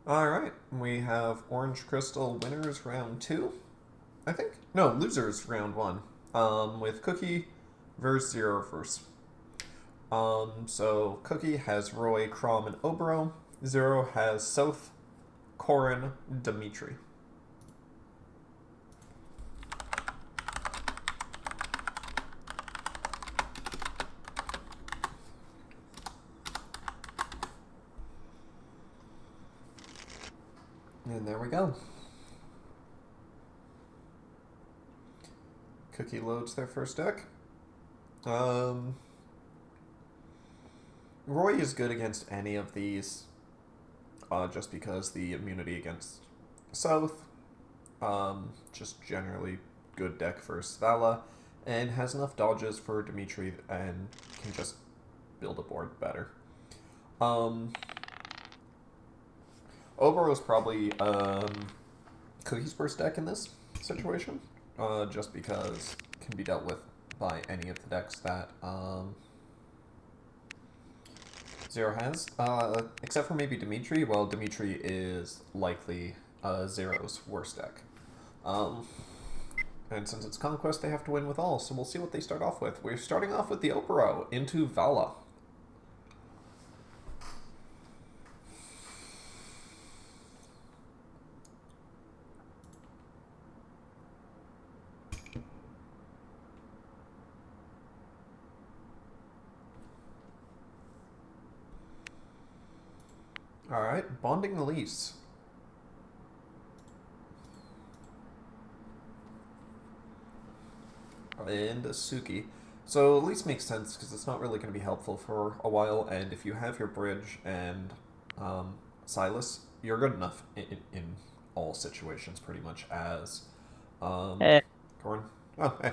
Alright, we have Orange Crystal winners round two, I think? No, losers round one. With Cookie versus ZeroReverse. So Cookie has Roy, Crom, and Obero. Zero has South, Corin, Dimitri. And there we go. Cookie loads their first deck. Um, Roy is good against any of these, just because the immunity against South, just generally good deck for Svala, and has enough dodges for Dimitri and can just build a board better. Obero's probably Cookie's first deck in this situation, just because it can be dealt with by any of the decks that Zero has, except for maybe Dimitri. Well, Dimitri is likely Zero's worst deck. And since it's Conquest, they have to win with all, so we'll see what they start off with. We're starting off with the Opero into Vala. Alright, Bonding the Lease. And Suki. So Lease makes sense because it's not really going to be helpful for a while, and if you have your Bridge and Silas, you're good enough in all situations pretty much as Eh, Corn. Oh, hey.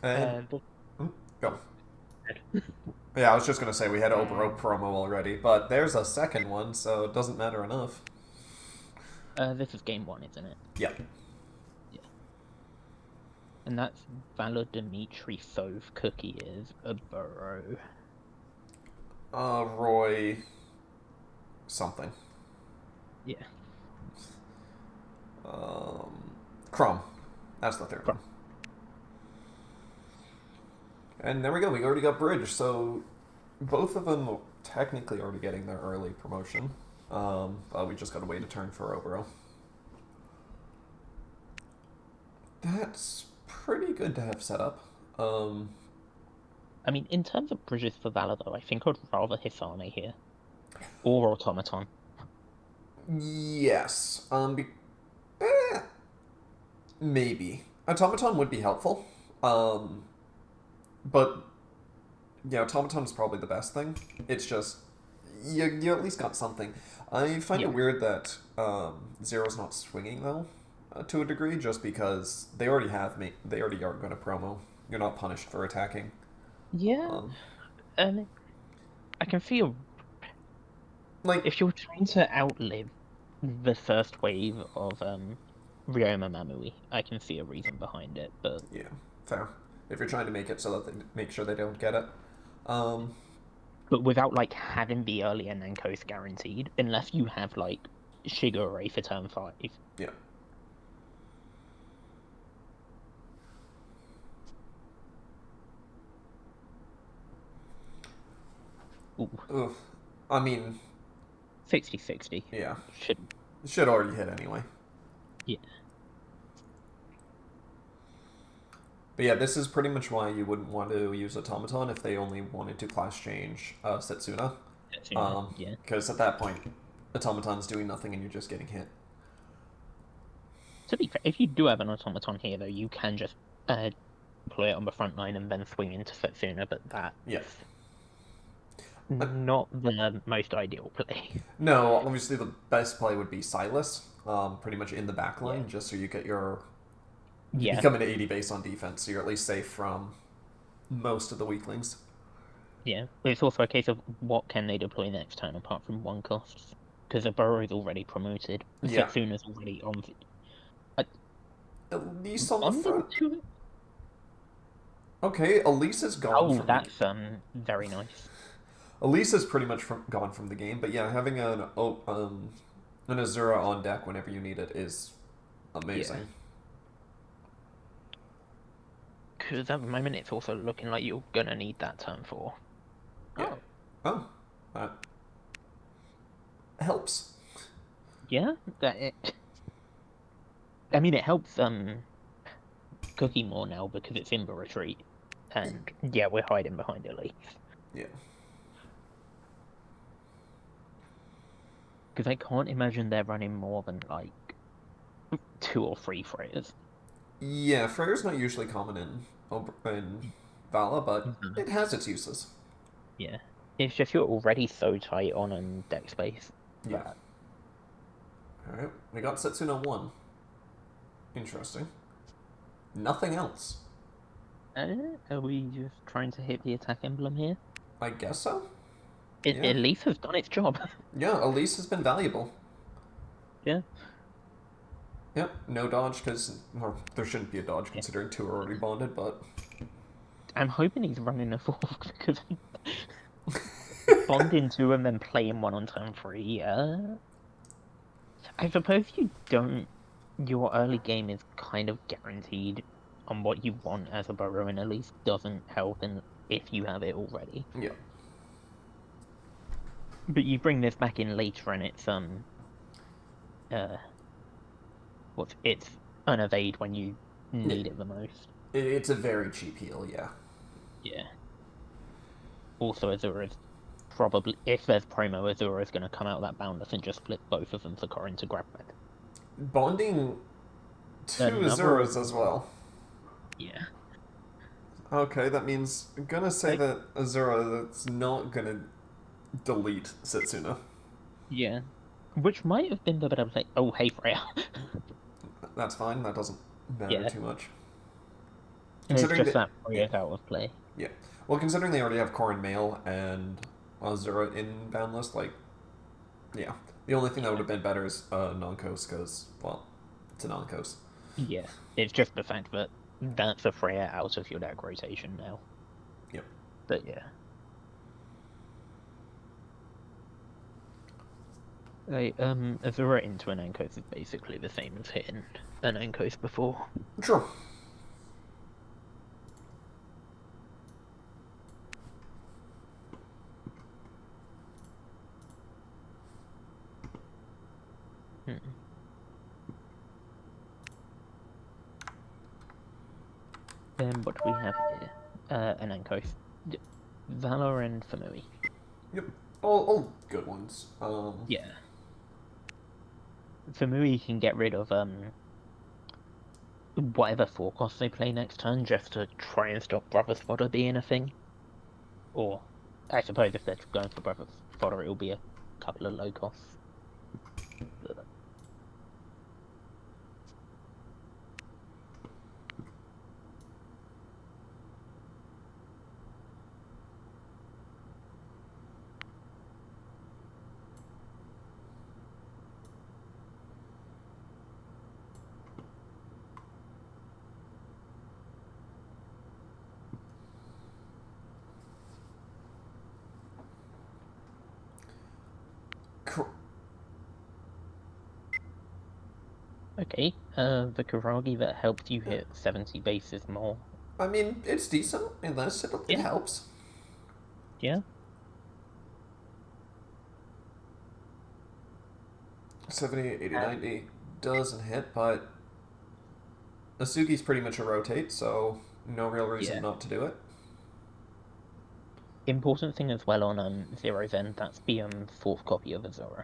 And this go. is Yeah, I was just gonna say we had Obero um, promo already, but there's a second one, so it doesn't matter enough. this is game one, isn't it? Yeah. Yeah. And that's Valor Dimitri Sove Cookie is a burrow. Roy something. Yeah. Crumb. That's the third one. And there we go. We already got Bridge, so both of them technically already getting their early promotion. But we just got to wait a turn for Obero. That's pretty good to have set up. I mean, in terms of bridges for Valor, though, I think I'd rather Hisane here. Or Automaton. Yes. Eh, maybe Automaton would be helpful. But yeah, Automaton is probably the best thing. It's just you at least got something. I find Yeah. it weird that Zero's not swinging though, to a degree, just because they already have me. They already are going to promo. You're not punished for attacking. Yeah. Um, And I can feel like if you're trying to outlive the first wave of Ryoma Mamui, I can see a reason behind it, but yeah, fair. If you're trying to make it so that they make sure they don't get it. Um, without like having the earlier Nankos guaranteed, unless you have like Shigure for turn 5. yeah. Ooh, Ugh. I mean, 60-60. yeah. Should It should already hit anyway. yeah. But yeah, this is pretty much why you wouldn't want to use Automaton if they only wanted to class change Setsuna. Yeah. Because at that point, Automaton's doing nothing and you're just getting hit. To be fair, if you do have an automaton here though, you can just deploy it on the front line and then swing into Setsuna, but that's Yeah. Uh, not the most ideal play. no, obviously the best play would be Silas, pretty much in the back Yeah. line, just so you get your. You Yeah. become an 80 base on defense, so you're at least safe from most of the weaklings. Yeah. But it's also a case of what can they deploy next turn apart from one cost. Because the Burrow is already promoted. Yeah. Setsuna's already on At least on the bonding front. to it. Okay, Elise is gone Oh, from me. that's very nice. Elise is pretty much gone from the game, but yeah, having an Azura on deck whenever you need it is amazing. Because at the moment it's also looking like you're gonna need that turn 4. Yeah. Oh. Oh, that helps. Yeah, I mean, it helps Cookie more now because it's in the retreat, and yeah, we're hiding behind Elise. Yeah. Because I can't imagine they're running more than like 2 or 3 Freyas. Yeah, Freyr's not usually common in Vala, but it has its uses. Yeah, it's just you're already so tight on deck space. Yeah. That Alright, we got Setsuna 1. Interesting. Nothing else. are we just trying to hit the attack emblem here? I guess so? It Yeah. at least has done its job. Yeah, Elise has been valuable. Yeah. Yep, no dodge, because well, there shouldn't be a dodge Yeah. considering 2 are already bonded, but... I'm hoping he's running a 4 because bonding 2 and then playing 1 on turn 3, I suppose you don't. Your early game is kind of guaranteed on what you want as a burrow, and at least doesn't help if you have it already. Yeah. But you bring this back in later, and it's it's an evade when you need it the most. It's a very cheap heal, yeah. Yeah. Also, Azura is probably, if there's promo, Azura is going to come out that boundless and just split both of them for Corin to grab it. Bonding 2 Another- Azuras as well. Yeah. Okay, that means I'm gonna say that Azura that's not gonna delete Setsuna. Yeah. Which might have been the better play. Oh, hey, Freya. That's fine, that doesn't matter Yeah. too much. It's Considering just that, that Freya's out of play. yeah. Well, considering they already have Corin Mail and Azura in Boundless, like, yeah. The only thing that would have been better is non-coast, because, well, it's a non-coast. Yeah. It's just the fact that that's a Freya out of your deck rotation now. Yep. But yeah. Azura into an Ankos is basically the same as hitting an Ankos before. True. Then what do we have here? An Ankos. Valor and Famui. Yep. All good ones. Yeah. Famui can get rid of whatever 4 costs they play next turn just to try and stop Brother's Fodder being a thing. Or, I suppose if they're going for Brother's Fodder, it'll be a couple of low costs. Okay, the Kuragi that helps you hit 70 bases more. I mean, it's decent, unless it helps. Yeah. 70, 80, 90 doesn't hit, but Asugi's pretty much a rotate, so no real reason not to do it. Important thing as well on Zero's end, that's the 4th copy of Azura.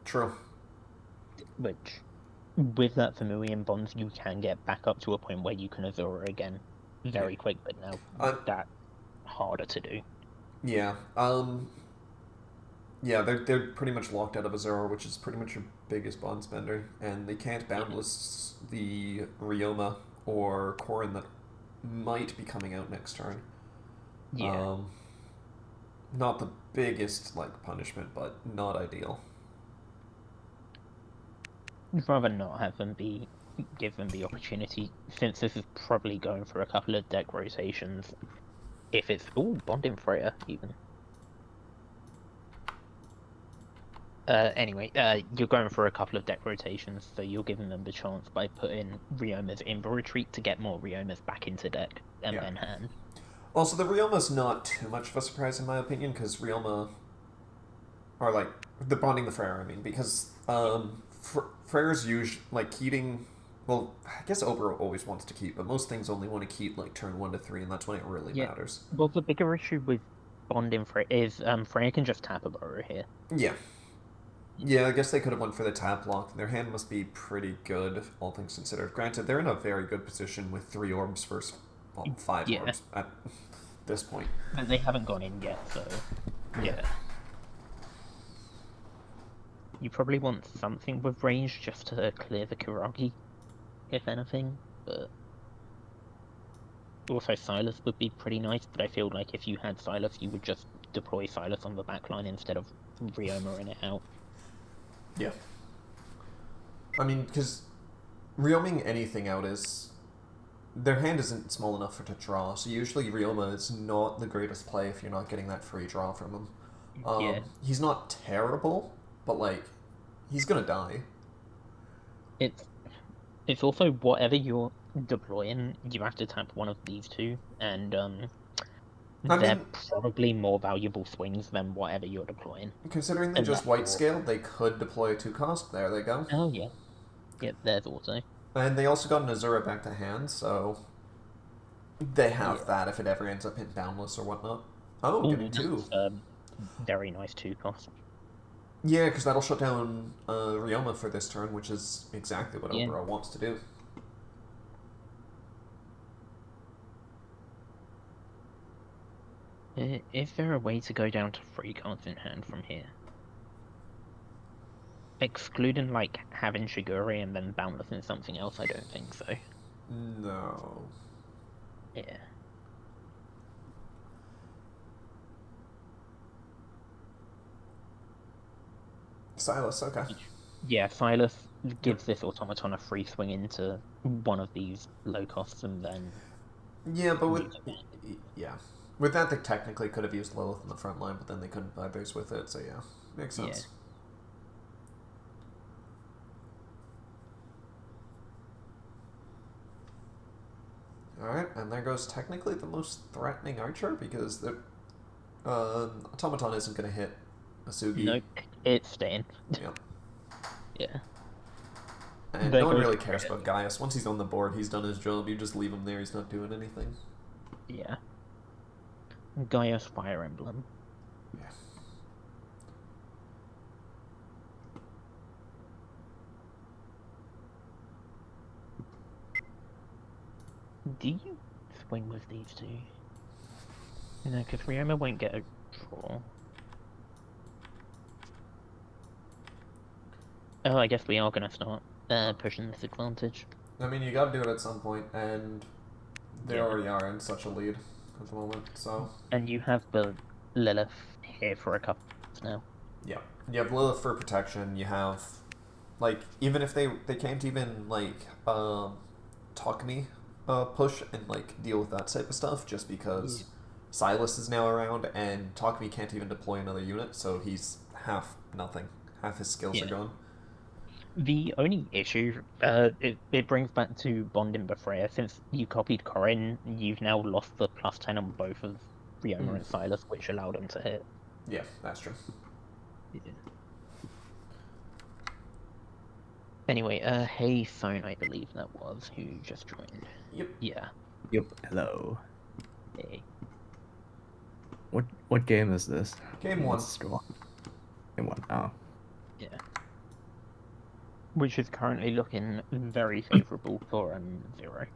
True. Which, with that Famui bonds, you can get back up to a point where you can Azura again very quick, but now that's harder to do. Yeah. Yeah, they're pretty much locked out of Azura, which is pretty much your biggest bond spender, and they can't boundless the Ryoma or Corin that might be coming out next turn. Yeah. Not the biggest punishment, but not ideal. I'd rather not have them give them the opportunity, since this is probably going for a couple of deck rotations. If it's bonding Freya even. Anyway, you're going for a couple of deck rotations, so you're giving them the chance by putting Rioma's Inver Retreat to get more Riomas back into deck and Yeah. then hand. Also, the Rioma's not too much of a surprise in my opinion, because Rioma are like the bonding the Freyr. I mean, because Freyr's usually like keeping. Well, I guess Ober always wants to keep, but most things only want to keep like turn 1 to 3, and that's when it really Yeah. matters. Well, the bigger issue with bonding Frey is Freya can just tap a burrow here. Yeah. Yeah, I guess they could have went for the tap lock. Their hand must be pretty good, all things considered. Granted, they're in a very good position with 3 orbs versus, well, 5 Yeah. orbs at this point. But they haven't gone in yet, so yeah. You probably want something with range just to clear the Kuragi, if anything, but also Silas would be pretty nice, but I feel like if you had Silas, you would just deploy Silas on the backline instead of Rioma-ing it out. Yeah. I mean, because Rioming anything out is... Their hand isn't small enough for to draw, so usually Rioma is not the greatest play if you're not getting that free draw from him. Yeah. He's not terrible, but, like, he's gonna die. It's also whatever you're deploying, you have to tap one of these two, and I they're mean, probably more valuable swings than whatever you're deploying. considering they just white scale, they could deploy a 2-cost. There they go. Oh yeah. Yep, there's auto. And they also got an Azura back to hand, so they have Yeah. that if it ever ends up in Boundless or whatnot. Oh, getting 2. Very nice 2-cost. Yeah, because that'll shut down Ryoma for this turn, which is exactly what Yeah. Obero wants to do. Is there a way to go down to 3 cards in hand from here? Excluding, like, having Shiguri and then Boundless in something else, I don't think so. No. Yeah. Silas, okay. Yeah, Silas gives this automaton a free swing into one of these low costs and then... Yeah, but with... Yeah. With that, they technically could have used Lilith in the front line, but then they couldn't buy base with it, so yeah. Makes sense. Yeah. Alright, and there goes technically the most threatening archer, because the automaton isn't going to hit Asugi. Nope, it's staying. Yeah. Yeah. And There no one goes really cares about Gaius. Once he's on the board, he's done his job. You just leave him there, he's not doing anything. Yeah. Gaia's Fire Emblem. Yeah. Do you swing with these two? No, because Ryoma won't get a draw. Oh, I guess we are going to start pushing this advantage. I mean, you gotta do it at some point, and they already are in such a lead at the moment, so... And you have the Lilith here for a couple now. Yeah. You have Lilith for protection, you have... Like, even if they can't even, like, talk me push and, like, deal with that type of stuff, just because Silas is now around, and Takumi can't even deploy another unit, so he's half nothing. Half his skills are gone. The only issue, it brings back to bonding Befreya. Since you copied Corin, you've now lost the +10 on both of Ryoma and Silas, which allowed them to hit. Yeah, that's true. Yeah. Anyway, Hey Phone, I believe that was, who just joined. Yep. Yeah. Yep. Hello. Hey. What game is this? Game 1. What's the score? Game 1. Oh. Yeah. Which is currently looking very favourable for Zero.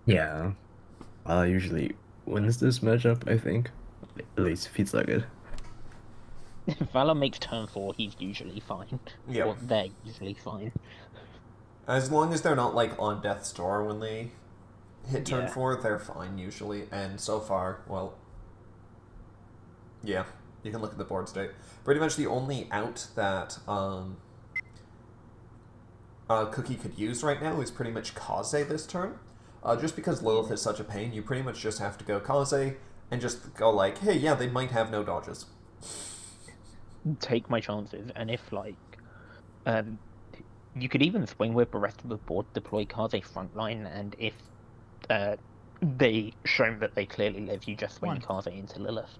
Yeah. Usually wins this matchup, I think. At least feels like it. If Valor makes turn 4, he's usually fine. Yeah. Or they're usually fine. As long as they're not, like, on death's door when they hit turn 4, they're fine, usually. And so far, well... Yeah, you can look at the board state. Pretty much the only out that Cookie could use right now is pretty much Kaze this turn. Just because Lilith is such a pain, you pretty much just have to go Kaze, and just go like, hey, yeah, they might have no dodges. Take my chances, and if like, you could even swing with the rest of the board, deploy Kaze frontline, and if they show that they clearly live, you just swing Kaze into Lilith.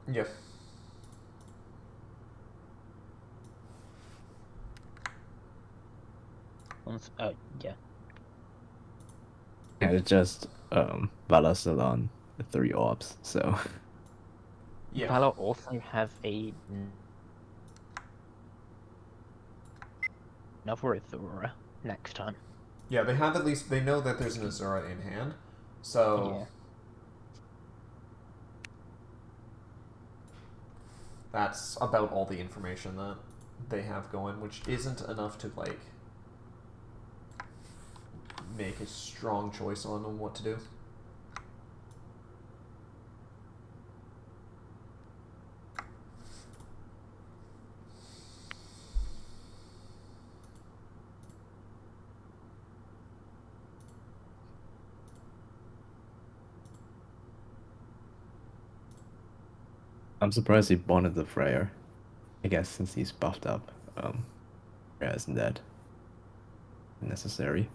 Yeah. Yeah. Yeah, it's just Vala's still on the 3 orbs, so Yeah. Valor also has another Azura next time. Yeah, they have at least, they know that there's an Azura in hand, so... Yeah. That's about all the information that they have going, which isn't enough to, like, make a strong choice on what to do. I'm surprised he bonded the Freyr. I guess since he's buffed up, Freyr isn't that necessary.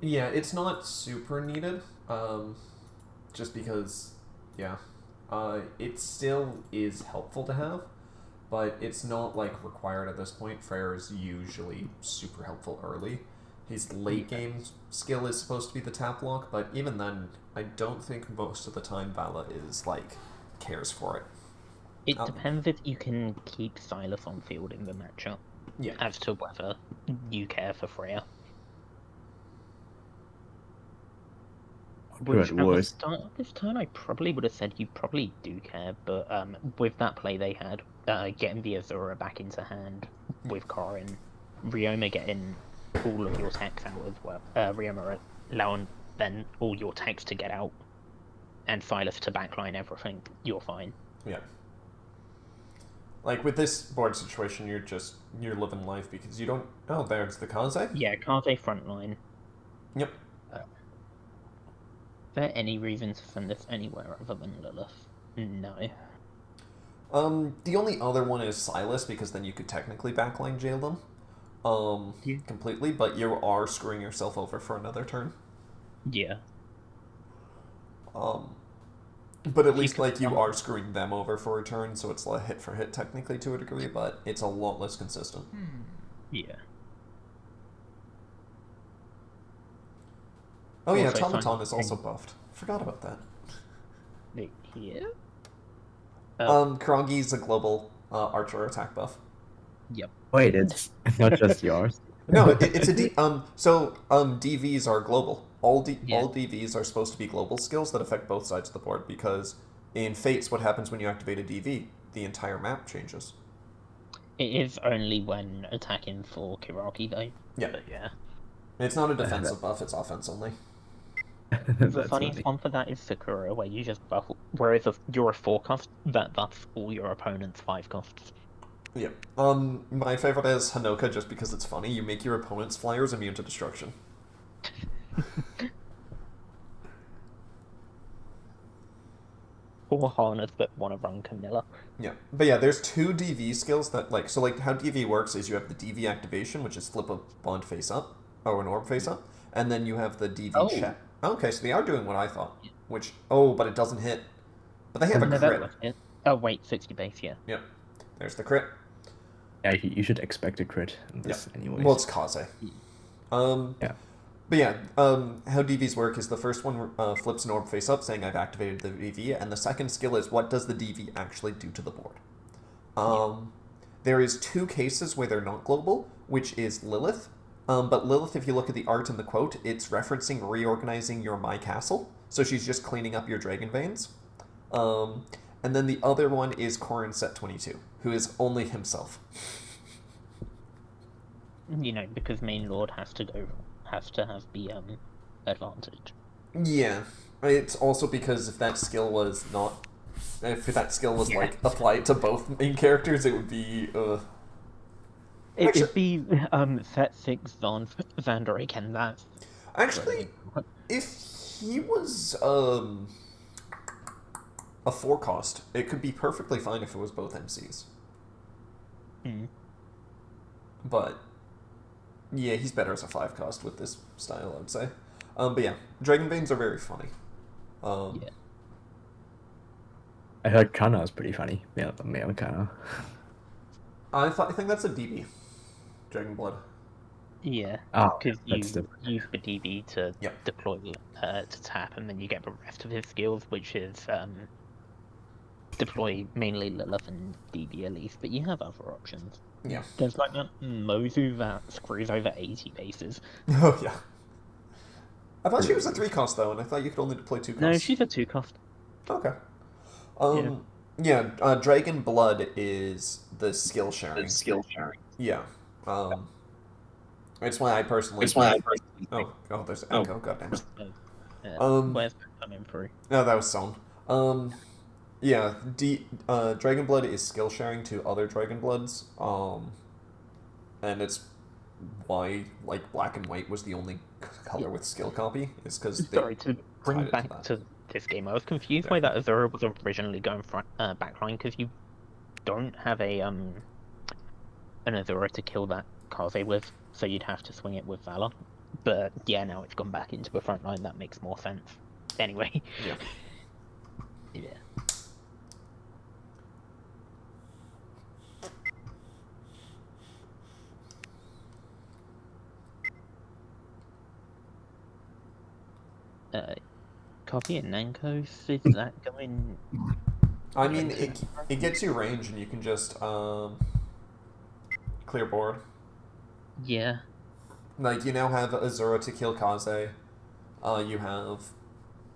Yeah, it's not super needed, just because, yeah, it still is helpful to have, but it's not, like, required at this point. Freyr is usually super helpful early. His late game skill is supposed to be the tap lock, but even then, I don't think most of the time Vala is, like, cares for it. It depends if you can keep Silas on field in the matchup. Yeah. As to whether you care for Freya. Which, at the start of this turn, I probably would have said you probably do care, but with that play they had, getting the Azura back into hand with Corin, Ryoma getting all of your techs out as well, Ryoma allowing then all your techs to get out, and Silas to backline everything, you're fine. Yeah. Like, with this board situation, you're living life because you don't... Oh, there's the Kaze? Yeah, Kaze frontline. Yep. Is there any reason to send this anywhere other than Lilith? No. The only other one is Silas, because then you could technically backline jail them. Completely, but you are screwing yourself over for another turn. Yeah. But at least, like, you are screwing them over for a turn, so it's like hit for hit technically to a degree, but it's a lot less consistent. Yeah. Oh yeah, Automaton is also buffed. Forgot about that. Yeah? Karangi's a global archer attack buff. Yep. Wait, it's not just yours? No, it's a DVs are global. All DVs are supposed to be global skills that affect both sides of the board, because in Fates, what happens when you activate a DV? The entire map changes. It is only when attacking for Kiraki, though. Yeah. But yeah. It's not a defensive buff, it's offense only. The funniest one for that is Sakura, where you just buff, whereas if you're a 4 cost, that buffs all your opponent's 5 costs. Yeah. My favorite is Hanoka, just because it's funny. You make your opponent's flyers immune to destruction. Or harness that want to run Camilla. Yeah. But yeah, there's 2 DV skills that, like, so, like, how DV works is you have the DV activation, which is flip a bond face up, or an orb face up, and then you have the DV check. Okay, so they are doing what I thought, which, but it doesn't hit. But they have a crit. Oh, wait, 60 base, yeah. Yep. There's the crit. Yeah, you should expect a crit in this anyways. Well, it's Kaze. Yeah. But yeah, how DVs work is the first one flips an orb face up, saying I've activated the DV, and the second skill is what does the DV actually do to the board. There is 2 cases where they're not global, which is Lilith. But Lilith, if you look at the art and the quote, it's referencing reorganizing your My Castle, so she's just cleaning up your dragon veins. And then the other one is Corrin Set 22, who is only himself. You know, because main lord has to have the advantage. Yeah, it's also because if that skill was like applied to both main characters, it would be It'd be set 6 Xanderic, and that's Actually, if he was a 4-cost, it could be perfectly fine if it was both MCs. But yeah, he's better as a 5-cost with this style, I'd say. But yeah, Dragon Veins are very funny. Yeah. I heard Kana is pretty funny. Male Kana. I think that's a DB. Dragon Blood. Yeah, Oh, because you that's different. use the DB to Yep. deploy to tap, and then you get the rest of his skills, which is deploy mainly Lilith and DB at least, but you have other options. Yeah. There's like that Mozu that screws over 80 bases. Oh yeah. I thought she was a 3-cost though, and I thought you could only deploy 2 costs. No, she's a 2-cost. Okay. Yeah. Dragon Blood is the skill sharing. Yeah. It's why I personally. Oh, there's echo. Goddamn it. Where's that coming through? No, that was Sound. Yeah. Dragon Blood is skill sharing to other Dragon Bloods. And it's why like Black and White was the only color with skill copy. Is because sorry to bring back to this game. I was confused why that Azura was originally going backline, because you don't have a an Azura to kill that Kaze with, so you'd have to swing it with Valor. But yeah, now it's gone back into the front line. That makes more sense. Anyway. Yeah. Yeah. Copy and Nankos, is that going? I mean, it gets you range, and you can just clear board. Yeah. Like, you now have Azura to kill Kaze. You have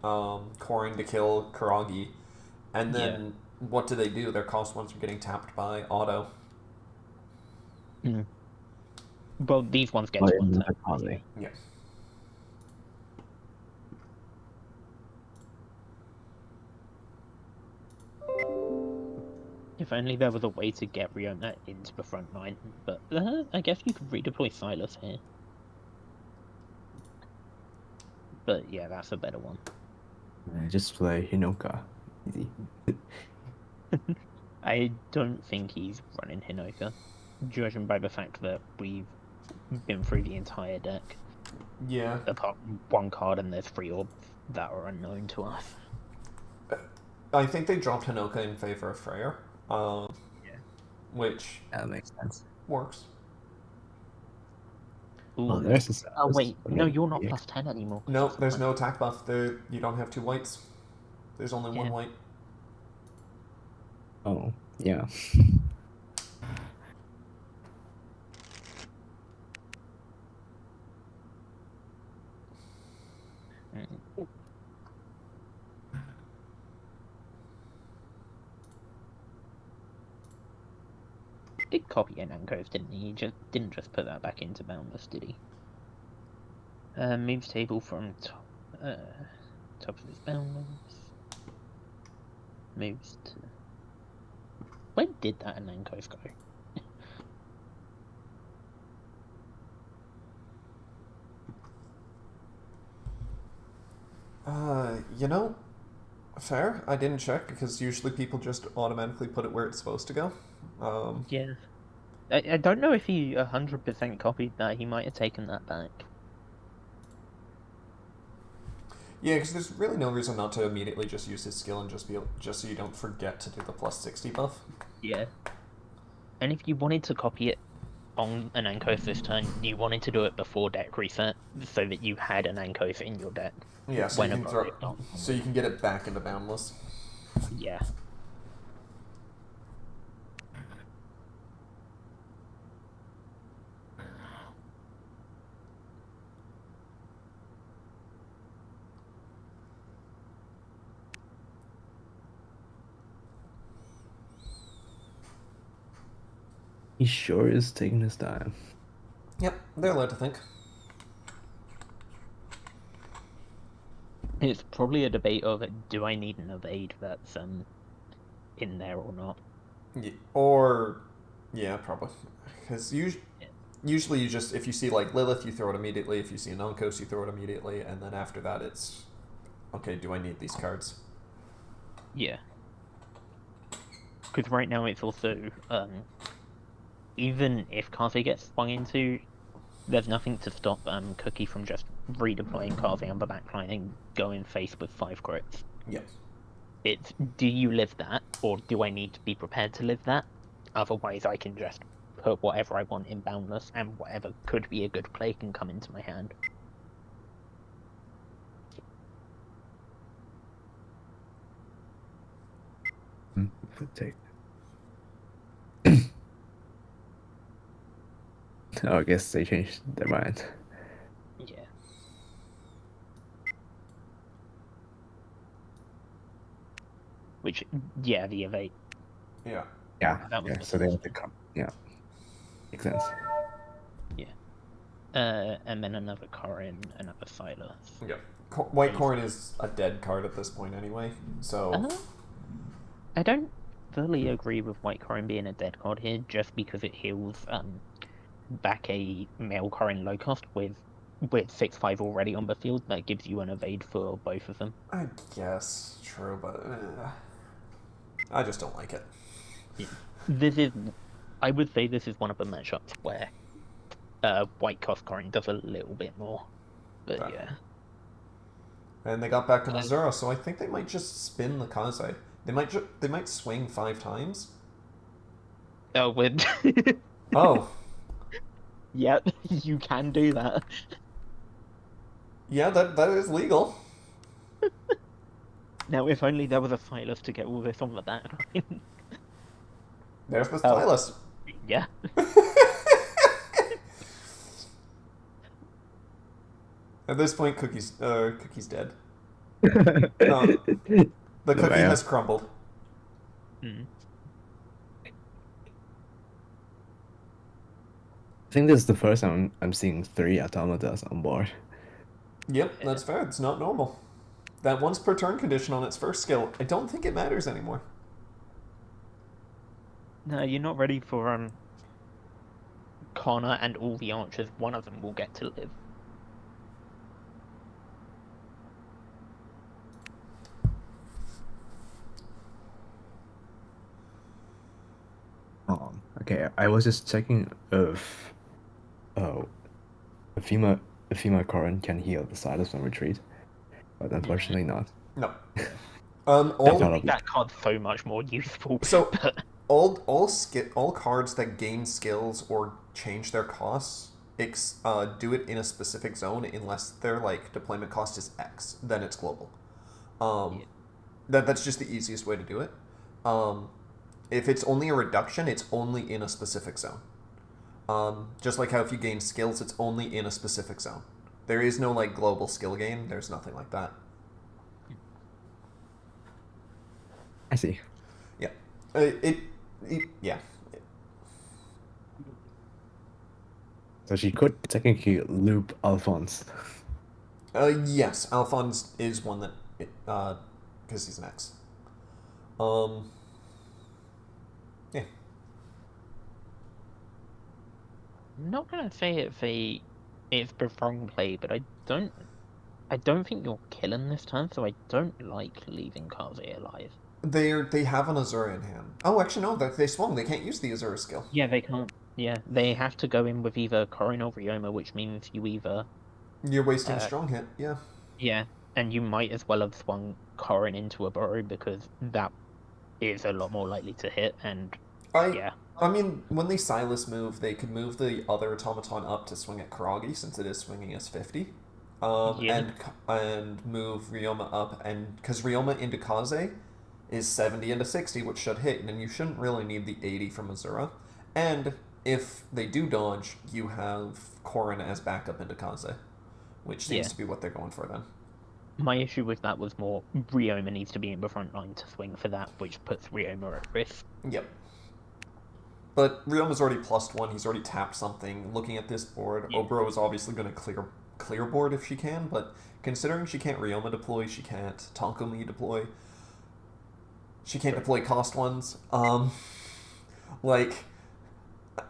Korin to kill Kuragi. And then, what do? Their cost ones are getting tapped by auto. Well, these ones get one tap. Yeah. If only there was a way to get Riona into the front line, but I guess you could redeploy Silas here. But yeah, that's a better one. Just play Hinoka. Easy. I don't think he's running Hinoka, judging by the fact that we've been through the entire deck. Yeah. Apart from one card, and there's 3 orbs that are unknown to us. I think they dropped Hinoka in favor of Freyr. Which that makes sense. Works. Ooh. Oh, there's Oh wait, no, you're not plus 10 anymore. No, there's no attack buff. There, you don't have 2 whites. There's only 1 white. Oh, yeah. Did copy an Ankos, didn't he? He didn't just put that back into Boundless, did he? Moves table from top of his Boundless. Moves to... Where did that Ankos go? You know, fair. I didn't check because usually people just automatically put it where it's supposed to go. Yeah. I don't know if he 100% copied that. He might have taken that back. Yeah, because there's really no reason not to immediately just use his skill and just so you don't forget to do the plus 60 buff. Yeah. And if you wanted to copy it on an Ankos this turn, you wanted to do it before deck reset, so that you had an Ankos in your deck. Yeah, so you can get it back into Boundless. Yeah. He sure is taking his time. Yep, they're allowed to think. It's probably a debate of, do I need an evade that's in there or not? Yeah, yeah, probably. Because usually you just, if you see like Lilith, you throw it immediately. If you see an Uncos, you throw it immediately. And then after that, it's, okay, do I need these cards? Yeah. Because right now it's also, even if Kaze gets swung into, there's nothing to stop Cookie from just redeploying Kaze on the backline and going face with 5 crits. Yep. It's, do you live that, or do I need to be prepared to live that? Otherwise, I can just put whatever I want in Boundless, and whatever could be a good play can come into my hand. Take. Oh, I guess they changed their mind. Yeah. Which, yeah, the evade. Yeah. Yeah, That was yeah. the So they first have to one. come. Yeah, makes sense. Yeah. And then another Corin, another Silas. Yeah. White Corn is a dead card at this point anyway, so... I don't fully agree with White Corin being a dead card here, just because it heals back a male Corin low cost with 6/5 already on the field. That gives you an evade for both of them. I guess, true, but... I just don't like it. Yeah. I would say this is one of the matchups where White cost Corin does a little bit more. But yeah. And they got back to Azura, so I think they might just spin the Kaze. They might swing 5 times. Oh, with Oh. Yep, you can do that. Yeah, that is legal. Now, if only there was a Silas to get all this on the back line. There's the Silas. Yeah. At this point, Cookie's dead. No, the cookie has crumbled. Mm. I think this is the first time I'm seeing 3 automatas on board. Yep, that's fair. It's not normal. That once per turn condition on its first skill, I don't think it matters anymore. No, you're not ready for Connor and all the archers. One of them will get to live. Okay, I was just checking if a female Corin can heal the Silas on retreat, but unfortunately not. No. That card's so much more useful. So all cards that gain skills or change their costs do it in a specific zone unless their like deployment cost is X, then it's global. That's just the easiest way to do it. If it's only a reduction, it's only in a specific zone. Just like how if you gain skills, it's only in a specific zone. There is no like global skill gain. There's nothing like that. I see. Yeah. Yeah. So she could technically loop Alphonse. Yes, Alphonse is one that because he's an X. Yeah. I'm not gonna say it's the wrong play, but I don't think you're killing this turn, so I don't like leaving Kaze alive. They have an Azura in hand. Oh, actually no, they swung. They can't use the Azura skill. Yeah, they can't. Yeah, they have to go in with either Corin or Ryoma, which means you either... You're wasting a strong hit, yeah. Yeah, and you might as well have swung Corin into a burrow because that is a lot more likely to hit, and yeah. I mean, when they Silas move, they could move the other automaton up to swing at Karagi, since it is swinging as 50. And move Ryoma up, and because Ryoma into Kaze is 70 into 60, which should hit, and then you shouldn't really need the 80 from Azura. And if they do dodge, you have Corin as backup into Kaze, which seems to be what they're going for then. My issue with that was more Ryoma needs to be in the front line to swing for that, which puts Ryoma at risk. Yep. But Ryoma's already +1, he's already tapped something. Looking at this board, Obro is obviously going to clear board if she can, but considering she can't Ryoma deploy, she can't Tonkumi deploy, she can't deploy cost ones, like,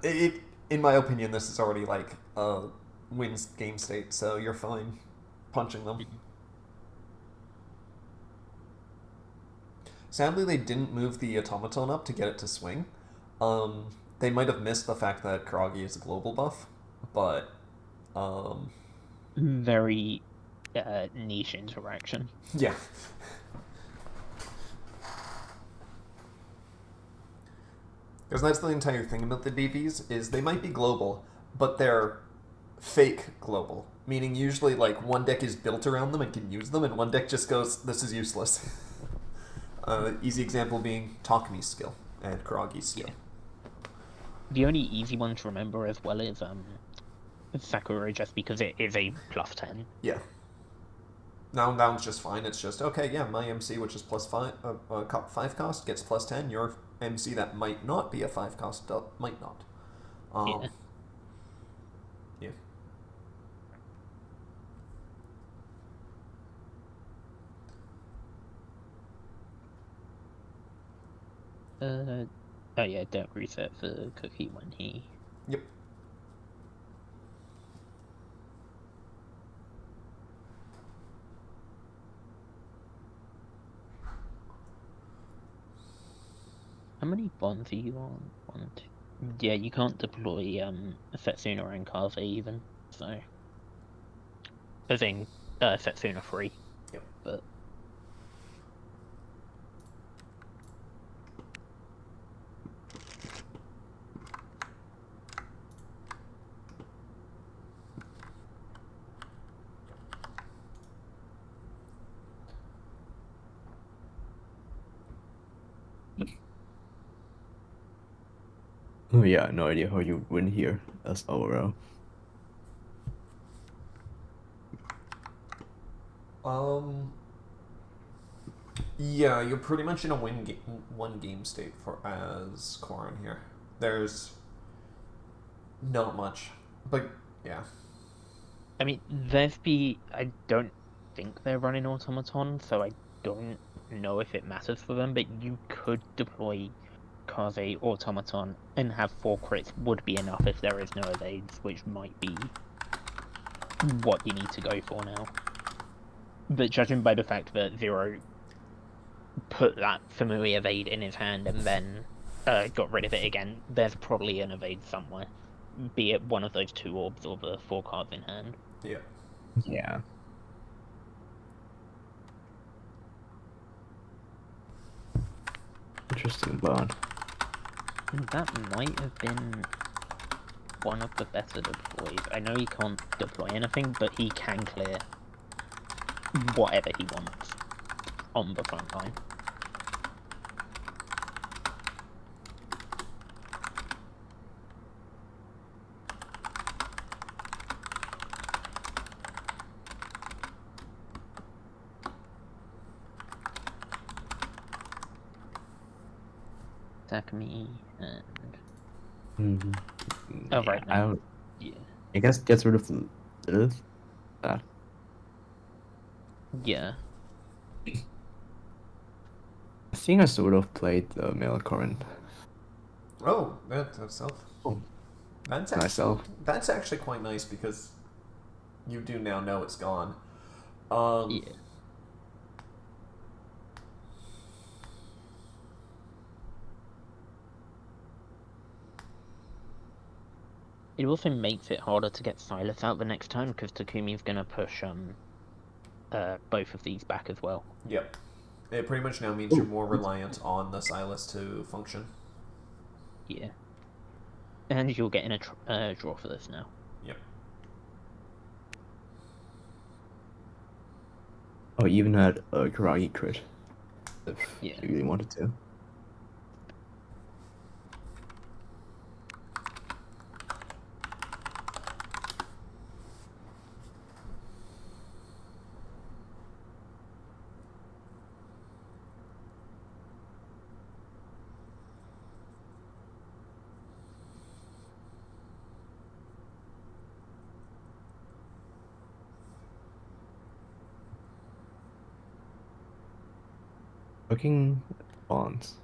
it in my opinion, this is already like a wins game state, so you're fine punching them. Sadly, they didn't move the automaton up to get it to swing. They might have missed the fact that Karagi is a global buff, but Very niche interaction. yeah. Because that's the entire thing about the DVs, is they might be global, but they're fake global. Meaning usually like one deck is built around them and can use them, and one deck just goes, this is useless. Easy example being Takami's skill and Karagi's skill. Yeah. The only easy one to remember as well is Sakura, just because it is a +10. Yeah. Now down's just fine. It's just okay. Yeah, my MC, which is +5, 5 cost, gets +10. Your MC that might not be a 5 cost might not. Yeah. Yeah. Oh yeah, don't reset for Cookie when he. Yep. How many bonds are you on? 1, 2. Yeah, you can't deploy Setsuna and Kaze even, so. As in, Setsuna 3. Yep. But. Oh yeah, no idea how you win here as overall. Yeah, you're pretty much in a one game state for as Korin here. There's not much, but yeah. I mean, I don't think they're running Automaton, so I don't know if it matters for them, but you could deploy Kaze Automaton and have 4 crits would be enough if there is no evades, which might be what you need to go for now. But judging by the fact that Zero put that familiar evade in his hand and then got rid of it again, there's probably an evade somewhere. Be it one of those 2 orbs or the 4 cards in hand. Yeah. Yeah. Interesting bond. That might have been one of the better deploys. I know he can't deploy anything, but he can clear whatever he wants on the front line. Takami and oh, right now. Yeah. I guess gets rid of this. Yeah. I think I sort of played the male current. Oh, that's self. Oh, That's myself. That's actually quite nice because you do now know it's gone. Yeah. It also makes it harder to get Silas out the next turn because Takumi's gonna push both of these back as well. Yep. It pretty much now means you're more reliant on the Silas to function. Yeah. And you'll get in a draw for this now. Yep. Oh, even had a Karagi crit if Yeah. you really wanted to. Fucking bonds.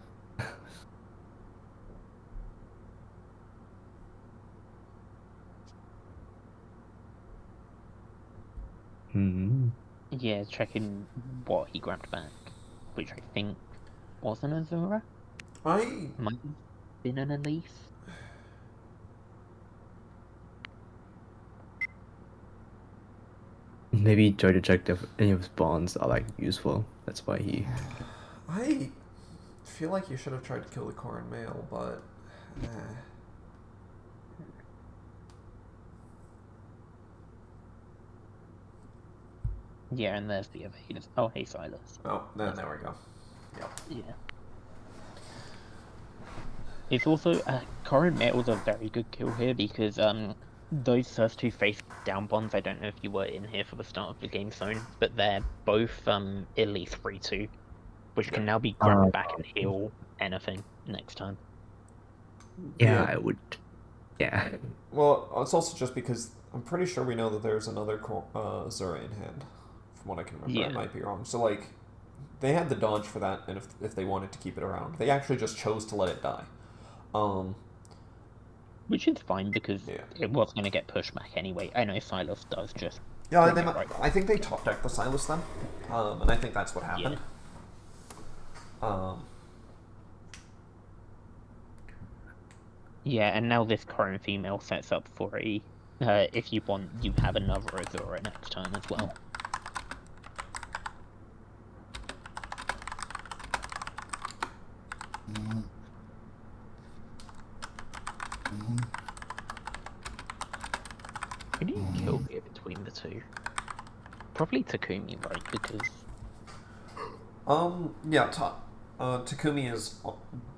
Hmm. Yeah, checking what he grabbed back, which I think wasn't a Zora. I Might have been an Elise. Maybe try to check if any of his bonds are like useful. That's why he. I feel like you should have tried to kill the Corrin male, but Yeah, and there's the evaders. Oh, hey, Silas. oh, then there we go. Yep. Yeah. It's also Corrin Metal's a very good kill here because those first two face down bonds. I don't know if you were in here for the start of the game zone, but they're both Elite 3-2, which can Yep. now be grabbed back and heal anything next time. Yeah, Yeah. I would. Yeah. Well, it's also just because I'm pretty sure we know that there's another Zura in hand. From what I can remember, Yeah. I might be wrong. So like, they had the dodge for that, and if they wanted to keep it around, they actually just chose to let it die. Which is fine because Yeah. it was going to get pushed back anyway. I know Silas does just. Yeah, bring it right I think they top decked the Silas then, and I think that's what happened. Yeah, and now this current female sets up for a. If you want, you have another Azura next time as well. Who do you kill here between the two? Probably Takumi, right? Because Yeah, Takumi is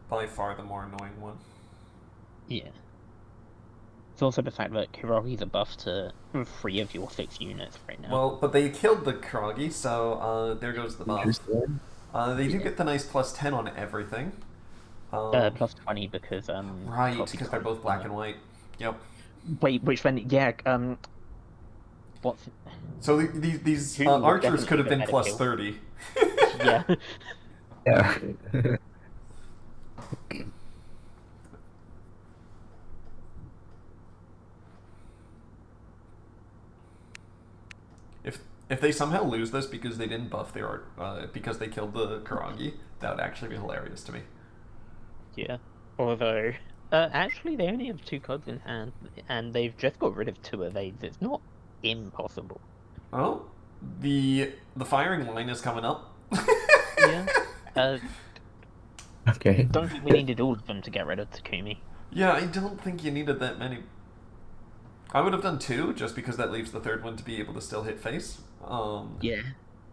by far the more annoying one. yeah. It's also the fact that Kiragi's a buff to 3 of your 6 units right now. Well, but they killed the Kiragi, so there goes the buff. Interesting. They do get the nice +10 on everything. Plus 20 because Right, copy because they're both black and white. Yep. Wait, which one? Yeah, what's So these Who would archers definitely could have get been better plus kill. 30. yeah. Yeah. If they somehow lose this because they didn't buff their art, because they killed the Kiragi, that would actually be hilarious to me. Yeah. Although, actually, they only have 2 cards in hand, and they've just got rid of 2 evades. It's not impossible. Oh, the firing line is coming up. Yeah. Okay. Don't think we needed all of them to get rid of Takumi. Yeah, I don't think you needed that many. I would have done 2 just because that leaves the third one to be able to still hit face. Yeah.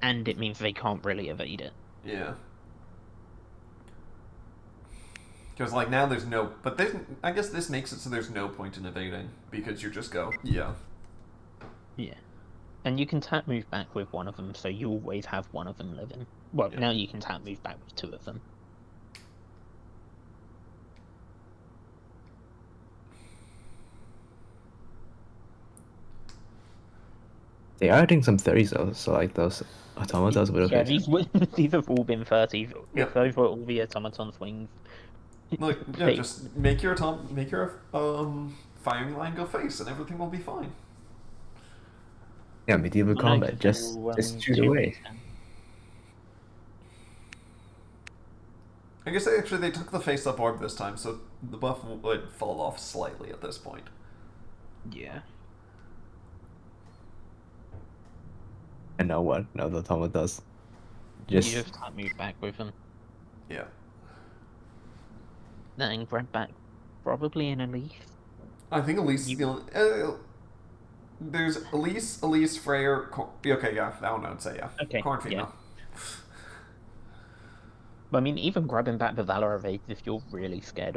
And it means they can't really evade it. Yeah. Because like now there's no, but I guess this makes it so there's no point in evading because you just go, yeah. Yeah. And you can tap move back with one of them, so you always have one of them living. Well, Yeah. now you can tap move back with 2 of them. They are adding some 30s though, so like those automatas would have Yeah, hit. these have all been 30s. Yeah. If those were all the automaton swings. Look, yeah, They- just make your firing line go face, and everything will be fine. Yeah, medieval Well, combat. no, Just shoot 2 away. face down. I guess they took the face up orb this time, so the buff would fall off slightly at this point. Yeah. And now what? Now the automatas. You Just just tap move back with them. Yeah. Then grab back probably an Elise. I think Elise is the only. There's Elise, Freyr. Okay, yeah, that one I would say, yeah. Okay, Corn female. I mean, even grabbing back the Valor evades if you're really scared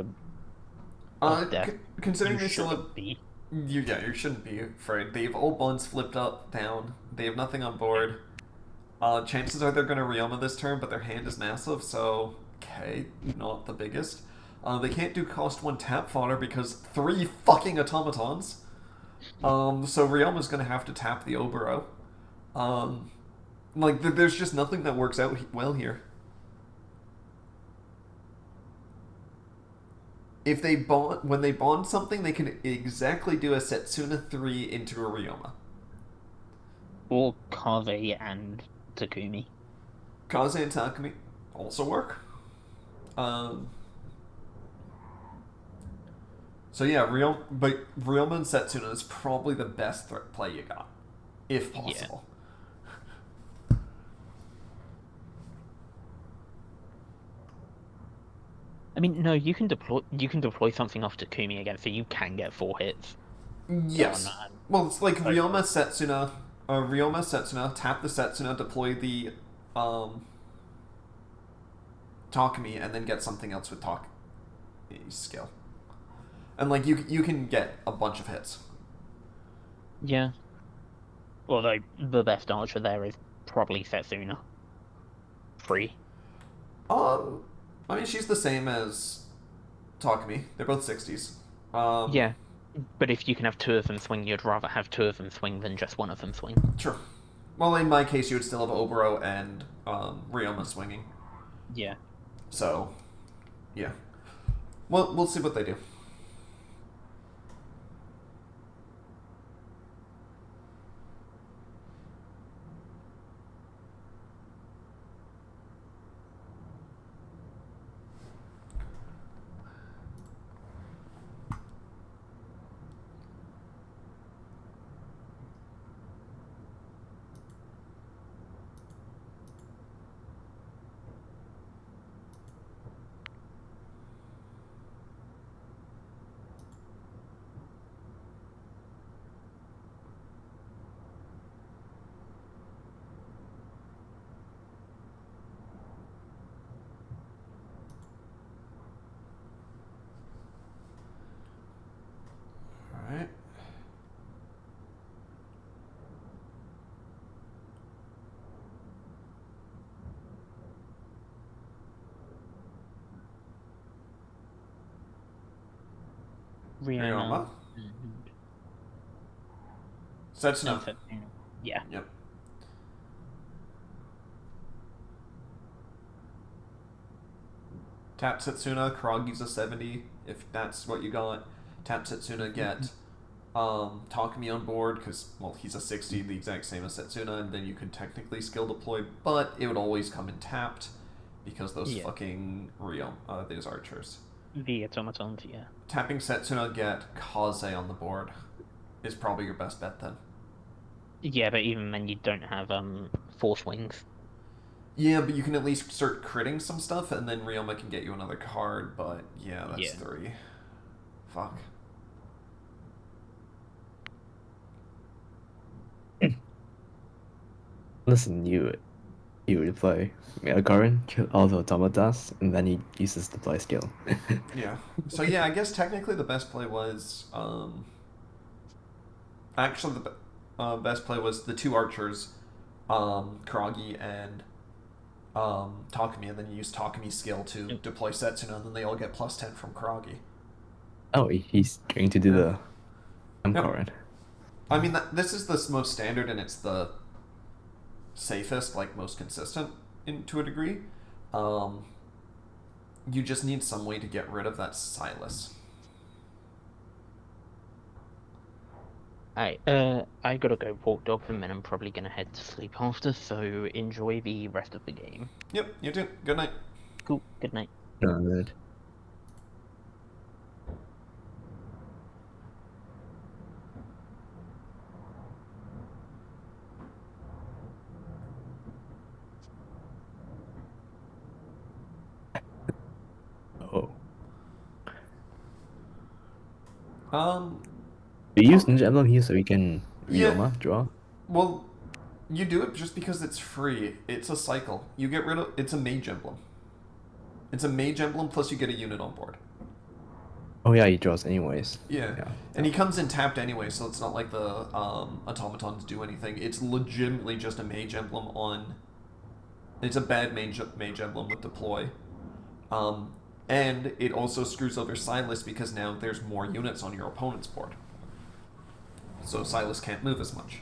of death. Considering you they still have. shouldn't be. You shouldn't be afraid. They have all bonds flipped up, down. They have nothing on board. Chances are they're going to Ryoma this turn, but their hand is massive, so okay, not the biggest. They can't do cost 1 tap fodder because 3 fucking automatons. So Ryoma's going to have to tap the Obero. Like, there's just nothing that works out well here. If they when they bond something, they can exactly do a Setsuna 3 into a Ryoma. Or Kaze and Takumi. Kaze and Takumi also work. So yeah, Ryoma and Setsuna is probably the best play you got, if possible. I mean, no, you can deploy something off Takumi again, so you can get 4 hits. Yes. On, Well, it's like over. Ryoma Setsuna, tap the Setsuna, deploy the Takumi, and then get something else with Takumi skill. And like you can get a bunch of hits. Yeah. Although the best archer there is probably Setsuna. Free. Um, I mean she's the same as Takumi. They're both 60s. Yeah. But if you can have 2 of them swing, you'd rather have 2 of them swing than just 1 of them swing. True. Well, in my case, you would still have Oboro and Ryoma swinging. Yeah. So, yeah. Well, we'll see what they do. All right. Ryoma. And Setsuna. Setsuna. Yeah. Yep. Tap Setsuna, Karagi's a 70, if that's what you got. Tap Setsuna, get Takumi on board, because, well, he's a 60, the exact same as Setsuna, and then you could technically skill deploy, but it would always come in tapped, because those fucking those archers. The automatons, yeah. Tapping Setsuna, get Kaze on the board is probably your best bet then. Yeah, but even then you don't have 4 swings. Yeah, but you can at least start critting some stuff, and then Ryoma can get you another card, but yeah, that's 3. Fuck. Listen, you would play Megakarin, kill all the automatas, and then he uses the play skill. Yeah. So yeah, I guess technically the best play was actually the best play was the 2 archers, Karagi and Takumi, and then you use Takumi's skill to deploy Setsuna, and then they all get +10 from Karagi. Oh, he's going to do the Yep. Karin. I mean, this is the most standard, and it's the safest, like most consistent to a degree. You just need some way to get rid of that Silas. Alright, I gotta go walk dogs and then I'm probably gonna head to sleep after, so enjoy the rest of the game. Yep, you too. Good night. Cool, good night. No, good. Oh. We use Ninja Emblem here so we can Ryoma draw. Well, you do it just because it's free. It's a cycle. You get rid of. It's a mage emblem. It's a mage emblem plus you get a unit on board. Oh yeah, he draws anyways. Yeah. And he comes in tapped anyway, so it's not like the automatons do anything. It's legitimately just a mage emblem on. It's a bad mage emblem with deploy. And it also screws over Silas because now there's more units on your opponent's board. So Silas can't move as much.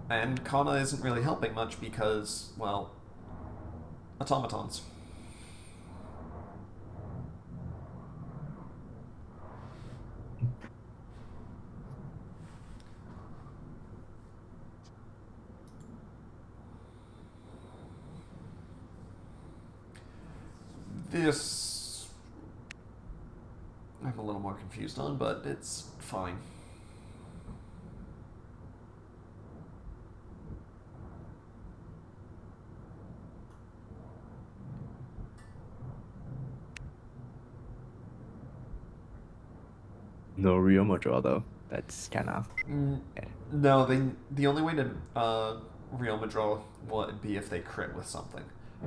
And Kana isn't really helping much because, well, automatons. This I'm a little more confused on, but it's fine. No Ryoma draw though. That's kind of. No, the only way to Ryoma draw would be if they crit with something,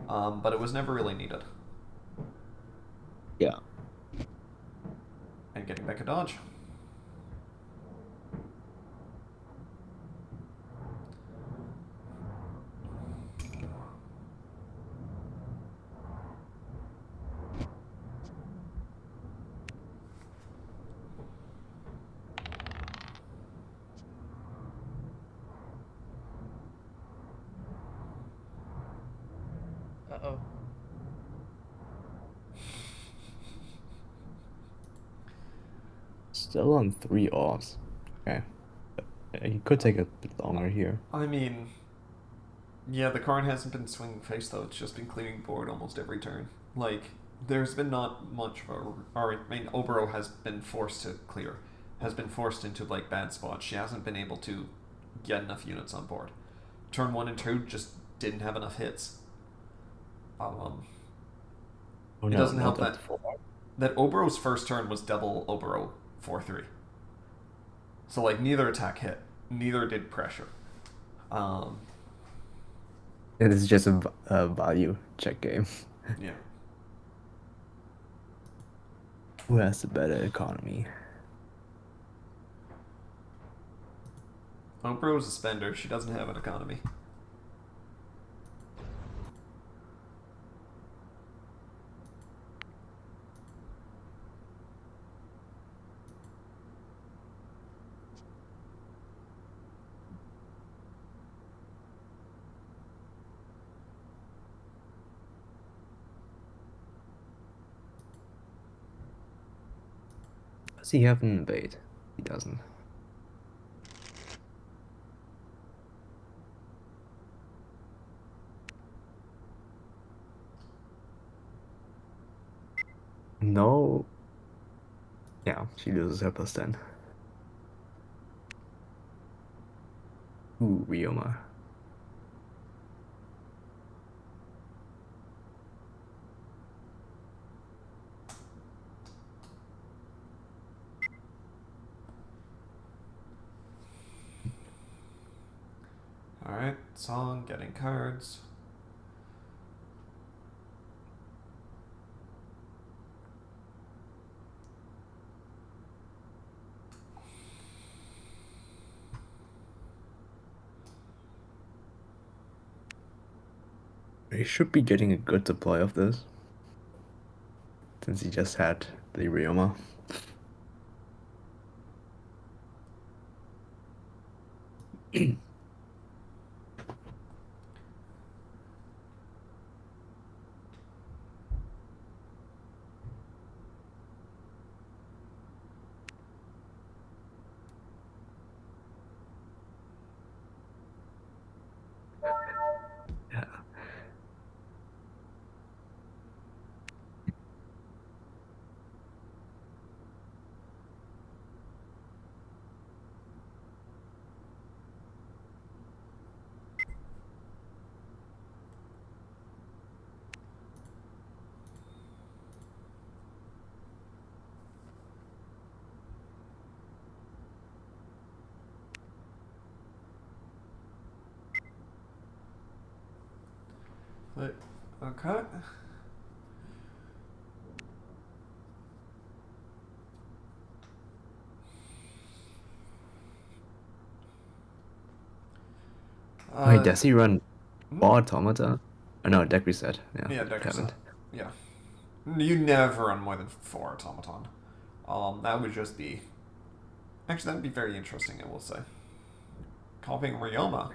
but it was never really needed. Yeah. And getting back a dodge. Uh-oh. Still on 3 offs. Okay. He could take a bit longer here. I mean, yeah, the card hasn't been swinging face though. It's just been cleaning board almost every turn. Like, there's been not much of a. Or, I mean, Obero has been forced to clear, has been forced into like bad spots. She hasn't been able to get enough units on board. Turn 1 and 2 just didn't have enough hits. Oh, It no, doesn't not help that that full. that Obero's first turn was double Obero 4-3. So like neither attack hit, neither did pressure. It is just a value check game. Yeah. Who has the better economy? Obero's a spender. She doesn't have an economy. Does he have an invade? He doesn't. No. Yeah, she loses her +10. Ooh, Ryoma. Alright, song, getting cards. He should be getting a good supply of this. Since he just had the Ryoma. Yeah. Wait, okay. Wait, does he run hmm? 4 Automata? Oh, no, deck reset. Yeah, deck haven't. reset. Yeah. You never run more than 4 automaton. That would just be. Actually, that would be very interesting, I will say. Copying Ryoma.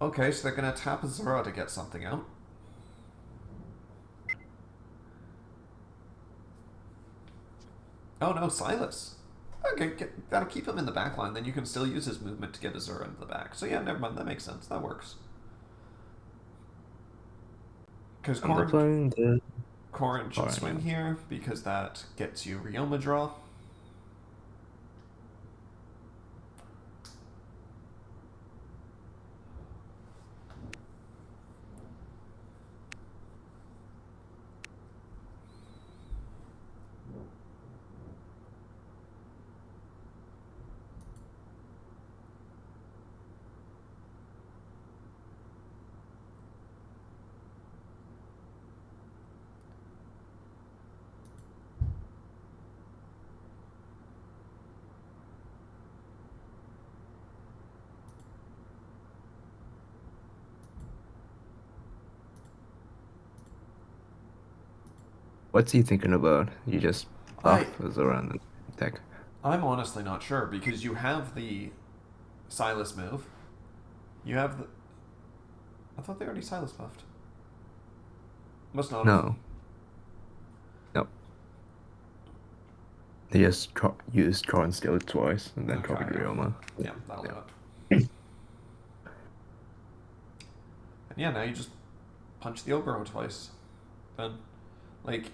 Okay, so they're gonna tap Azura to get something out. Oh no, Silas. Okay, that'll keep him in the back line, then you can still use his movement to get Azura into the back. So yeah, never mind, that makes sense. That works. Because I'm deploying the Corrin should Corrin, swing yeah. here because that gets you Ryoma draw. What's he thinking about? You just I buff as around the deck. I'm honestly not sure because you have the Silas move. You have the. I thought they already Silas buffed. Must not have. No. Nope. They just used Corrin Steel twice and then Okay, copied yeah. Ryoma. Yeah, that'll do Yeah. it. And yeah, now you just punch the Obero twice. Then, like,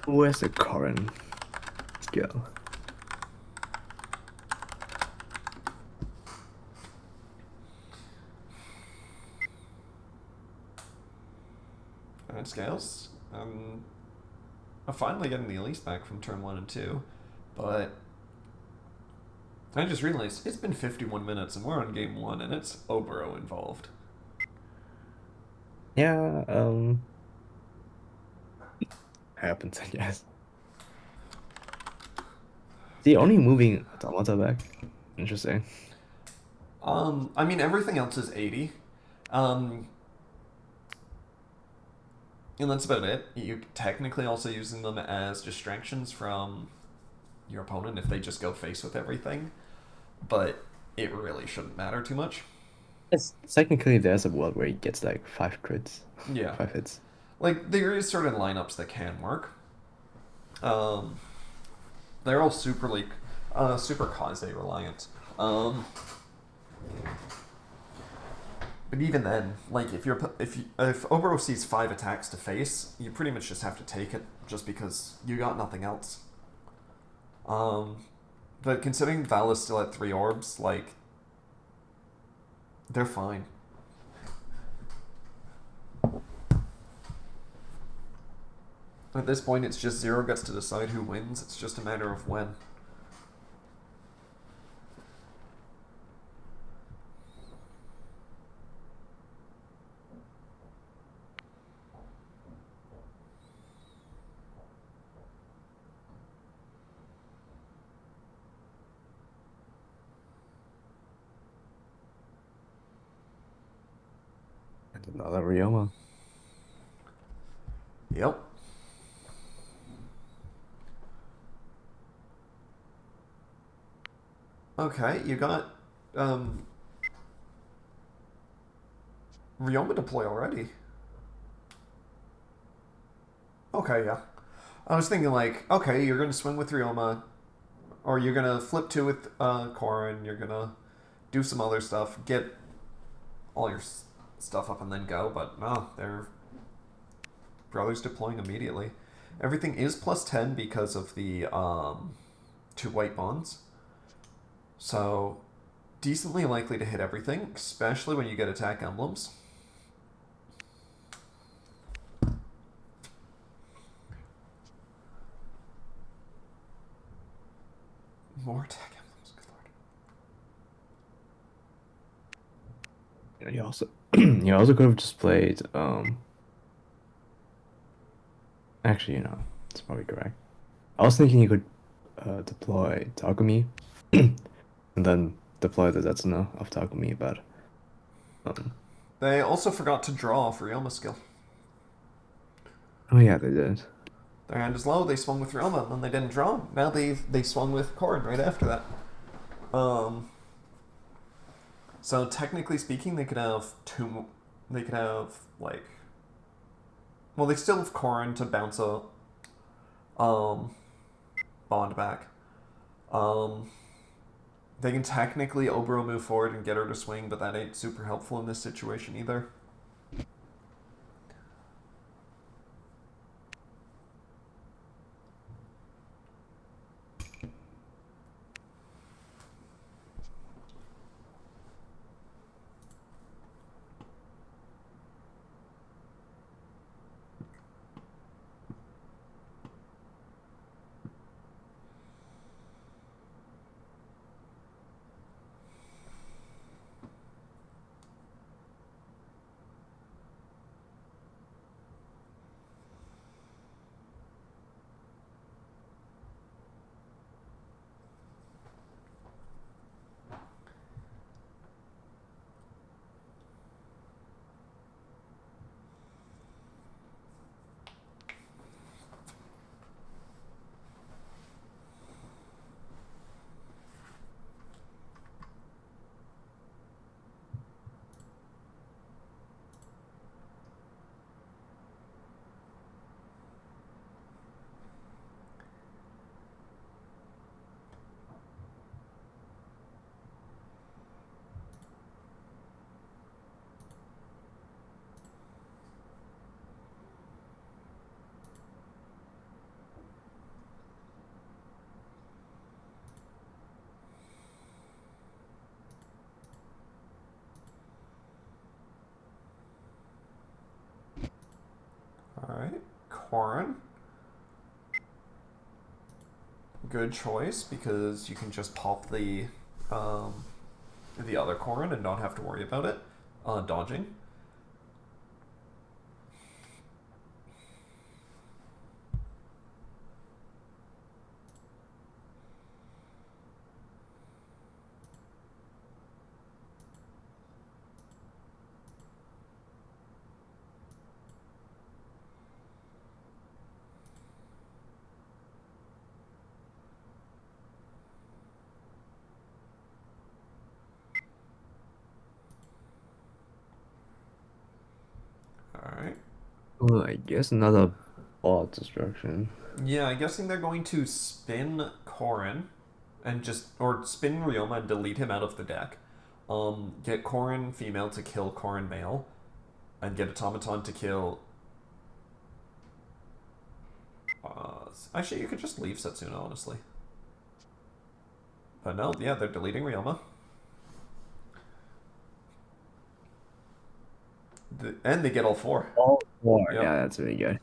Where's the Corrin skill? it scales. I'm finally getting the Elise back from turn 1 and 2, but I just realized it's been 51 minutes and we're on game 1 and it's Obero involved. Yeah, happens, I guess. The only moving Automata back? Interesting. I mean, everything else is 80. And that's about it. You technically also using them as distractions from your opponent if they just go face with everything, but it really shouldn't matter too much. It's technically there's a world where he gets like 5 crits, Yeah. 5 hits. Like, there is certain lineups that can work. They're all super Kaze reliant. But even then, like if Obero sees 5 attacks to face, you pretty much just have to take it, just because you got nothing else. But considering Val is still at 3 orbs, like they're fine. At this point, it's just Zero gets to decide who wins. It's just a matter of when. And another Ryoma. Yep. Okay, you got Ryoma deploy already. Okay, yeah. I was thinking like, okay, you're gonna swing with Ryoma, or you're gonna flip 2 with Corrin. You're gonna do some other stuff, get all your stuff up, and then go. But no, they're brothers deploying immediately. Everything is +10 because of the 2 white bonds. So, decently likely to hit everything, especially when you get attack emblems. More attack emblems, good lord. You also you also could have just played actually, it's probably correct. I was thinking you could deploy Takumi and then deploy the Zetsuna of Takumi, but They also forgot to draw for Ryoma skill. oh yeah, they did. Their hand is low, they swung with Ryoma, and then they didn't draw. Now they swung with Corrin right after that. So technically speaking, they could have two. They could have like. Well, they still have Corrin to bounce a bond back. Um, they can technically Obro move forward and get her to swing, but that ain't super helpful in this situation either. Alright, Corrin. Good choice, because you can just pop the other Corrin and not have to worry about it. Dodging. Alright. Oh, I guess another odd destruction. Yeah, I'm guessing they're going to spin Corrin and or spin Ryoma and delete him out of the deck. Get Corrin female to kill Corrin male, and get Automaton to kill. Actually, you could just leave Setsuna, honestly. But no, yeah, they're deleting Ryoma. And they get all four. All four. Yep. Yeah, that's really good.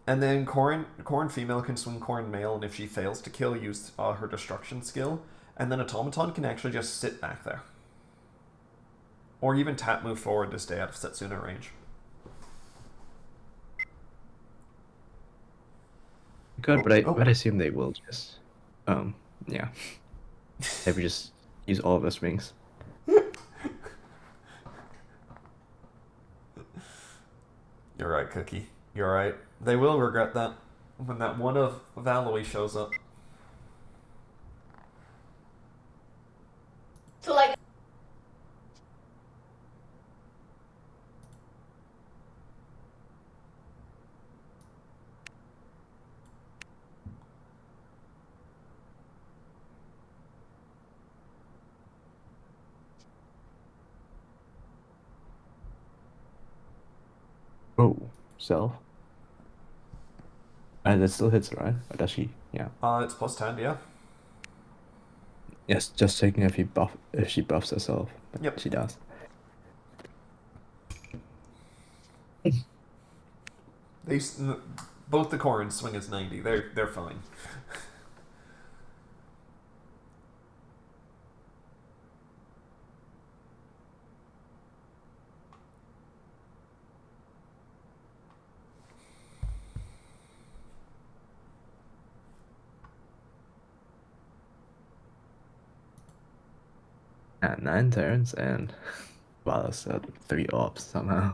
And then Corrin female can swing Corrin male, and if she fails to kill, use her destruction skill. And then Automaton can actually just sit back there. Or even tap move forward to stay out of Setsuna range. Good, but I assume they will just, yeah. They would just use all of the swings. You're right, Cookie. You're right. They will regret that when that one of Valoe shows up. So like. Oh, self. And that still hits, right? Or does she? Yeah. It's plus 10, yeah. Yes, just checking if she buffs herself. But Yep. She does. Both the Corrins swing as 90. They're fine. Yeah, 9 turns and Valos at 3 ops somehow.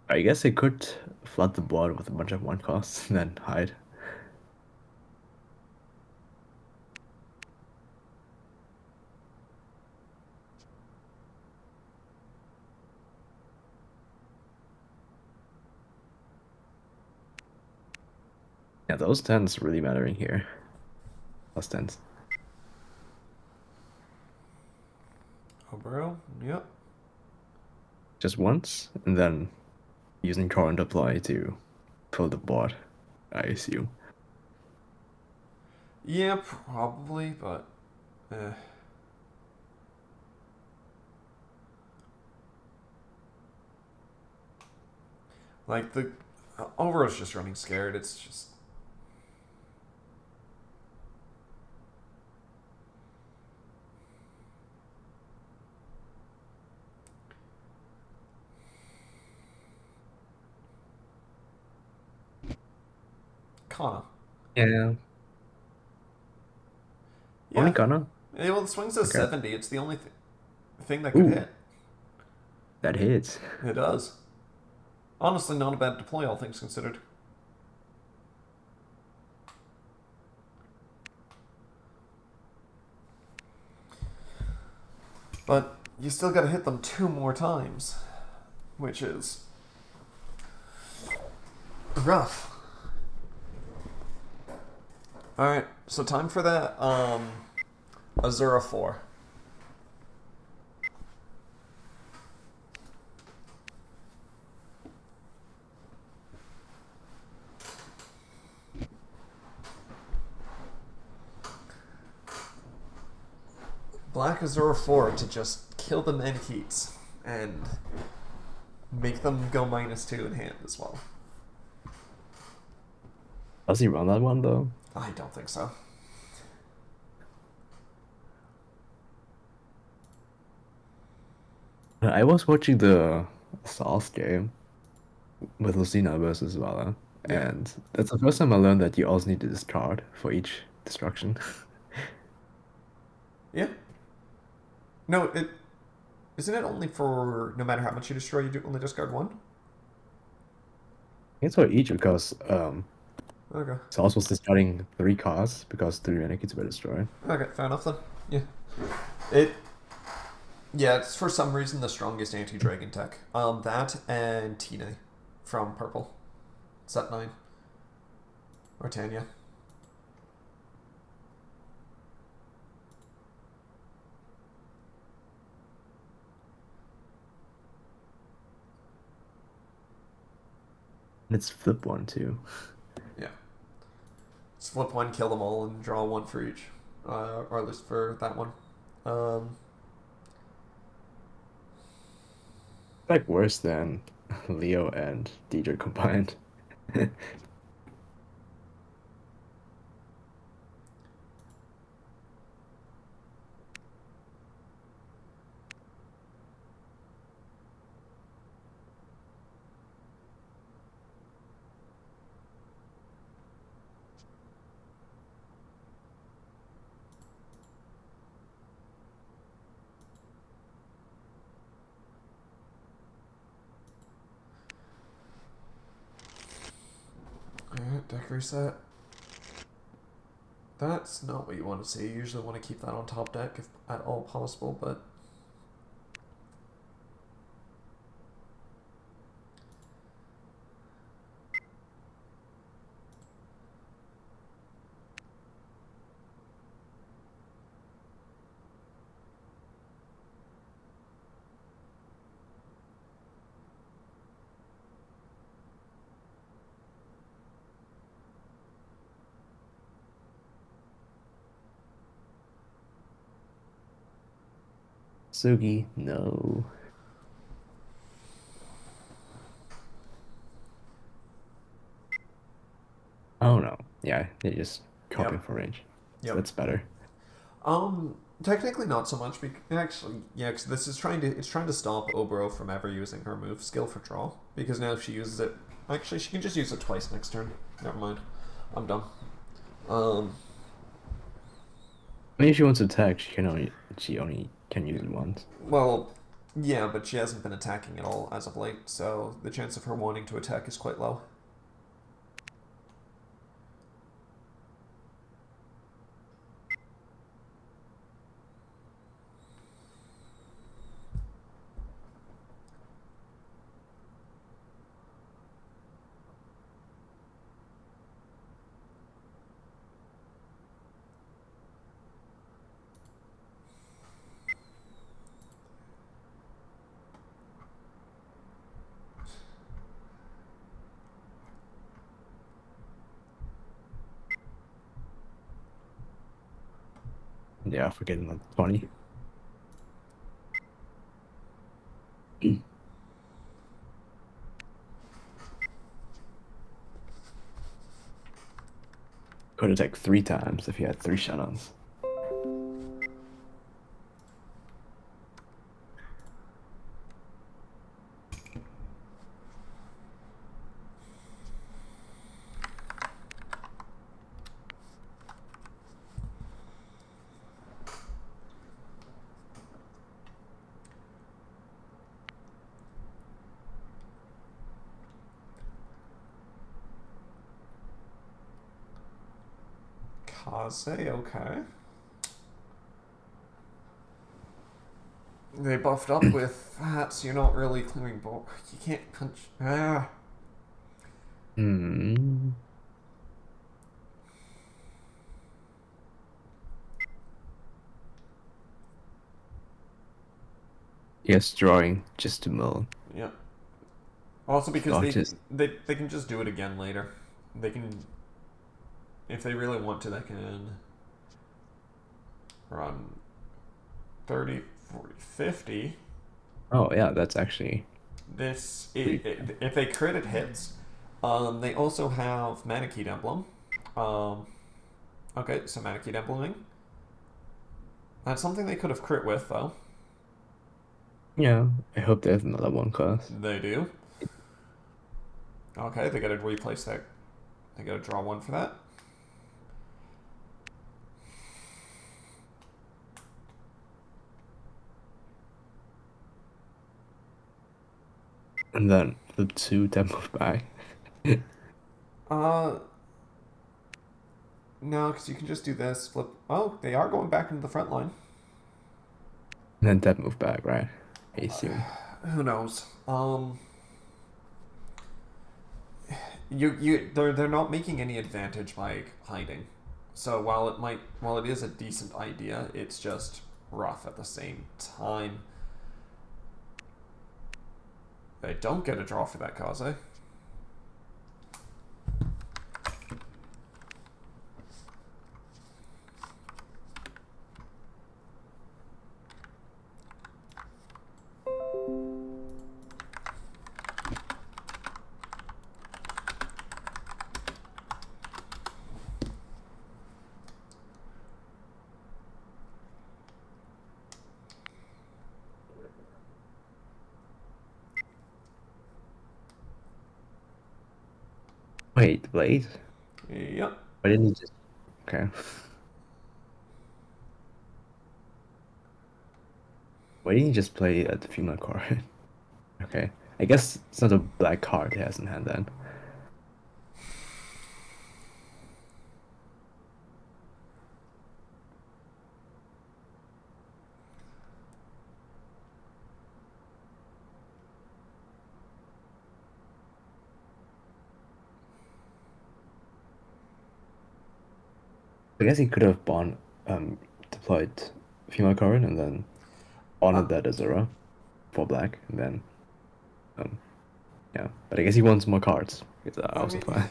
I guess it could flood the board with a bunch of one costs and then hide. Yeah, those 10s really mattering here. Plus 10s. Obro, yep. Just once, and then using current apply to pull the board, I assume. Yeah, probably, but like the Obro's just running scared. It's just Kana. Yeah. Only Yeah. Kana? Yeah, well, the swing's a Okay. 70. It's the only thing that could Ooh, hit. that hits. It does. Honestly, not a bad deploy, all things considered. But you still gotta hit them 2 more times, which is rough. Alright, so time for that, Azura 4. Black Azura 4 to just kill the men heats and make them go -2 in hand as well. Does he run that one though? I don't think so. I was watching the South game with Lucina versus Vala, Yeah. and that's the first time I learned that you also need to discard for each destruction. Yeah. No, it isn't it only for no matter how much you destroy, you do only discard 1? It's for each because Okay. South was discarding 3 cards because 3 renegades were destroyed. Okay, fair enough then. Yeah. It. Yeah, it's for some reason the strongest anti-dragon tech. That and Tina from Purple. Set 9. Or Tanya. And it's flip one too. Yeah. Just flip 1, kill them all, and draw 1 for each. Or at least for that one. Like worse than Leo and DJ combined. Alright, deck reset. That's not what you want to see. You usually want to keep that on top deck if at all possible, but Sugi, no. Oh no. Yeah, they just copying Yep. for range. So Yep. that's better. Technically not so much. Actually, yeah, because this is trying to stop Obro from ever using her move skill for draw. Because now if she uses it, actually she can just use it twice next turn. Never mind, I'm done. I mean, if she wants to attack, she only can use it once. Well, Yeah, but she hasn't been attacking at all as of late, so the chance of her wanting to attack is quite low. Yeah, for getting like 20. Could attack 3 times if he had 3 shut-ons. Kaze, okay. They buffed up with that, so you're not really clearing bulk. You can't punch. Ah. Hmm. Yes, drawing just to mill. Yep. Also because Dog just they can just do it again later. They can, if they really want to, they can run 30, 40, 50. Oh yeah, that's actually If they crit it hits. They also have Manakeyed Emblem. Okay, so Manakeyed Embleming. That's something they could have crit with, though. yeah. I hope there's another one class. They do. Okay, they gotta replace that. They gotta draw one for that. And then flip 2, then move back. Uh, no, because you can just do this. Flip. Oh, they are going back into the front line. And then that move back, right? I assume. Who knows? They're not making any advantage by hiding. So while it is a decent idea, it's just rough at the same time. They don't get a draw for that Kaze. Wait. Yep. Why didn't he just? Okay. Why didn't he just play the female card? Okay. I guess it's not a black card he has in hand then. I guess he could have deployed female card and then honored that as Azura for black and then um yeah. But I guess he wants more cards. Because I I also mean, play.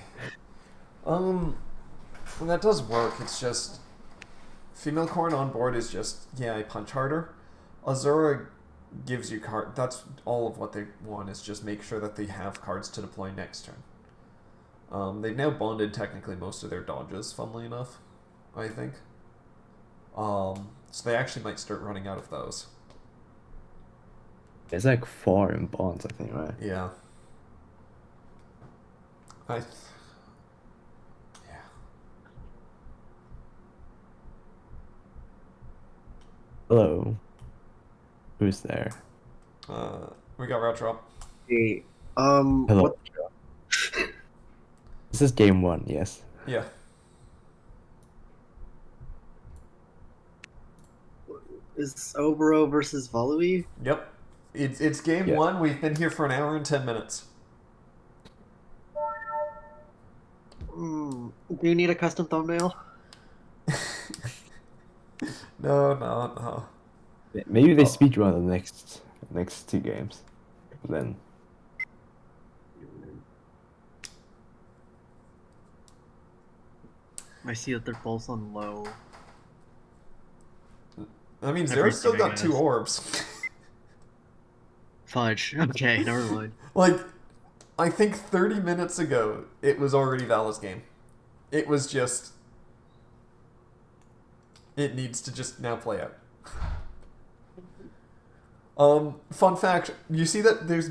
that does work. It's just female corn on board is just I punch harder. Azura gives you card. That's all of what they want is just make sure that they have cards to deploy next turn. They've now bonded technically most of their dodges. Funnily enough, I think. So they actually might start running out of those. There's like 4 in bonds, I think, right? Yeah. I. Yeah. Hello. Who's there? We got route drop. Hey, Hello. what? This is game 1, yes. Yeah. Is Obero versus Valui? Yep. It's game Yeah. 1. We've been here for an hour and 10 minutes. Do you need a custom thumbnail? No. Maybe they Oh. speedrun the next 2 games. Then I see that they're both on low. I mean, Zero's still Everything, I got 2 guess. orbs. Fudge. Okay, never mind. Like, I think 30 minutes ago, it was already Vala's game. It was just... It needs to just now play out. Fun fact, you see that there's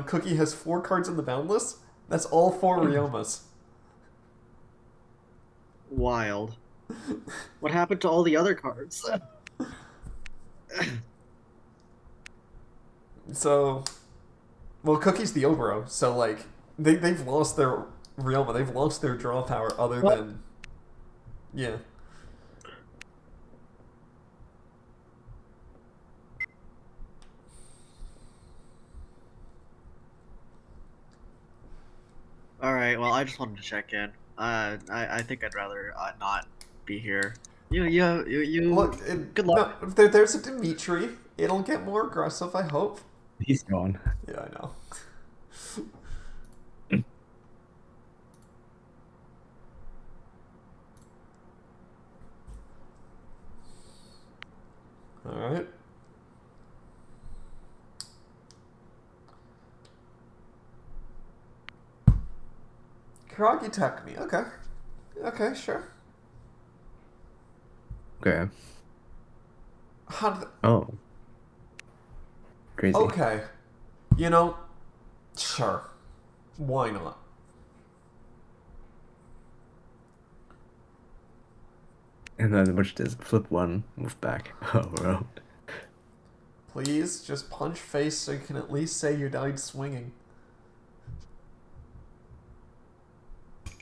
Cookie has 4 cards in the boundless? That's all 4 Ryomas. Wild. What happened to all the other cards? So, well, Cookie's the Obero, so like they've lost their Ryoma, they've lost their draw power other than yeah. All right. Well, I just wanted to check in. I think I'd rather not be here. You. Look, Good luck. No, there's a Dimitri. It'll get more aggressive, I hope. he's gone. Yeah, I know. All right. Karagi attacked me. Okay. Okay, sure. Okay. How did Oh. Crazy. Okay. You know, sure. Why not? And then watch this. Flip 1, move back. Oh, bro. Please, just punch face so you can at least say you died swinging.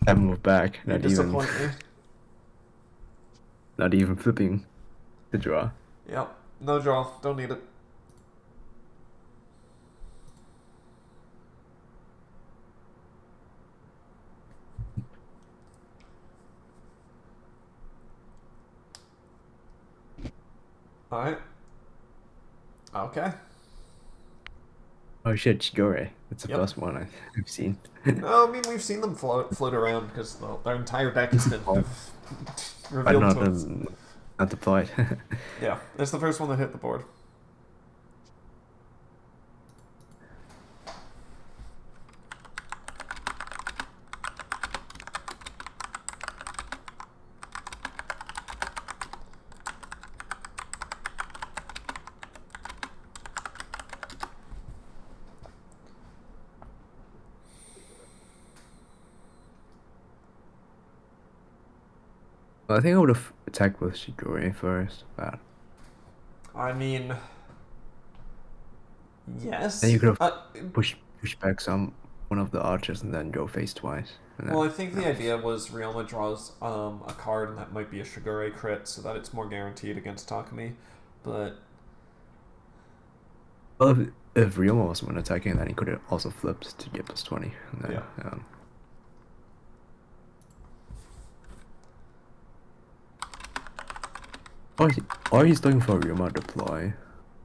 I move back. You Not even, disappoint me. not even flipping the draw. Yep. No draw. Don't need it. Alright. Okay. Oh shit, Chigore. That's the Yep. first one I've seen. No, I mean, we've seen them float around because their entire deck has been But revealed not, to us. not deployed. Yeah, it's the first one that hit the board. Well, I think I would have attacked with Chigore first, but I mean, yes. then you could have push back one of the archers and then go face twice. And Well, I then, think the idea was Ryoma draws a card and that might be a Shigure crit so that it's more guaranteed against Takumi. But well, if Ryoma was one attacking, then he could have also flipped to get plus 20. And then, Yeah. Or he's looking for a Ryoma deploy.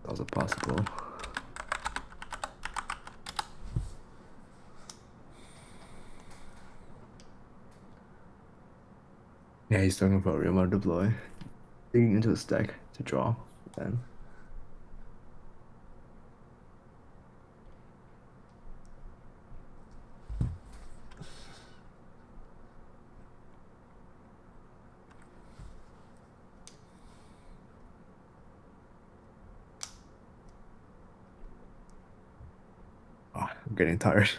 Also possible. Yeah, he's looking for a Ryoma deploy. Digging into his deck to draw. Then. Oh, I'm getting tired.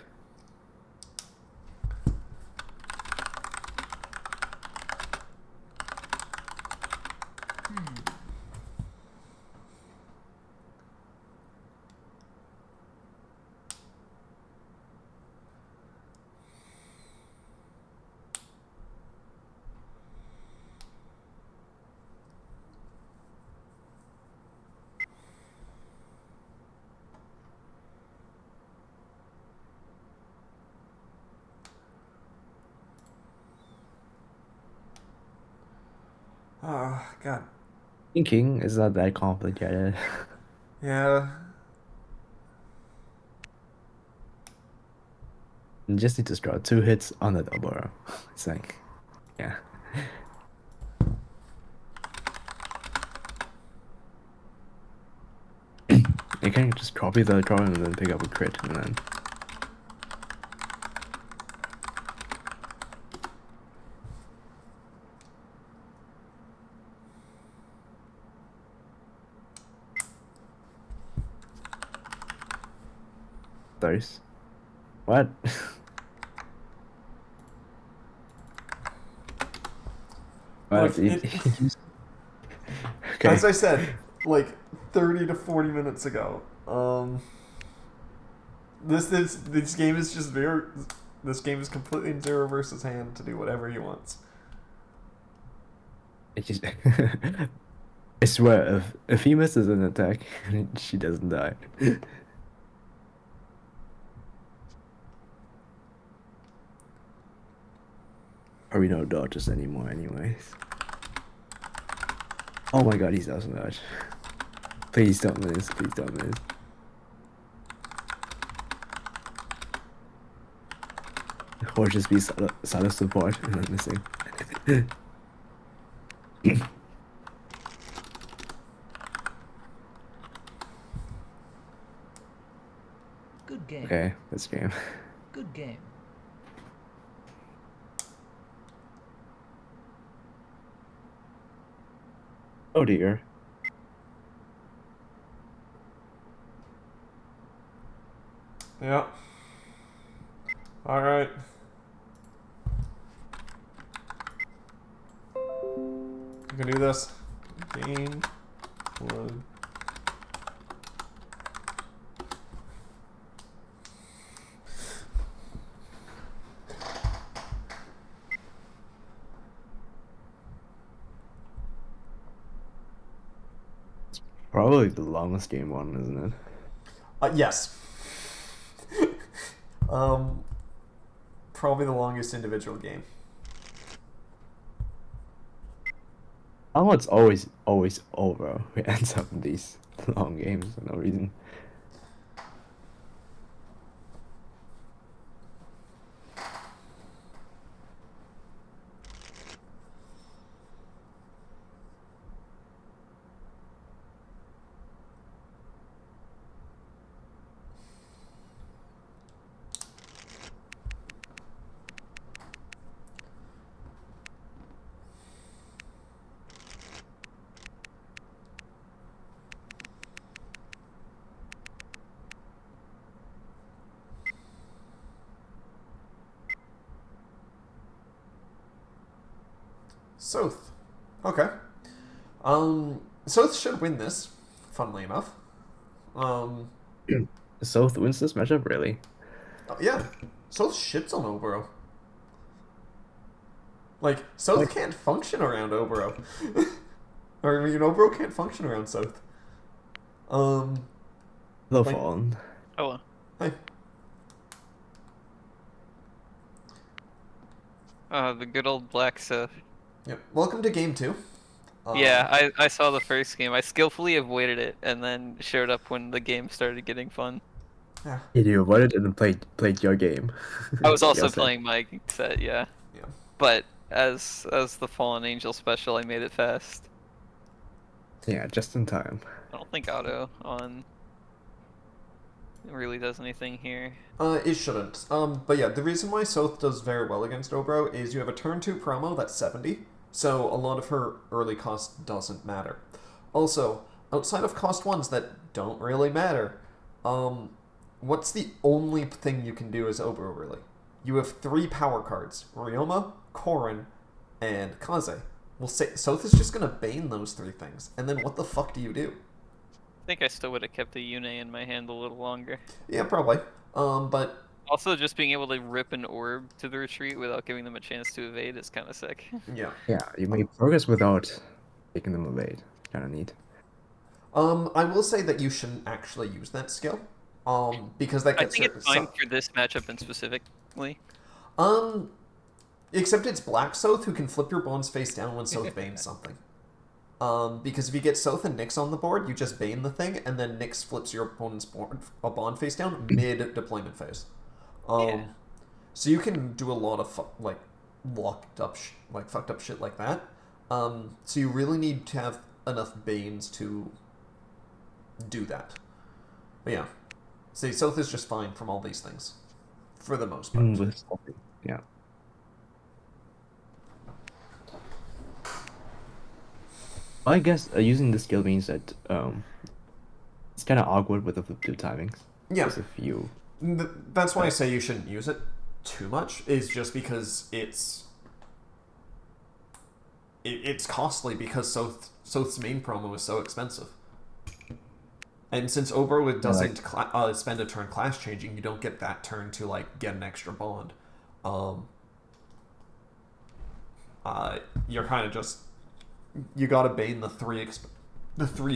Oh, God. Thinking is not that complicated. Yeah. You just need to draw 2 hits on the double arrow. It's like, yeah. You can just copy the drawing and then pick up a crit and then. Those. What? Like, What? Okay. as I said, like 30 to 40 minutes ago, this game is just this game is completely in ZeroReverse's hand to do whatever he wants. It just, I swear, if he misses an attack, she doesn't die. Or we don't dodges anymore, anyways. Oh my god, he's doesn't dodge. Please don't miss. Please don't miss. Or just be silent support and not missing. Good game. Okay, this game. Good game. Oh dear. Yeah. All right. You can do this. Game one. Probably the longest game one, isn't it? Yes. Probably the longest individual game. Oh, it's always over. We ends up in these long games for no reason. Soth. Okay. Soth should win this, funnily enough. Soth wins this matchup, really? Yeah. Soth shits on Oboro. Like, Soth can't function around Oboro. Or, I mean, Oboro can't function around Soth. Low like- fallen. Hello. Hey. The good old black stuff. Yep. Welcome to game 2. Yeah, I saw the first game. I skillfully avoided it, and then showed up when the game started getting fun. Yeah. You avoided it and played your game. I was also Your set. playing my set, yeah. Yeah. But as the Fallen Angel special, I made it fast. Yeah, just in time. I don't think auto on really does anything here. It shouldn't. But yeah, the reason why Soth does very well against Obro is you have a turn 2 promo that's 70, so a lot of her early cost doesn't matter. Also, outside of cost 1s that don't really matter, what's the only thing you can do as Obro, really? You have 3 power cards, Ryoma, Korin, and Kaze. Well, Soth is just gonna bane those 3 things, and then what the fuck do you do? I think I still would have kept the Yune in my hand a little longer. Yeah, probably. But Also, just being able to rip an orb to the retreat without giving them a chance to evade is kind of sick. yeah. Yeah, you make progress without taking them evade. Kind of neat. I will say that you shouldn't actually use that skill. Because that I gets think it's fine for this matchup in specifically. except it's Black Soth who can flip your bones face down when Soth banes something. Because if you get Soth and Nyx on the board, you just Bane the thing, and then Nyx flips your opponent's bond face down mid-deployment phase. Yeah. So you can do a lot of fucked up shit like that. So you really need to have enough Banes to do that. But yeah, see, Soth is just fine from all these things, for the most part. Yeah. I guess using the skill means that it's kind of awkward with the flip 2 timings. Yeah. Because if you... That's why I say you shouldn't use it too much, is just because it's costly because Soth's main promo is so expensive. And since Obro doesn't spend a turn class changing, you don't get that turn to like get an extra bond. You're kind of just, you gotta bane the three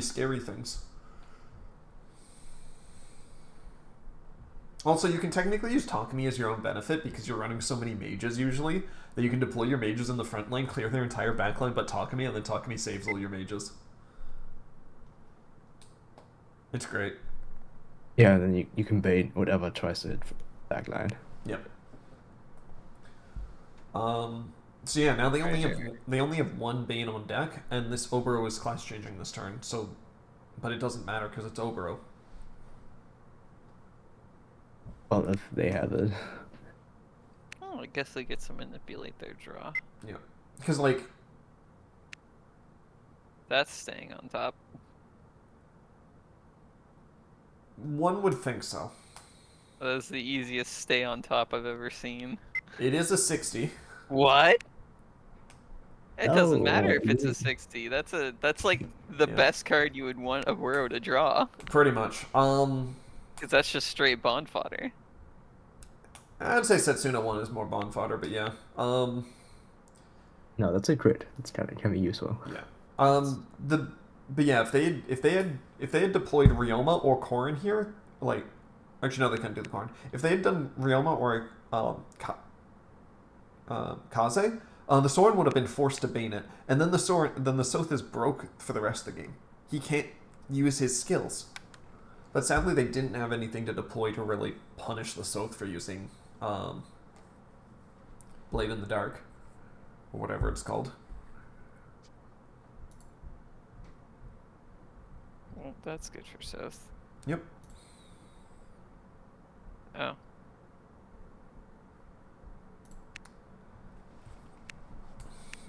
scary things. Also, you can technically use Takumi as your own benefit because you're running so many mages usually that you can deploy your mages in the front line, clear their entire back line but Takumi, and then Takumi saves all your mages. It's great. Yeah, and then you can bait whatever tries to hit back line. Yep. So yeah, now they only have one Bane on deck, and this Oboro is class changing this turn. So, but it doesn't matter because it's Oboro. Well, if they have it. Oh, I guess they get to manipulate their draw. Yeah, because like That's staying on top. one would think so. That is the easiest stay on top I've ever seen. It is a 60. What? It doesn't matter if it's a really? 60. That's like the best card you would want a Burrow to draw. Pretty much. Because that's just straight bond fodder. I'd say Setsuna 1 is more bond fodder, but yeah. No, that's a crit. It's can be useful. Yeah. But yeah, if they had deployed Ryoma or Korin here, like, actually no, they couldn't do the Korin. If they had done Ryoma or Kaze, the Soren would have been forced to bane it, and then the Soth is broke for the rest of the game. He can't use his skills. But sadly, they didn't have anything to deploy to really punish the Soth for using Blade in the Dark, or whatever it's called. Well, that's good for South. Yep. Oh.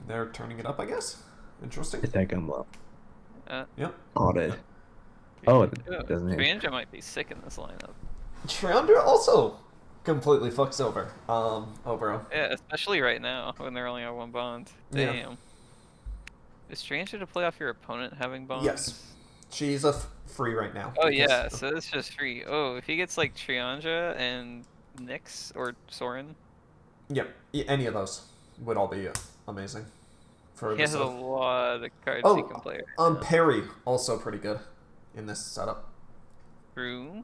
They're turning it up, I guess. Interesting. Attack Emblem. Yep. Audit. Oh, it Yeah, doesn't hit. Triandra might be sick in this lineup. Triandra also completely fucks over Obero. Yeah, especially right now when they're only on one bond. Yeah. Damn. Is Triandra to play off your opponent having bonds? Yes. She's a free right now. Oh because- yeah, so it's just free. Oh, if he gets like Triandra and Nyx or Soren, Yep. Any of those would all be amazing. For he has a Soth. lot of cards he can play. Right now. Perry also pretty good in this setup. True.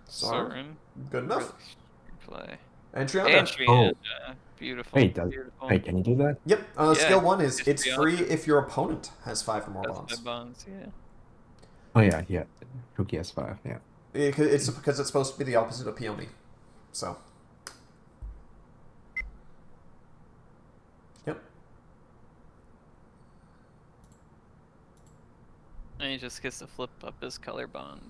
Soren. Good enough. Really should play. And Triandra. And Triandra. Beautiful. Wait, Beautiful. wait, can you do that? Yep. Yeah, Skill 1 is it's it's Triandra. free if your opponent has 5 or more That's bonds. my bonds, yeah. Oh yeah, yeah. Cookie has 5, yeah. It's because it's supposed to be the opposite of Peony. So. Yep. And he just gets to flip up his color bond.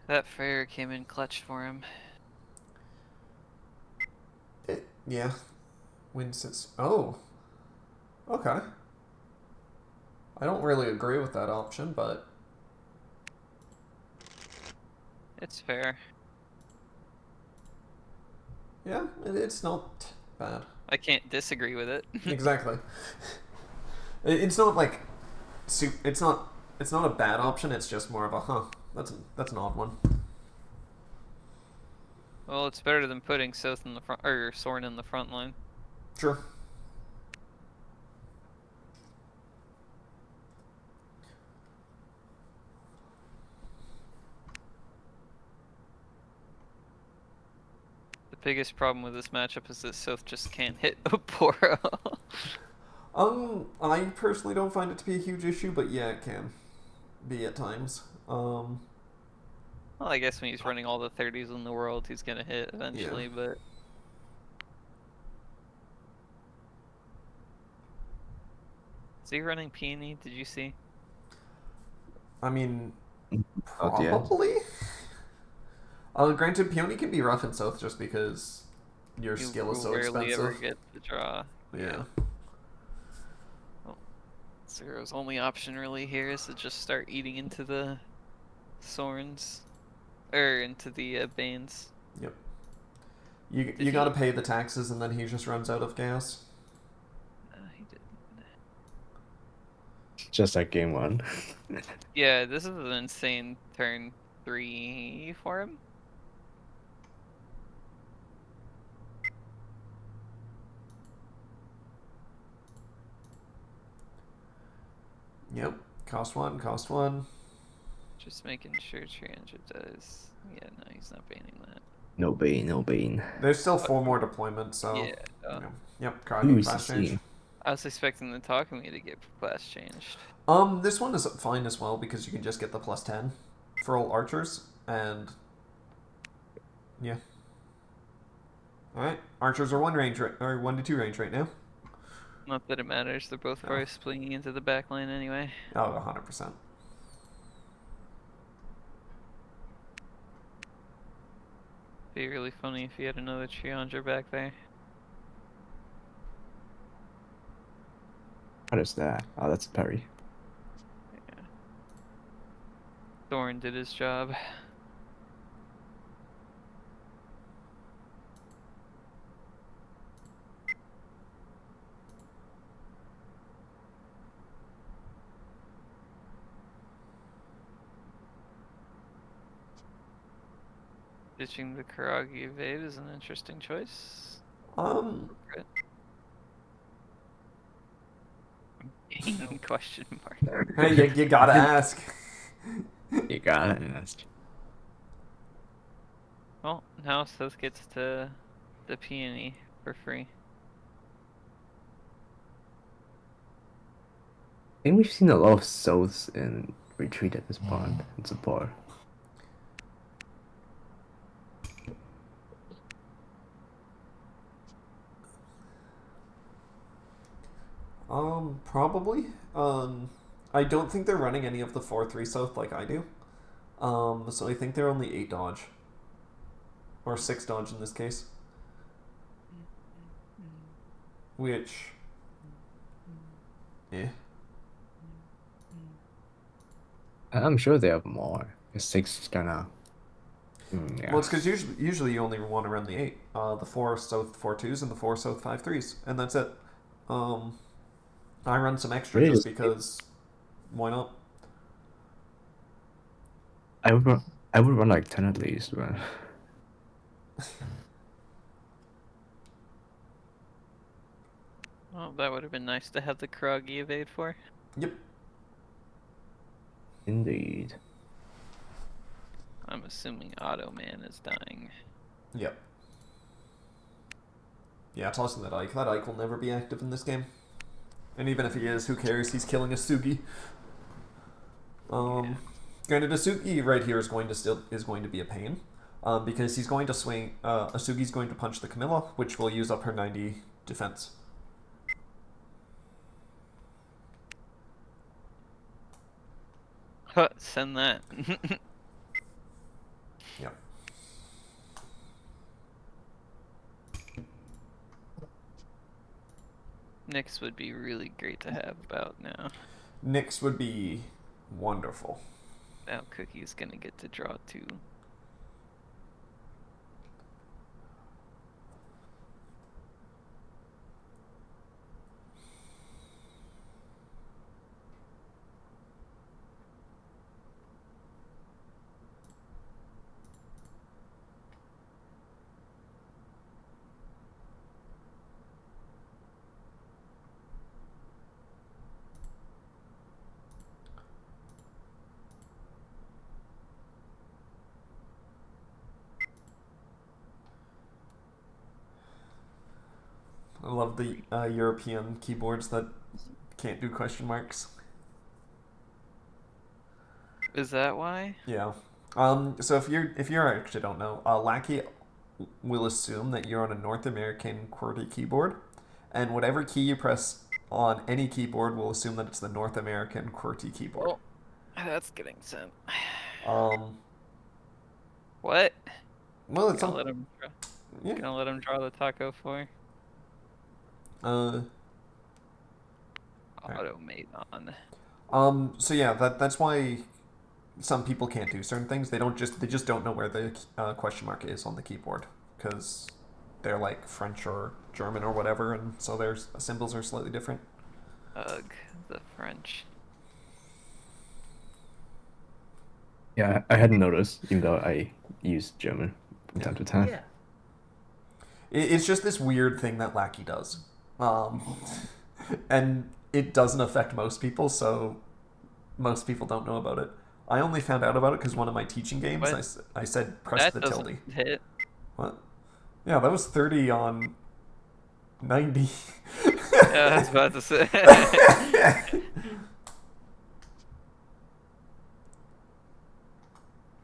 That Freyr came in clutch for him. Yeah. Winston's. Oh. Okay. I don't really agree with that option, but It's fair. yeah, it's not bad. I can't disagree with it. Exactly. It's not like, it's not a bad option. It's just more of a That's an odd one. Well, it's better than putting Soth in the front or Soren in the front line. Sure. The biggest problem with this matchup is that Soth just can't hit Oporo. I personally don't find it to be a huge issue, but yeah, it can be at times. Well, I guess when he's running all the 30s in the world, he's gonna hit eventually, but... Is he running Peony? Did you see? I mean, Not yet. probably. Granted, Peony can be rough in South just because your You skill is so rarely ever expensive. get the draw. Yeah. Well, Zero's only option really here is to just start eating into the Sorns. Or into the Banes. Yep. You Did gotta he- pay the taxes, and then he just runs out of gas. He didn't. Just like game 1. Yeah, this is an insane turn 3 for him. Yep. Cost 1, cost 1. Just making sure Triandra does. Yeah, no, he's not banning that. No Bane, no Bane. There's still 4 more deployments, so. Yeah. You know. Yep, Who Kragi is class he change. seeing? I was expecting the Takumi to get class changed. This one is fine as well because you can just get the plus 10 for all archers, and yeah. All right, archers are 1 range or 1 to 2 range right now. Not that it matters, they're both No. probably splinging into the back line anyway. Oh, 100%. Be really funny if you had another Triandra back there. What is that? Oh, that's Perry. Yeah. Thorn did his job. Ditching the Karagi evade is an interesting choice. Question mark. Hey, you gotta ask. You got it. That's Well, now Seth gets to the peony for free. I think we've seen a lot of souls in retreat at this point in support. Probably. I don't think they're running any of the 4-3 south like I do. So I think they're only 8 dodge. Or 6 dodge in this case. Which... yeah. I'm sure they have more. 6 is kinda... yeah. Well, it's because usually you only want to run the 8. The 4 south 4-2s and the 4 south 5-3s. And that's it. I run some extra Really? just because... why not? I would run like 10 at least, but... Well, that would have been nice to have the Karagi evade for. Yep. Indeed. I'm assuming Auto Man is dying. Yep. Yeah, tossing that Ike. That Ike will never be active in this game. And even if he is, who cares? He's killing a Sugi. Granted, a Sugi right here is going to be a pain. Because he's going to swing... Asugi's going to punch the Camilla, which will use up her 90 defense. Huh, send that. Yep. Nyx would be really great to have about now. Nyx would be wonderful. Now Cookie's gonna get to draw 2. of the European keyboards that can't do question marks. Is that why? Yeah. So if you actually don't know, Lackey will assume that you're on a North American QWERTY keyboard, and whatever key you press on any keyboard will assume that it's the North American QWERTY keyboard. Oh, that's getting sent. Um. What? Well, it's Gonna all. let him. Yeah. Gonna let him draw the taco for. Uh. Automate on. So yeah, that's why some people can't do certain things. They just don't know where the question mark is on the keyboard because they're like French or German or whatever, and so their symbols are slightly different. Ugh, the French. Yeah, I hadn't noticed, even though I use German from Yeah. time to time. Yeah. It's just this weird thing that Lackey does, and it doesn't affect most people, so most people don't know about it. I only found out about it because one of my teaching games, What? I said press That the doesn't tilde. hit. What? Yeah, that was 30 on 90. Yeah, I was about to say.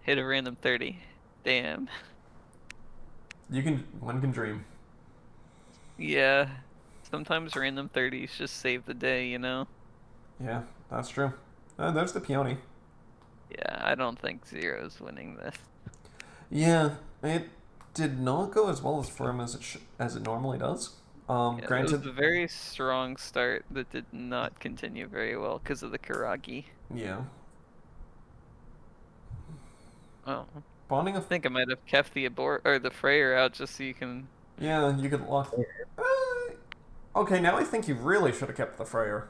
Hit a random 30. Damn. One can dream. Yeah. Sometimes random 30s just save the day, you know? Yeah, that's true. There's the peony. Yeah, I don't think Zero's winning this. Yeah, it did not go as well for him as it normally does. Yeah, it Granted, was a very strong start that did not continue very well because of the Karagi. yeah, Oh, bonding I of think I might have kept the abort or the Freyr out just so you can. yeah, you could lock. Okay, now I think you really should have kept the Freyr.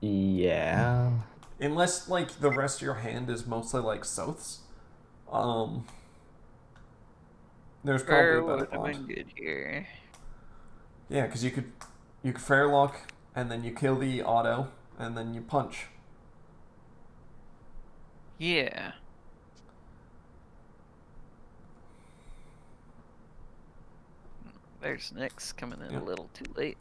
Yeah. Unless like the rest of your hand is mostly like Souths. There's probably Freyr a better would have bond. been good here. Yeah, because you could Freyr lock and then you kill the auto and then you punch. Yeah. There's Nyx coming in Yeah. a little too late.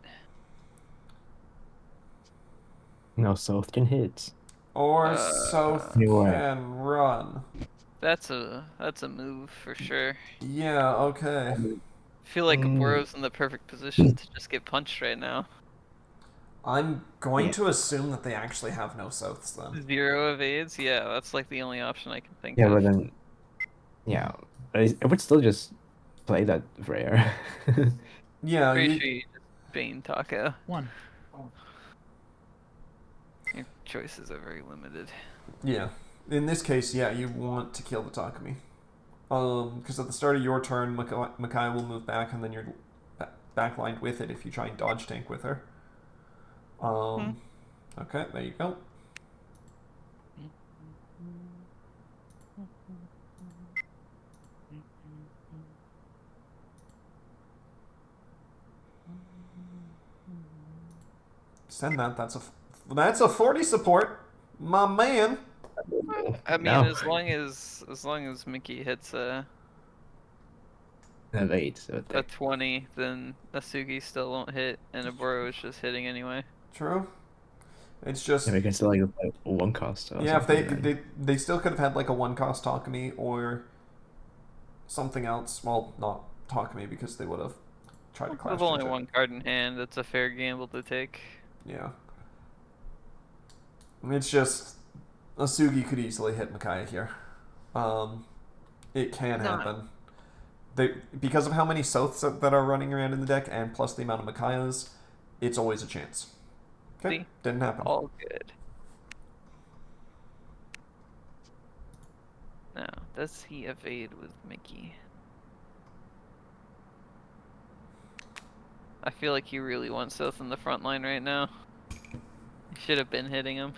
No South can hit. Or South Anyway. can run. That's a move for sure. Yeah, okay. I feel like Boro's in the perfect position to just get punched right now. I'm going Yeah. to assume that they actually have no Souths then. Zero evades? Yeah, that's like the only option I can think Yeah, of. but then, yeah, I would still just play that Freya. Yeah, Pretty you, sure you just Bane Taco. 1. Your choices are very limited. yeah. In this case, yeah, you want to kill the Takumi. Because at the start of your turn, Makai will move back, and then you're backlined with it if you try and dodge tank with her. Okay, there you go. Send that. That's a 40 support, my man. I mean, No. as long as Mickey hits a Have 8, so a 20, then Asugi still won't hit, and Aburo is just hitting anyway. True. It's just yeah, we can still like play one cost. Or yeah. If something, then. they still could have had like a one cost Takumi or something else. Well, not Takumi because they would have tried to clash. With only change it. one card in hand, that's a fair gamble to take. Yeah. It's just Asugi could easily hit Micaiah here. It can happen. Because of how many Souths that are running around in the deck, and plus the amount of Micaiahs, it's always a chance. Okay, See? didn't happen. All good. Now, does he evade with Mickey? I feel like you really want South in the front line right now. You should have been hitting him.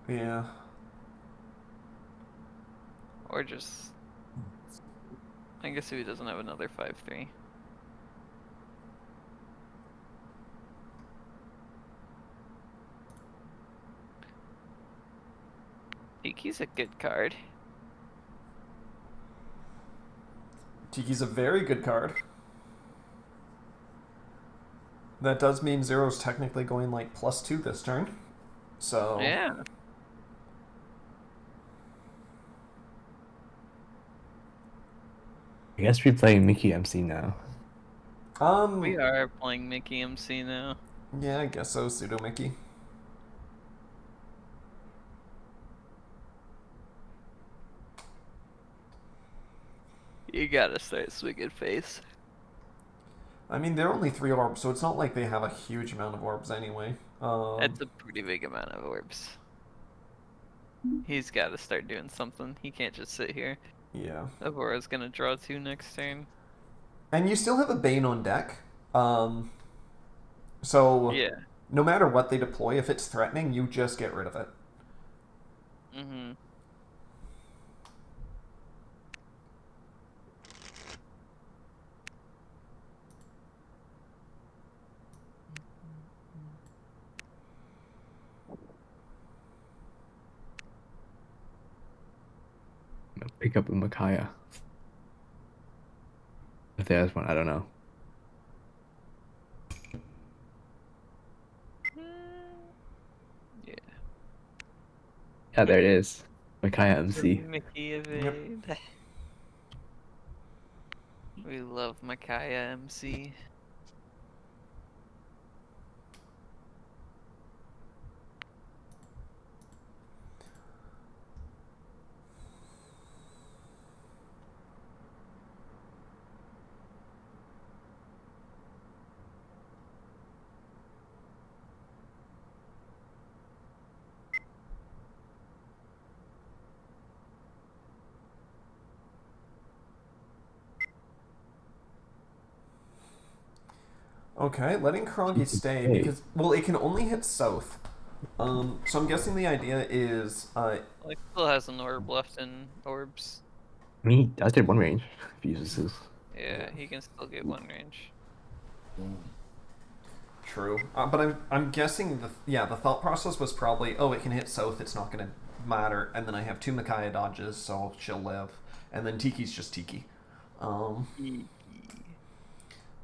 Yeah. Or just... I guess he doesn't have another 5-3. Iki's a good card. Tiki's a very good card. That does mean Zero's technically going like +2 this turn. So Yeah. I guess we're playing Mickey MC now. We are playing Mickey MC now. Yeah, I guess so, Pseudo Mickey. You gotta start swinging face. I mean, they're only 3 orbs, so it's not like they have a huge amount of orbs anyway. That's a pretty big amount of orbs. He's gotta start doing something. He can't just sit here. Yeah. Aurora's gonna draw 2 next turn. And you still have a Bane on deck. So Yeah. no matter what they deploy, if it's threatening, you just get rid of it. Mm-hmm. I'm gonna pick up a Micaiah. If there's one, I don't know. Yeah. Yeah, there it is. Micaiah MC. Mickey evade. We love Micaiah MC. Okay, letting Karagi stay Hey. because, well, it can only hit south. So I'm guessing the idea is, Like, still has an orb left in orbs. I mean, he does get one range if he uses his. Yeah, he can still get 1 range. true. But I'm guessing the thought process was probably, oh, it can hit south, it's not gonna matter, and then I have 2 Micaiah dodges, so she'll live, and then Tiki's just Tiki.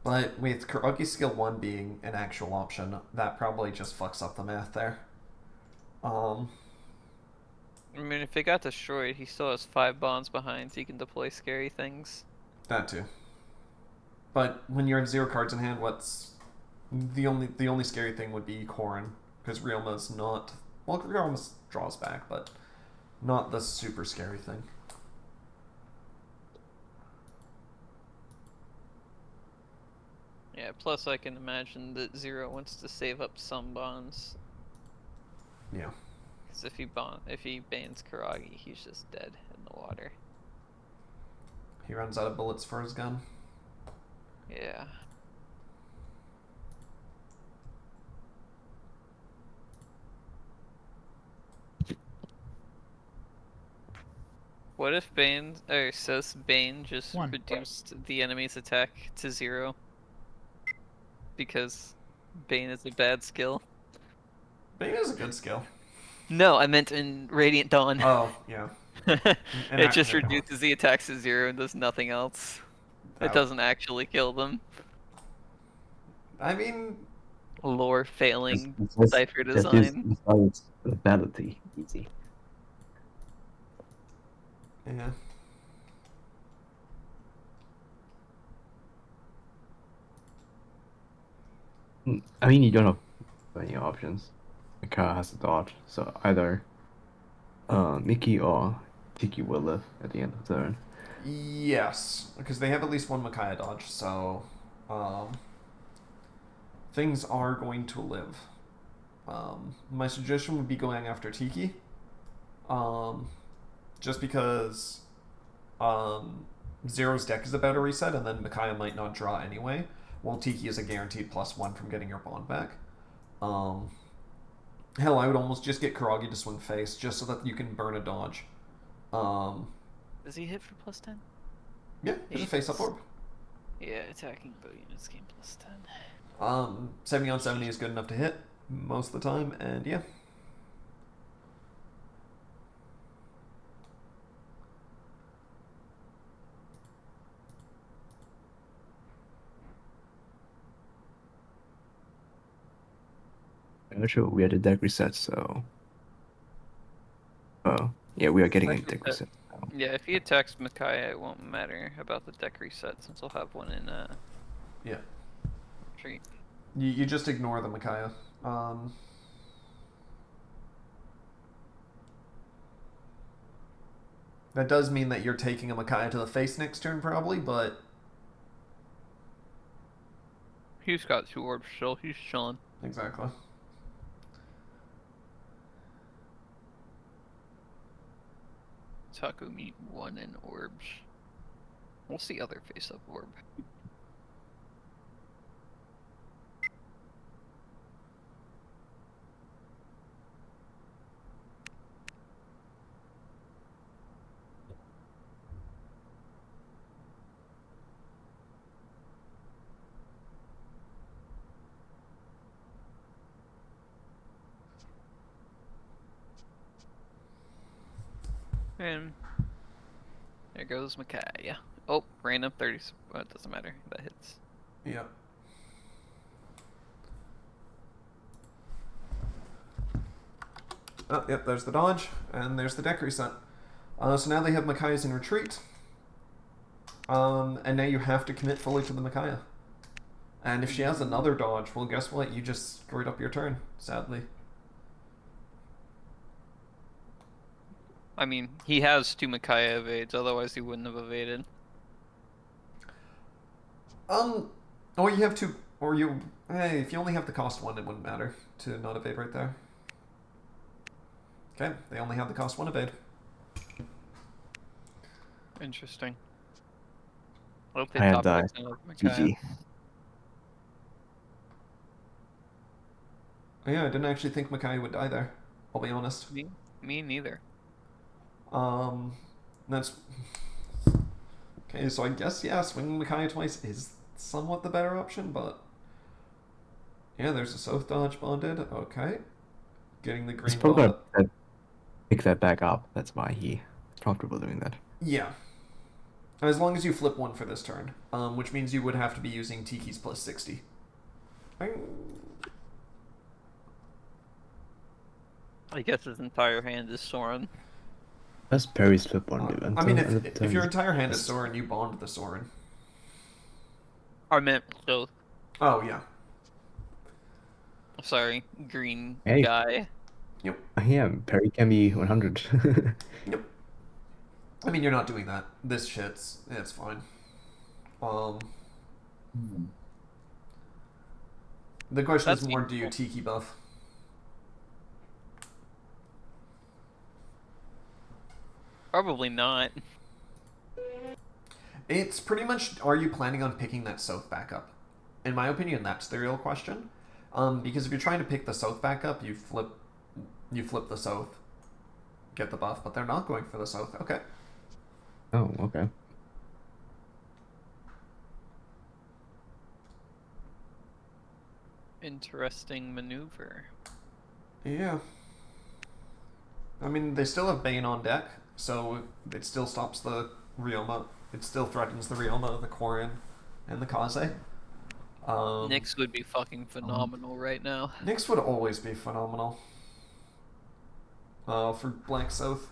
But with Karagi's skill 1 being an actual option, that probably just fucks up the math there. I mean, if it got destroyed, he still has 5 bonds behind, so he can deploy scary things. That too. But when you have 0 cards in hand, what's the only scary thing would be Corrin, because Realma's not, well, Realma draws back, but not the super scary thing. Yeah, plus I can imagine that Zero wants to save up some bonds. Yeah. Because if he bans Karagi, he's just dead in the water. He runs out of bullets for his gun. Yeah. What if Bane, or says Bane just 1. reduced the enemy's attack to 0? Because Bane is a bad skill. Bane is a good skill. No, I meant in Radiant Dawn. Oh, yeah. It just reduces the attacks to 0 and does nothing else. It That- doesn't actually kill them. I mean, Lore failing Just Cipher use design. lethality. Easy. yeah. I mean, you don't have any options. Micaiah has to dodge, so either Mickey or Tiki will live at the end of the turn. Yes, because they have at least 1 Micaiah dodge, so things are going to live. My suggestion would be going after Tiki, just because Zero's deck is about to reset, and then Micaiah might not draw anyway, while Tiki is a guaranteed +1 from getting your bond back. Hell, I would almost just get Karagi to swing face, just so that you can burn a dodge. Does he hit for +10? Yeah, just a face-up orb. Yeah, attacking bow units gain +10. 70 on 70 is good enough to hit most of the time, and yeah. not sure. We had a deck reset, so. Yeah, we are getting a Deck deck reset. reset now. Yeah, if he attacks Micaiah, it won't matter about the deck reset since he'll have one in Yeah. retreat. You just ignore the Micaiah. That does mean that you're taking a Micaiah to the face next turn, probably, but He's got 2 orbs still. He's chilling. exactly. Taco meat 1 in orbs. What's the other face-up orb? And there goes Micaiah. Oh, random 30. Well, it doesn't matter. That hits. Yeah. Oh, yep, there's the dodge, and there's the deck reset. So now they have Micaiahs in retreat. And now you have to commit fully to the Micaiah. And if she has another dodge, well, guess what? You just screwed up your turn, sadly. I mean, he has 2 Micaiah evades, otherwise he wouldn't have evaded. Or you have to, or you, hey, if you only have the cost 1, it wouldn't matter to not evade right there. Okay, they only have the cost 1 evade. Interesting. I hope they I had top that. deck another Micaiah. GG. Oh, yeah, I didn't actually think Micaiah would die there. I'll be honest. Me neither. That's okay. So I guess yeah, swinging Micaiah twice is somewhat the better option, but yeah, there's a south dodge bonded. Okay, getting the He's green probably ball. gonna pick that back up. That's why he's comfortable doing that. Yeah, as long as you flip 1 for this turn, which means you would have to be using Tiki's plus 60. I guess his entire hand is Soren. Does Perry's flip 1 do? I mean, Until if your entire hand is Yes. Soren, you bond the Soren. I meant so. Oh yeah. Sorry, green Hey. guy. Yep. Yeah, Perry can be 100. Yep. I mean, you're not doing that. This shit's it's fine. The question That's is more, do you meaningful. Tiki buff? Probably not. It's pretty much, are you planning on picking that south backup? In my opinion, that's the real question. Because if you're trying to pick the south backup, you flip the south, get the buff, but they're not going for the south. Okay. Oh, okay. Interesting maneuver. Yeah. I mean, they still have Bane on deck, so it still stops the Ryoma. It still threatens the Ryoma, the Korin, and the Kaze. Nyx would be fucking phenomenal right now. Nyx would always be phenomenal. For Black South.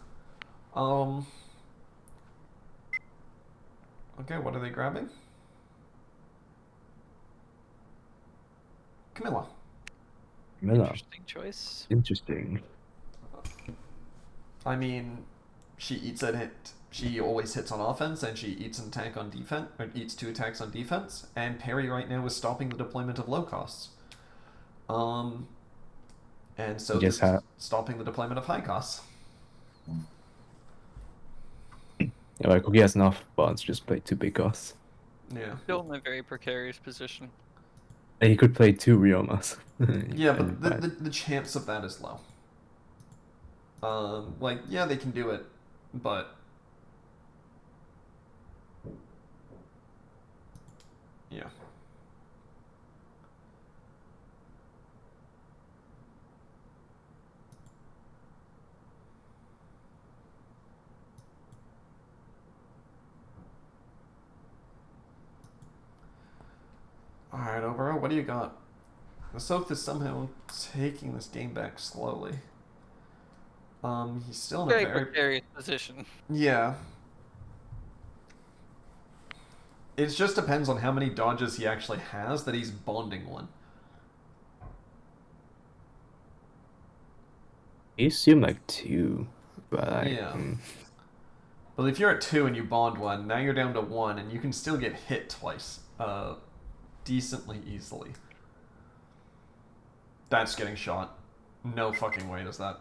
Okay, what are they grabbing? Camilla. Miller. Interesting choice. Interesting. I mean, she eats at it. She always hits on offense, and she eats an attack on defense, or eats 2 attacks on defense. And Perry right now is stopping the deployment of low costs. And so Just this is have- stopping the deployment of high costs. Yeah, like Cookie has enough bonds to just play 2 big costs. Yeah. Still in a very precarious position. And he could play 2 Riomas. Yeah, And but be the chance of that is low. Like, yeah, they can do it, but yeah. Alright, Obero, what do you got? The South is somehow taking this game back slowly. He's still in a Very very... precarious position. Yeah. It just depends on how many dodges he actually has that he's bonding one. You assume like 2, but Yeah. But if you're at 2 and you bond one, now you're down to 1, and you can still get hit twice. Decently easily. That's getting shot. No fucking way does that.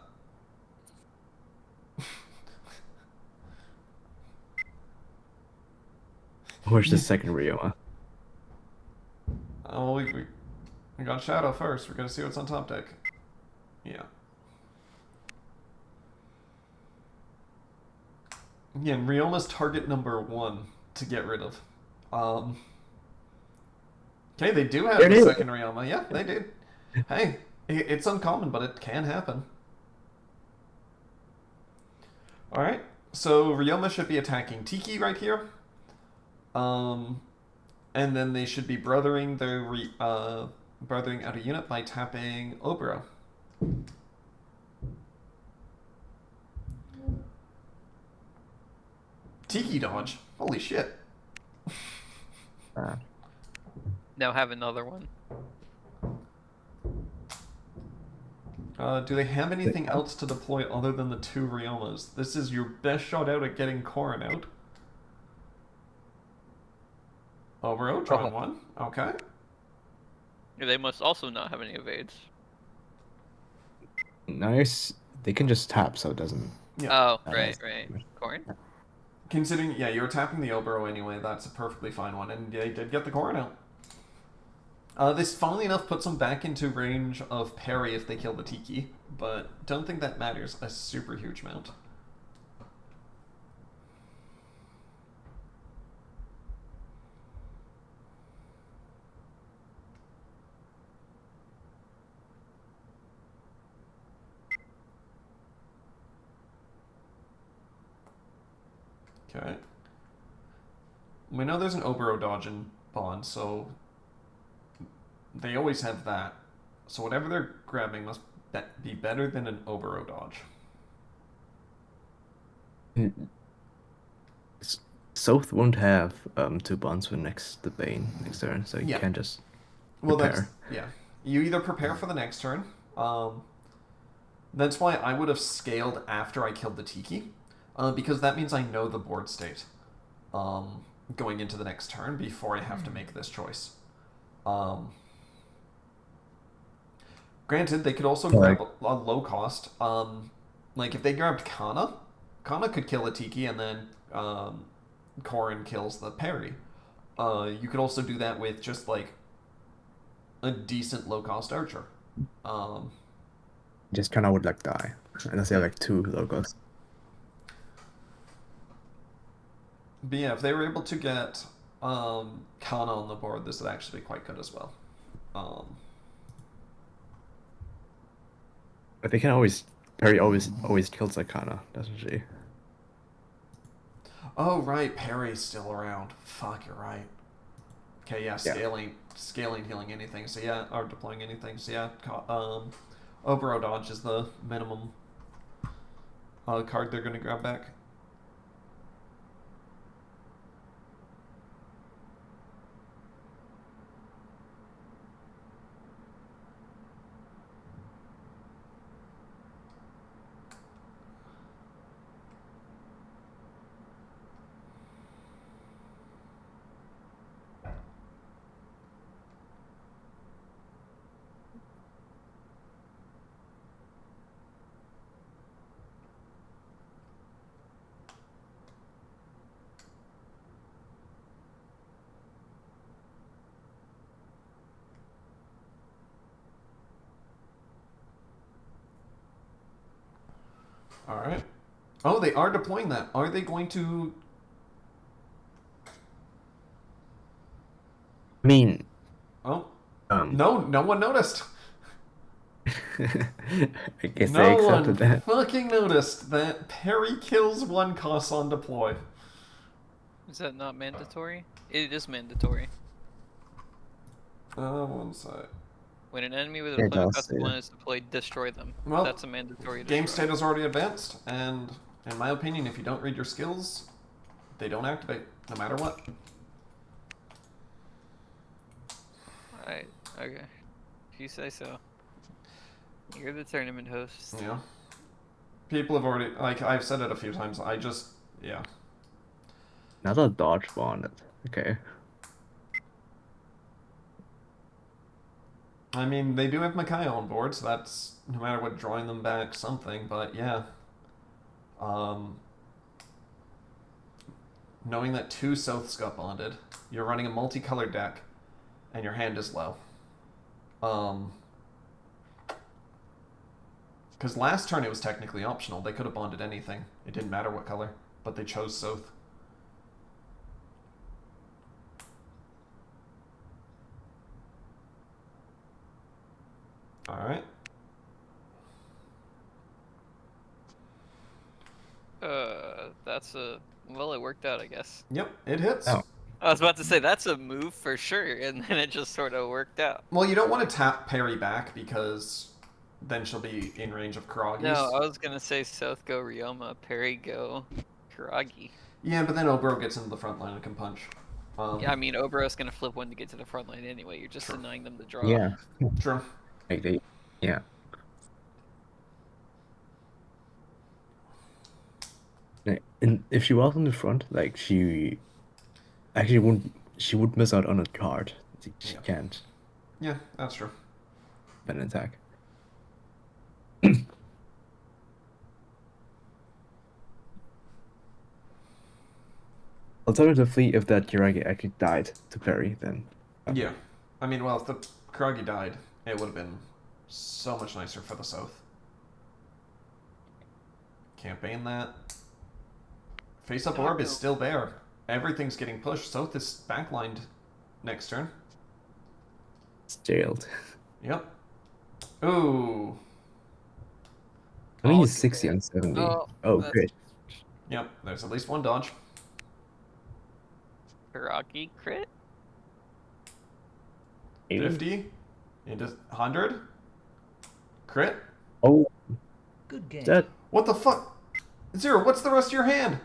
Where's the second Ryoma? Oh, we got Shadow first. We're gonna see what's on top deck. Yeah. Again, Ryoma's target number 1 to get rid of. Okay, they do have There it the is. second Ryoma. Yeah, they do. Hey, it's uncommon, but it can happen. Alright, so Ryoma should be attacking Tiki right here. And then they should be brothering their brothering out a unit by tapping Obro. Tiki dodge. Holy shit. Now have another one. Do they have anything else to deploy other than the 2 Ryomas? This is your best shot out at getting Korin out. Obro, drawing 1. Okay. They must also not have any evades. Nice. They can just tap, so it doesn't. Yeah. Oh, right. Corin? Considering, yeah, you were tapping the Obro anyway, that's a perfectly fine one, and yeah, you did get the Korin out. This, funnily enough, puts them back into range of parry if they kill the Tiki, but don't think that matters a super huge amount. Okay. We know there's an Obero dodge in Bond, so they always have that. So whatever they're grabbing must be better than an Obero dodge. South won't have 2 bonds for the Bane next turn, so you can't just prepare. Yeah. You either prepare for the next turn. That's why I would have scaled after I killed the Tiki, because that means I know the board state going into the next turn before I have to make this choice. Granted, they could also grab a low cost. Like if they grabbed Kana could kill a Tiki and then Korin kills the parry. You could also do that with just like a decent low cost archer. Just Kana would like die, unless they have like 2 logos. But yeah, if they were able to get Kana on the board, this would actually be quite good as well. But they can always Perry always kills like Kana, doesn't she? Oh right, Parry's still around. Fuck, you're right. Okay, yeah, scaling, healing anything. So yeah, or deploying anything. So yeah, Obero dodge is the minimum card they're gonna grab back. Alright. Oh, they are deploying that. Are they going to... I mean... Oh. No one noticed. I guess No they accepted one that. fucking noticed that parry kills 1 cost on deploy. Is that not mandatory? It is mandatory. One sec. When an enemy with a Yeah, it deployment does, cost of yeah. 1 is deployed, destroy them. Well, That's a mandatory Game destroy. state has already advanced, and in my opinion, if you don't read your skills, they don't activate, no matter what. Alright, okay. If you say so. You're the tournament host. Yeah. People have already, like, I've said it a few times, yeah. Another dodge bonded. Okay. I mean, they do have Micaiah on board, so that's, no matter what, drawing them back something, but yeah. Knowing that 2 Souths got bonded, you're running a multicolored deck, and your hand is low. Because last turn it was technically optional. They could have bonded anything. It didn't matter what color, but they chose South. Alright. That's a... Well, it worked out, I guess. Yep, it hits. Oh. I was about to say, that's a move for sure, and then it just sort of worked out. Well, you don't want to tap Parry back, because then she'll be in range of Karagi's. No, I was gonna say South go Ryoma, Parry go Karagi. Yeah, but then Obro gets into the front line and can punch. Yeah, I mean, Oberon's gonna flip one to get to the front line anyway. You're just denying them the draw. Yeah. True. Like they, yeah. And if she was on the front, like she actually wouldn't. She would miss out on a card. She Yeah. can't Yeah, that's true. an attack. Alternatively, if that Kiragi actually died to parry, then Yeah. I mean, well, if the Karagi died, it would have been so much nicer for the South. Campaign that. Face up orb is still there. Everything's getting pushed. South is backlined next turn. it's jailed. Yep. Ooh. I mean, Oh, he's 60 and 70. Oh, Oh, that's- great. Yep, there's at least one dodge. Karagi crit? 80? 50 into 100. Crit? Oh, Good game. that. What the fuck? Zero, what's the rest of your hand?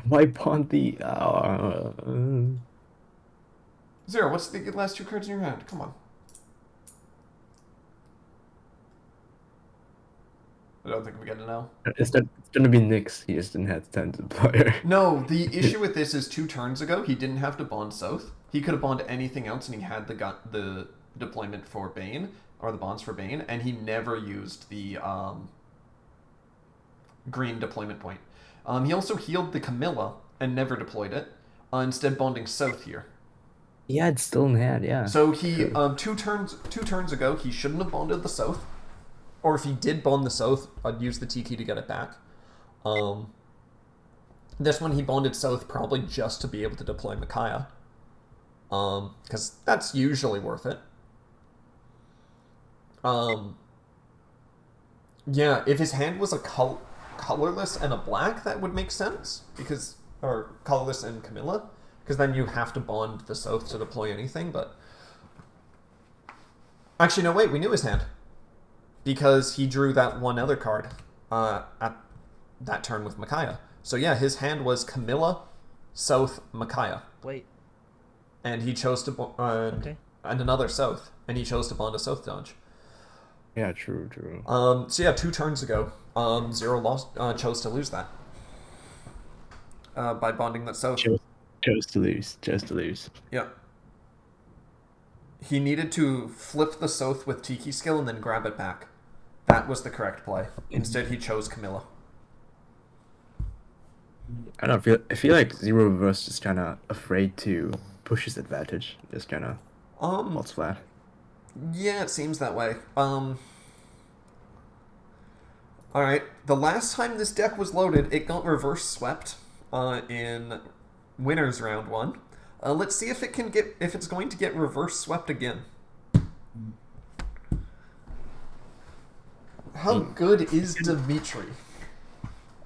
Why pawn the. Zero, what's the last 2 cards in your hand? Come on. I don't think we get to know. It's gonna be Nyx. He just didn't have time to play. No, the issue with this is 2 turns ago, he didn't have to bond South. He could have bonded anything else, and he had the deployment for Bane, or the bonds for Bane, and he never used the green deployment point. He also healed the Camilla and never deployed it, instead bonding South here. Yeah, it's still in hand. Yeah. So he True. 2 turns ago, he shouldn't have bonded the South. Or if he did bond the South, I'd use the T key to get it back. This one he bonded South probably just to be able to deploy Micaiah. Because that's usually worth it. Yeah, if his hand was a colorless and a black, that would make sense. Or colorless and Camilla. Because then you have to bond the South to deploy anything, but... Actually, no, wait, we knew his hand. Because he drew that one other card at that turn with Micaiah. So yeah, his hand was Camilla, South, Micaiah. Wait. And he chose to... Okay. And another South. And he chose to bond a South dodge. Yeah, true, true. So yeah, 2 turns ago, Zero chose to lose that. By bonding that South. Chose to lose. Chose to lose. Yeah. He needed to flip the South with Tiki skill and then grab it back. That was the correct play. Instead, he chose Camilla. I don't feel. I feel like ZeroReverse is kind of afraid to push his advantage. Just kind of falls flat. Yeah, it seems that way. Alright, the last time this deck was loaded, it got reverse swept in winners round 1. Let's see if it's going to get reverse swept again. How good is Dimitri?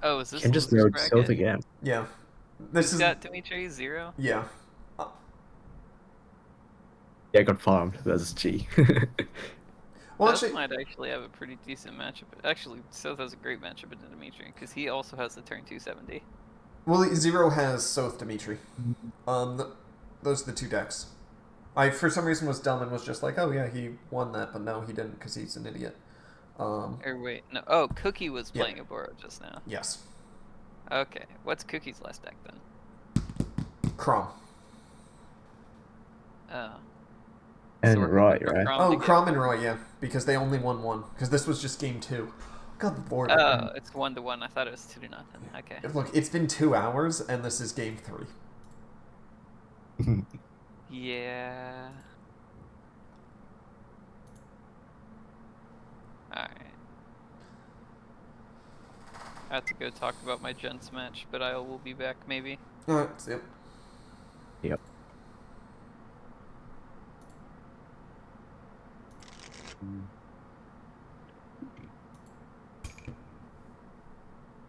Oh, is this Can just loser's load South bracket? again. Yeah. This Is is that Dimitri 0? yeah. Yeah, I got farmed. That's G. Well, South actually, might actually have a pretty decent matchup. Actually, South has a great matchup with Dimitri because he also has the turn 270. well, Zero has Soth Dimitri. Those are the two decks. I, for some reason, was dumb and was just like, oh yeah, he won that, but no, he didn't because he's an idiot. Or wait, no. Oh, Cookie was Yeah. playing a Boro just now. Yes. Okay, what's Cookie's last deck then? Crom. Oh. And we're Roy, hoping for right? Crom Oh, to get Crom and one. Roy, yeah, because they only won one. Because this was just game 2. Good lord. Oh, it's 1-1. I thought it was 2-0. Okay. Look, it's been 2 hours, and this is game 3. Yeah. Alright. I have to go talk about my gents match, but I will be back maybe. Alright, see ya. Yep.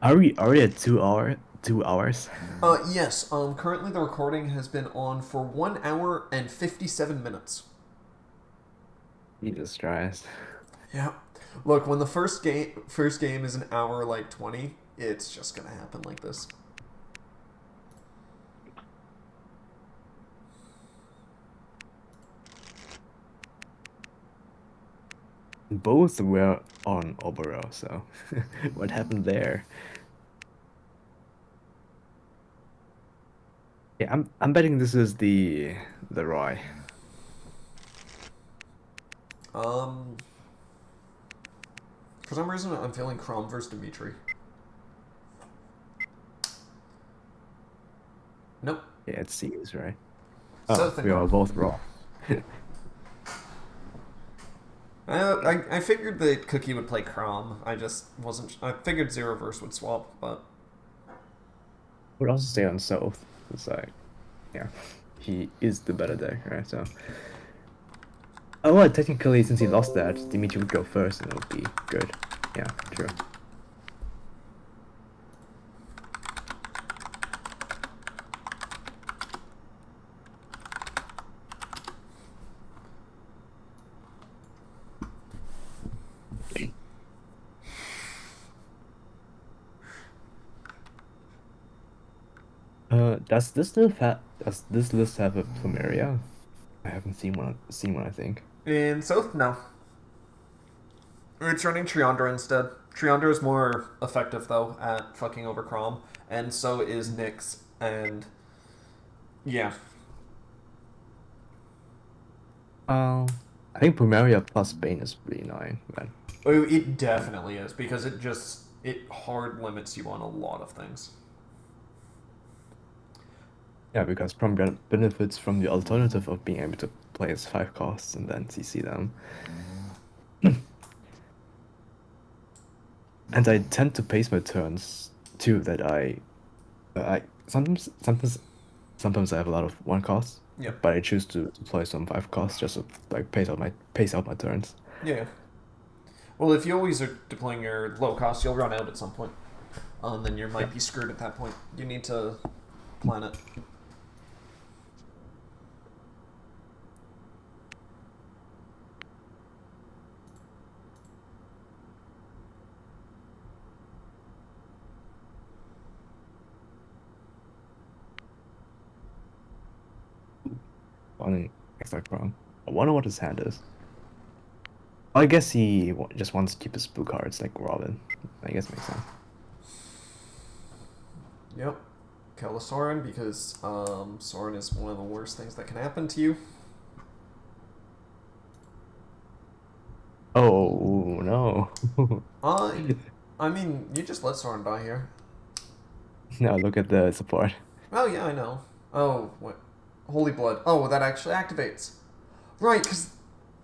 Are we already at 2 hours? Yes, currently the recording has been on for 1 hour and 57 minutes. Jesus Christ. Yeah. Look, when the first game is an hour like 20, it's just gonna happen like this. Both were on Obero, so what happened there? Yeah, I'm betting this is the Roy. For some reason I'm feeling Crom versus Dimitri. Nope. Yeah, it seems right. So Oh, we are both wrong. I figured that Cookie would play Crom. I just wasn't. I figured ZeroReverse would swap, but Would also stay on South. It's like, yeah, he is the better deck, right? So, oh well, technically, since he lost that, Dimitri would go first, and it would be good. Yeah, true. Does this list have a Plumeria? I haven't seen one, I think. in South, no. It's running Triandra instead. Triandra is more effective though at fucking over Crom, and so is Nyx, and yeah. I think Plumeria plus Bane is really annoying, man. Oh, it definitely is because it hard limits you on a lot of things. Yeah, because Prom benefits from the alternative of being able to play as 5 costs and then CC them. And I tend to pace my turns too. That I sometimes I have a lot of 1 cost. Yep. But I choose to play some 5 costs just to like pace out my turns. Yeah. Well, if you always are deploying your low cost, you'll run out at some point. Then you might be screwed at that point. You need to plan it. On extra Prom. I wonder what his hand is. I guess he just wants to keep his blue cards like Robin. I guess makes sense. Yep. Kill the Soren because Soren is one of the worst things that can happen to you. Oh no. I mean, you just let Soren die here. Now look at the support. Oh yeah, I know. Oh, what? Holy Blood. Oh, that actually activates. Right, because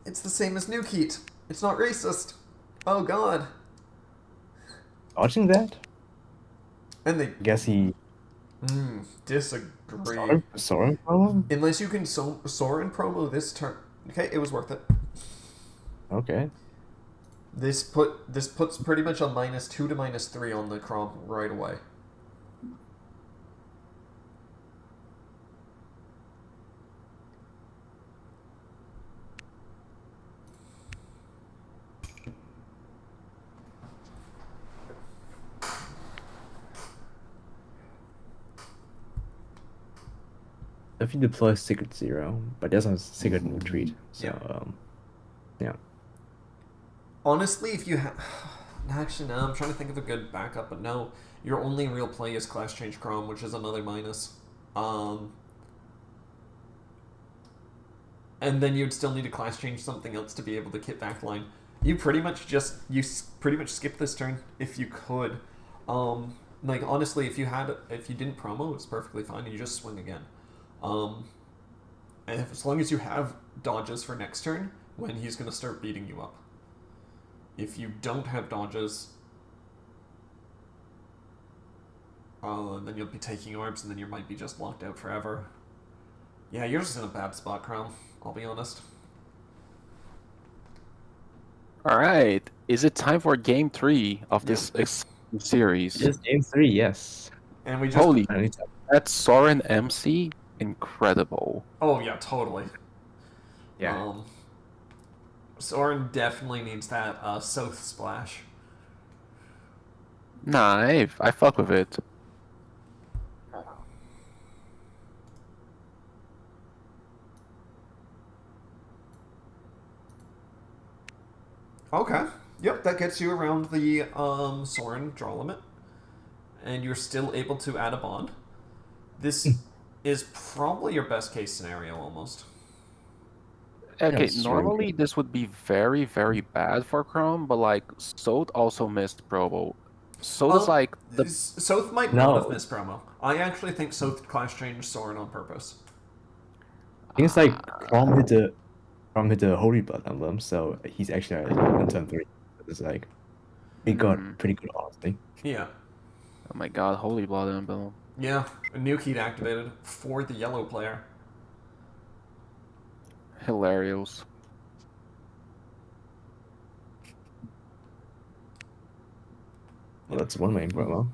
it's the same as Nuke Heat. It's not racist. Oh god. Watching that? And they Guess he disagree. Soren problem? Unless you can Soren promo this turn. Okay, it was worth it. Okay. This puts pretty much a -2 to -3 on the Crom right away. if he deploys Secret Zero, but there's a Secret in Retreat. So, Yeah. yeah. Honestly, if you have... Actually, no, I'm trying to think of a good backup, but no. Your only real play is Class Change Chrome, which is another minus. And then you'd still need to class change something else to be able to kit backline. You pretty much skip this turn if you could. Like honestly, if you didn't promo, it's perfectly fine. You just swing again. And as long as you have dodges for next turn, when he's gonna start beating you up. If you don't have dodges, then you'll be taking orbs, and then you might be just locked out forever. Yeah, you're just in a bad spot, Chrome. I'll be honest. All right, is it time for Game 3 of this series? Just Game 3, yes. And we just Holy, that Soren MC, incredible. Oh yeah, totally. Yeah. Soren definitely needs that South splash. Nah, I fuck with it. Okay. Yep, that gets you around the Soren draw limit. And you're still able to add a bond. This is probably your best case scenario almost. Okay, Yes, normally this would be very, very bad for Chrome, but like Soth also missed promo. Soth is like the Soth might not have missed promo. I actually think Soth class changed Soren on purpose. I think it's like Chrome hit the Holy Blood Emblem, so he's actually on turn 3. It's like he got pretty good, honestly. Yeah. Oh my god, Holy Blood Emblem. Yeah, a nuke heat activated for the yellow player. Hilarious. Well, that's one main promo.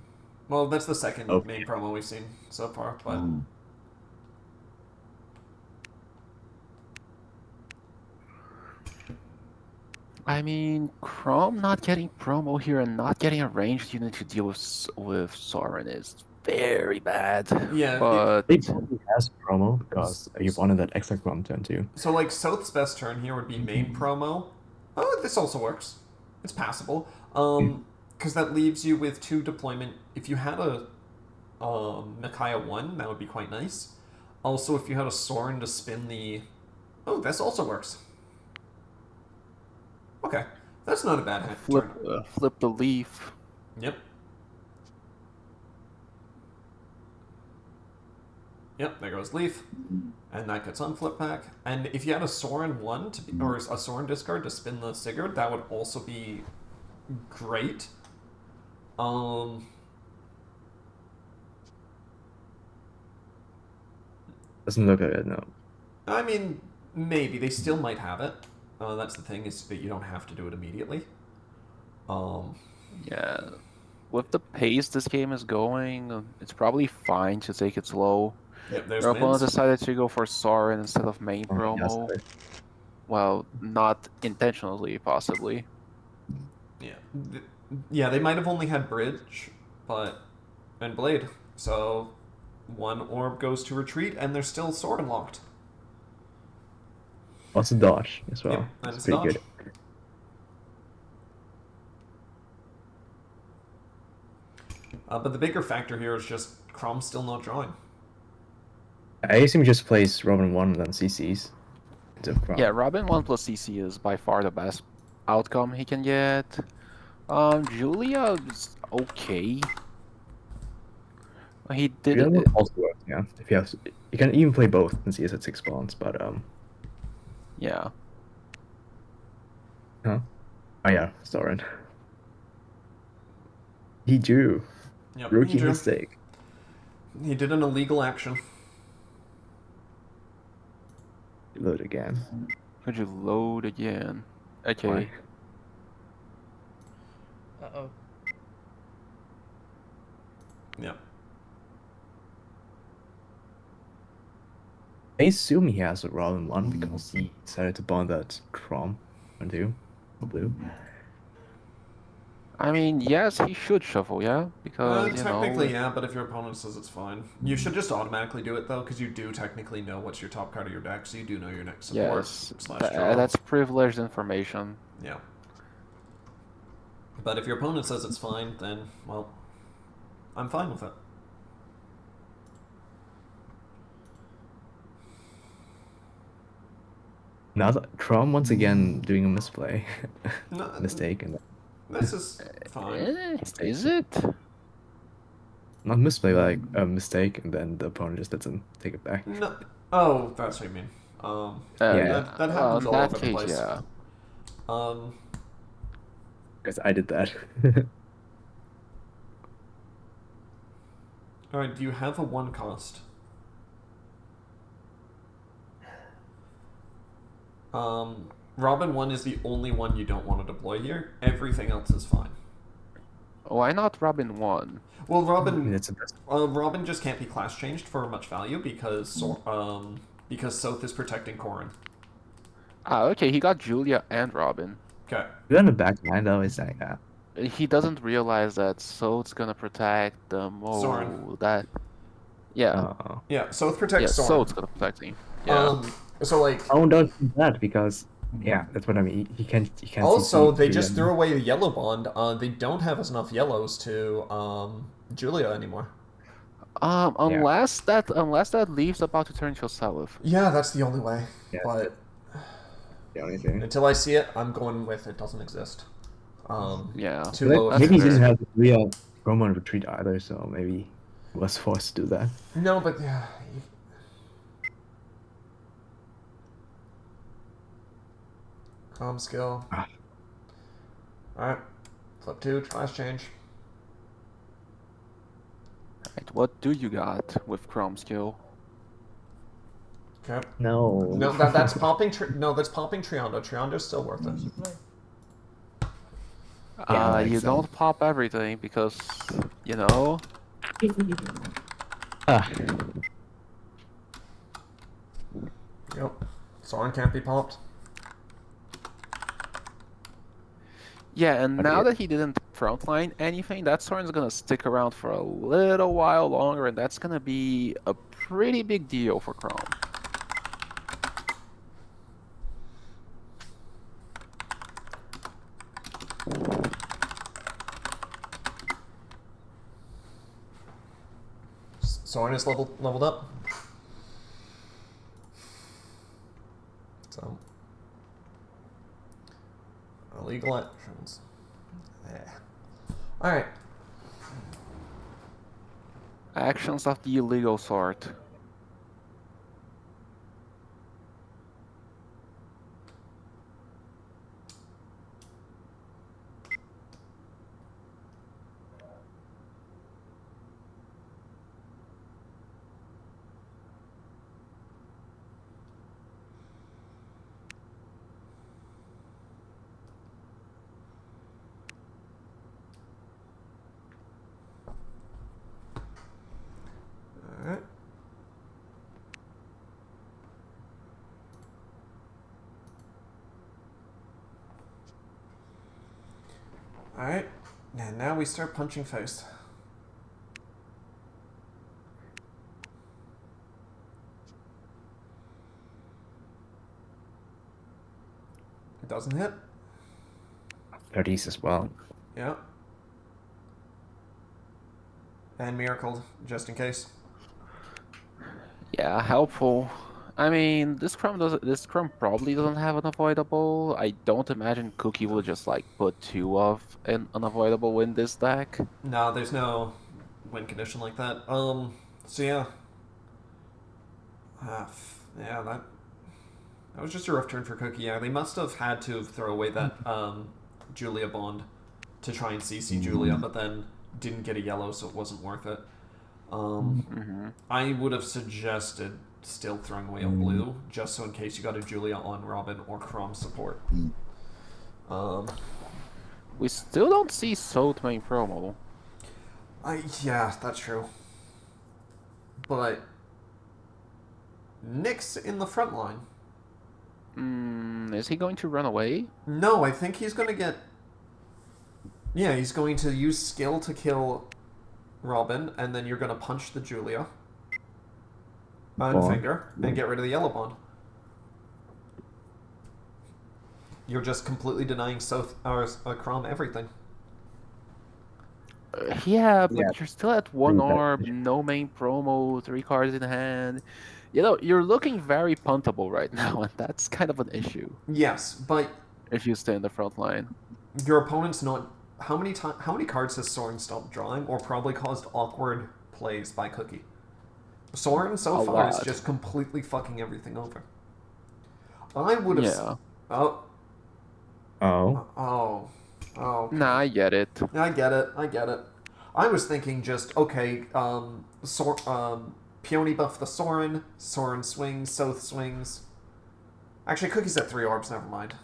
Well, that's the second main promo we've seen so far, but... I mean, Chrome not getting promo here and not getting a ranged unit to deal with Soren is very bad. Yeah, but he probably has promo because he wanted that extra Chrome turn too. So, like, South's best turn here would be main promo. Oh, this also works. It's passable. Because that leaves you with 2 deployment. If you had a Micaiah 1, that would be quite nice. Also, if you had a Soren to spin the... Oh, this also works. Okay. That's not a bad turn. Flip the leaf. Yep. Yep, there goes Leaf. And that gets on flip back. And if you had a Soren 1 to be, or a Soren discard to spin the Sigurd, that would also be great. Doesn't look like it, no. I mean, maybe. They still might have it. That's the thing, is that you don't have to do it immediately. Yeah. With the pace this game is going, it's probably fine to take it slow. Yep, there's Your opponent wins. decided to go for Soren instead of main promo. Well, not intentionally, possibly. Yeah. Yeah, they might have only had Bridge, and Blade. So, 1 orb goes to retreat, and they're still Soren locked. Also dodge as well. Yep, and It's it's pretty dodge. good. But the bigger factor here is just Chrom's still not drawing. I assume he just plays Robin 1 and then CCs. Yeah, Robin 1 plus CC is by far the best outcome he can get. Julia is okay. He did Julia it. also works, yeah. If he has, you can even play both since he has at 6 spawns, but Yeah. Huh? Oh yeah, Soren. He drew. Yep, Rookie he drew. mistake. He did an illegal action. Load again. Could you load again? Okay. Why? Uh-oh. Yep. I assume he has a Robin 1 because he decided to bond that Chrome on 2 for blue. I mean, yes, he should shuffle, yeah, because you Technically, know. yeah, but if your opponent says it's fine, you should just automatically do it though, because you do technically know what's your top card of your deck, so you do know your next support Yes, slash draw. that's privileged information. Yeah. But if your opponent says it's fine, then well, I'm fine with it. Now that Chrome once again doing a misplay, No, mistake, and this is fine. Is it? not misplay, like a mistake, and then the opponent just doesn't take it back. No. Oh, that's what you mean. Yeah. That Well, happens in all that over the case, place. yeah. Because I did that. Alright, do you have a 1 cost? Robin 1 is the only one you don't want to deploy here. Everything else is fine. Why not Robin 1? Well, I mean, Robin it's the best. Robin just can't be class changed for much value because South is protecting Corrin. Ah, okay, he got Julia and Robin. Okay. Good on the back line though is like that. He doesn't realize that Soul's gonna protect the Soren. that. Yeah. Oh. Yeah, South Yeah, protects Soren. Soul's gonna protect him. Yeah. So like Oh, don't do that because yeah, that's what I mean. He can't. also CC they just Julian. threw away the yellow bond. They don't have enough yellows to Julia anymore. Unless that leaves about to turn to South. Yeah, that's the only way. Yeah. But The only thing. until I see it, I'm going with it doesn't exist. Yeah. Too low. Maybe he fair. didn't have the real Chrome on retreat either, so maybe he was forced to do that. No, but yeah. Calm skill. Ah. Alright. Flip 2, class change. Right, what do you got with Chrome skill? Okay. No. No, that's popping. That's popping Triondo. Triondo's still worth it. Yeah, I You think so. don't pop everything because, you know. Ah. Yep. Soren can't be popped. Yeah, and now Okay. that he didn't frontline anything, that Soren's gonna stick around for a little while longer, and that's gonna be a pretty big deal for Chrome. Soren is leveled up. So illegal actions. Yeah. All right. Actions of the illegal sort. All right. All right. And now we start punching face. It doesn't hit. 30s as well. Yeah. And miracle, just in case. Yeah, helpful. I mean, this Chrome probably doesn't have an avoidable. I don't imagine Cookie will just like put 2 of an unavoidable in this deck. No, there's no win condition like that. So yeah. Yeah, that was just a rough turn for Cookie. Yeah, they must have had to throw away that Julia bond to try and CC Julia, but then didn't get a yellow, so it wasn't worth it. I would have suggested still throwing away a blue, just so in case you got a Julia on Robin or Crom support. We still don't see Salt main promo. Yeah, that's true. But Nick's in the front line. Is he going to run away? No, I think he's gonna get Yeah, he's going to use skill to kill Robin, and then you're going to punch the Julia. And Bond. finger, and get rid of the yellow bond. You're just completely denying Crom everything. Yeah, but Yeah. you're still at one True, that- orb, no main promo, 3 cards in hand. You know, you're looking very puntable right now, and that's kind of an issue Yes, but if you stay in the front line. your opponent's not. How many cards has Soren stopped drawing, or probably caused awkward plays by Cookie? Soren so A far is lot. just completely fucking everything over. I would have. Yeah. Oh. Oh. Oh. Oh. Okay. Nah, I get it. I get it. I was thinking just okay. Peony buff the Soren. Soren swings. Soth swings. Actually, Cookie's at 3 orbs. Never mind.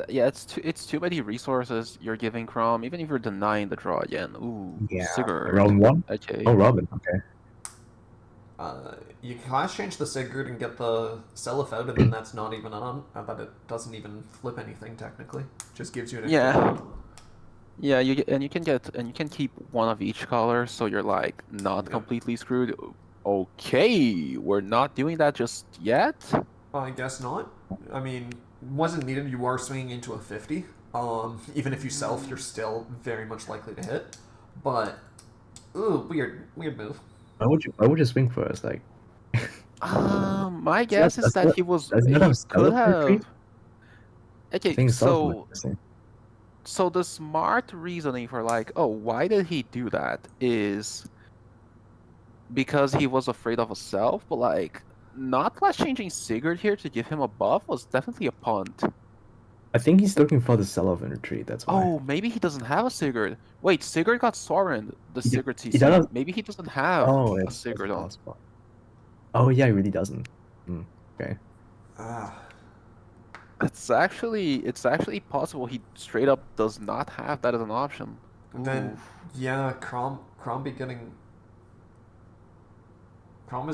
Yeah, it's too many resources you're giving Crom, even if you're denying the draw again. Ooh, Yeah. Sigurd. Robin 1? Okay. Oh, Robin. Okay. You can class change the Sigurd and get the Self out, and then that's not even that it doesn't even flip anything technically. Just gives you an extra Yeah. bond. Yeah, you can keep one of each color, so you're like not Yeah. completely screwed. Okay, we're not doing that just yet. I guess not. I mean, wasn't needed. You are swinging into a 50. Even if you self, you're still very much likely to hit. But, ooh, weird move. Why would you swing first? Like, My guess is that he doesn't have could Stella have. retreat? I Okay, think so so. so the smart reasoning for like, oh, why did he do that is because he was afraid of a self, but like not class changing Sigurd here to give him a buff was definitely a punt. I think he's looking for the Sullivan retreat. That's why. Oh, maybe he doesn't have a Sigurd. Wait, Sigurd got Soren, the He d- Sigurd he CC. doesn't- Maybe he doesn't have Oh, a it's Sigurd on. possible. Oh yeah, he really doesn't. Okay. Ah. It's actually possible he straight up does not have that as an option. Then, Oof. yeah, Crom is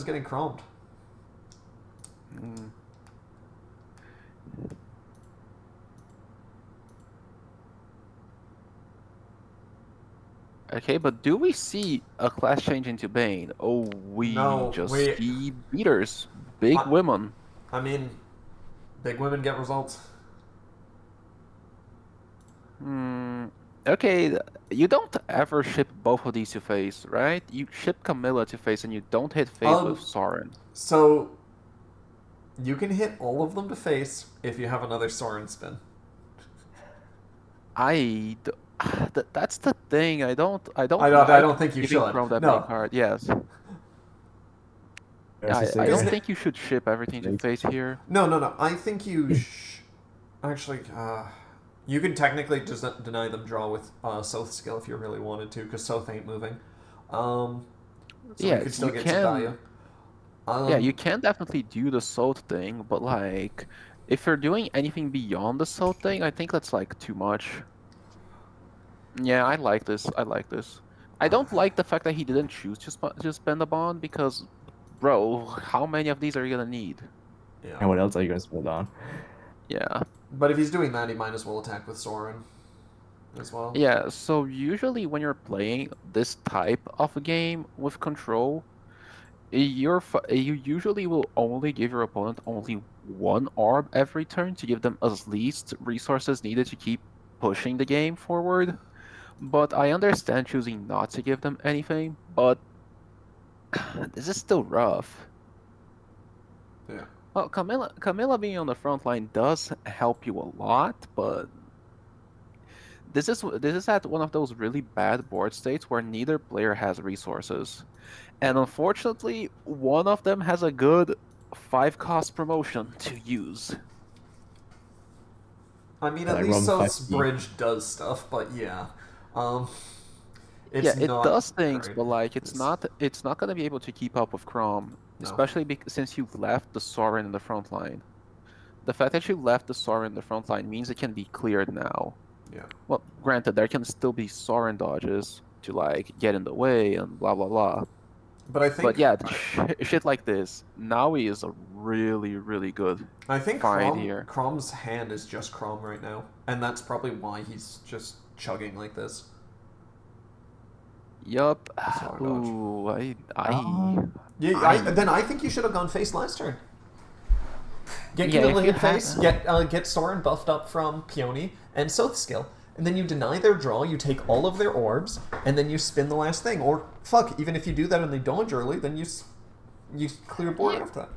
getting Cromed. Mm. Okay, but do we see a class change into Bane? Oh, we No, just we- see beaters, big I- women. I mean, big women get results. Okay, you don't ever ship both of these to face, right? You ship Camilla to face and you don't hit face with Soren. So, you can hit all of them to face if you have another Soren spin. That's the thing. I don't I like don't think you giving should. Chrome that No. main card. Yes. There's the I Sigurd. don't think you should ship everything to face here. No. I think you actually, you can technically just deny them draw with Soth skill if you really wanted to, because Soth ain't moving. So Yeah, you could still you get can. some value. Yeah, you can definitely do the Salt thing, but like, if you're doing anything beyond the Salt thing, I think that's like too much. Yeah, I like this. I don't like the fact that he didn't choose to spend a bond because, bro, how many of these are you gonna need? Yeah. And what else are you gonna spend on? Yeah. But if he's doing that, he might as well attack with Soren as well. Yeah, so usually when you're playing this type of a game with control, you usually will only give your opponent only one orb every turn to give them at least resources needed to keep pushing the game forward. But I understand choosing not to give them anything, but this is still rough. Yeah. Well, Camilla being on the front line does help you a lot, but this is at one of those really bad board states where neither player has resources. And unfortunately, one of them has a good 5-cost promotion to use. I mean, Yeah, at like least Robin Soth's 5e. bridge does stuff, but yeah. It's Yeah, it not does things, great. but like it's not gonna be able to keep up with Crom, No. especially since you left the Soren in the front line. The fact that you left the Soren in the front line means it can be cleared now. Yeah. Well, granted, there can still be Soren dodges to like get in the way and blah blah blah. But I think. But yeah, shit like this, Naui is a really, really good. I think find here. Crom's hand is just Crom right now, and that's probably why he's just chugging like this. Yup. Sorry, dodge. Ooh, Then I think you should have gone face last turn. Get Yeah, if Camilla you hit face, get Soren buffed up from Peony and Soth skill, and then you deny their draw, you take all of their orbs, and then you spin the last thing. Or, fuck, even if you do that and they dodge early, then you clear board after that.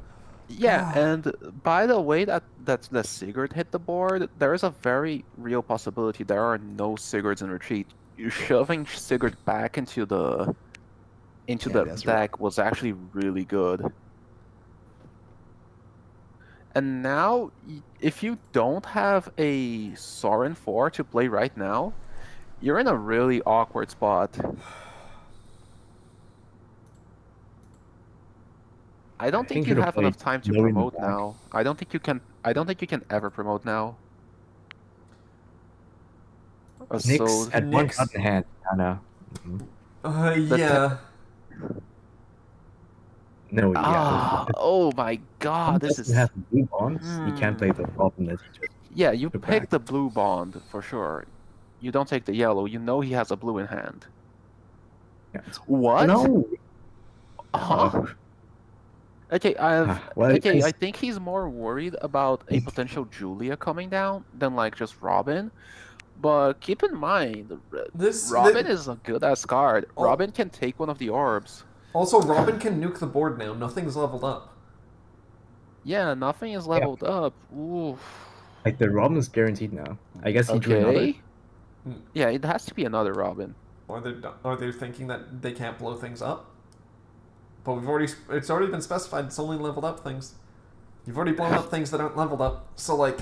Yeah, and by the way that the Sigurd hit the board, there is a very real possibility there are no Sigurds in retreat. You shoving Sigurd back into the that's deck was actually really good. And now, if you don't have a Soren 4 to play right now, you're in a really awkward spot. I don't think you should've have enough played time to low in the promote back. now. I don't think you can. I don't think you can ever promote now. Nyx at one Nyx. card in hand, kinda. Yeah. No, yeah. Oh my god, this doesn't is. have blue bonds. You can't play the problem that he just. Yeah, you took pick back. the blue bond for sure. You don't take the yellow. You know he has a blue in hand. Yeah. What? No. Huh? Okay, Well, okay, I think he's more worried about a potential Julia coming down than like just Robin. But keep in mind, Robin is a good ass card. Robin can take one of the orbs. Also, Robin can nuke the board now. Nothing's leveled up. Yeah, nothing is leveled up. Oof. Like the Robin is guaranteed now. I guess he drew another. Okay. Yeah, it has to be another Robin. Are they thinking that they can't blow things up? But it's already been specified. It's only leveled up things. You've already blown up things that aren't leveled up. So like.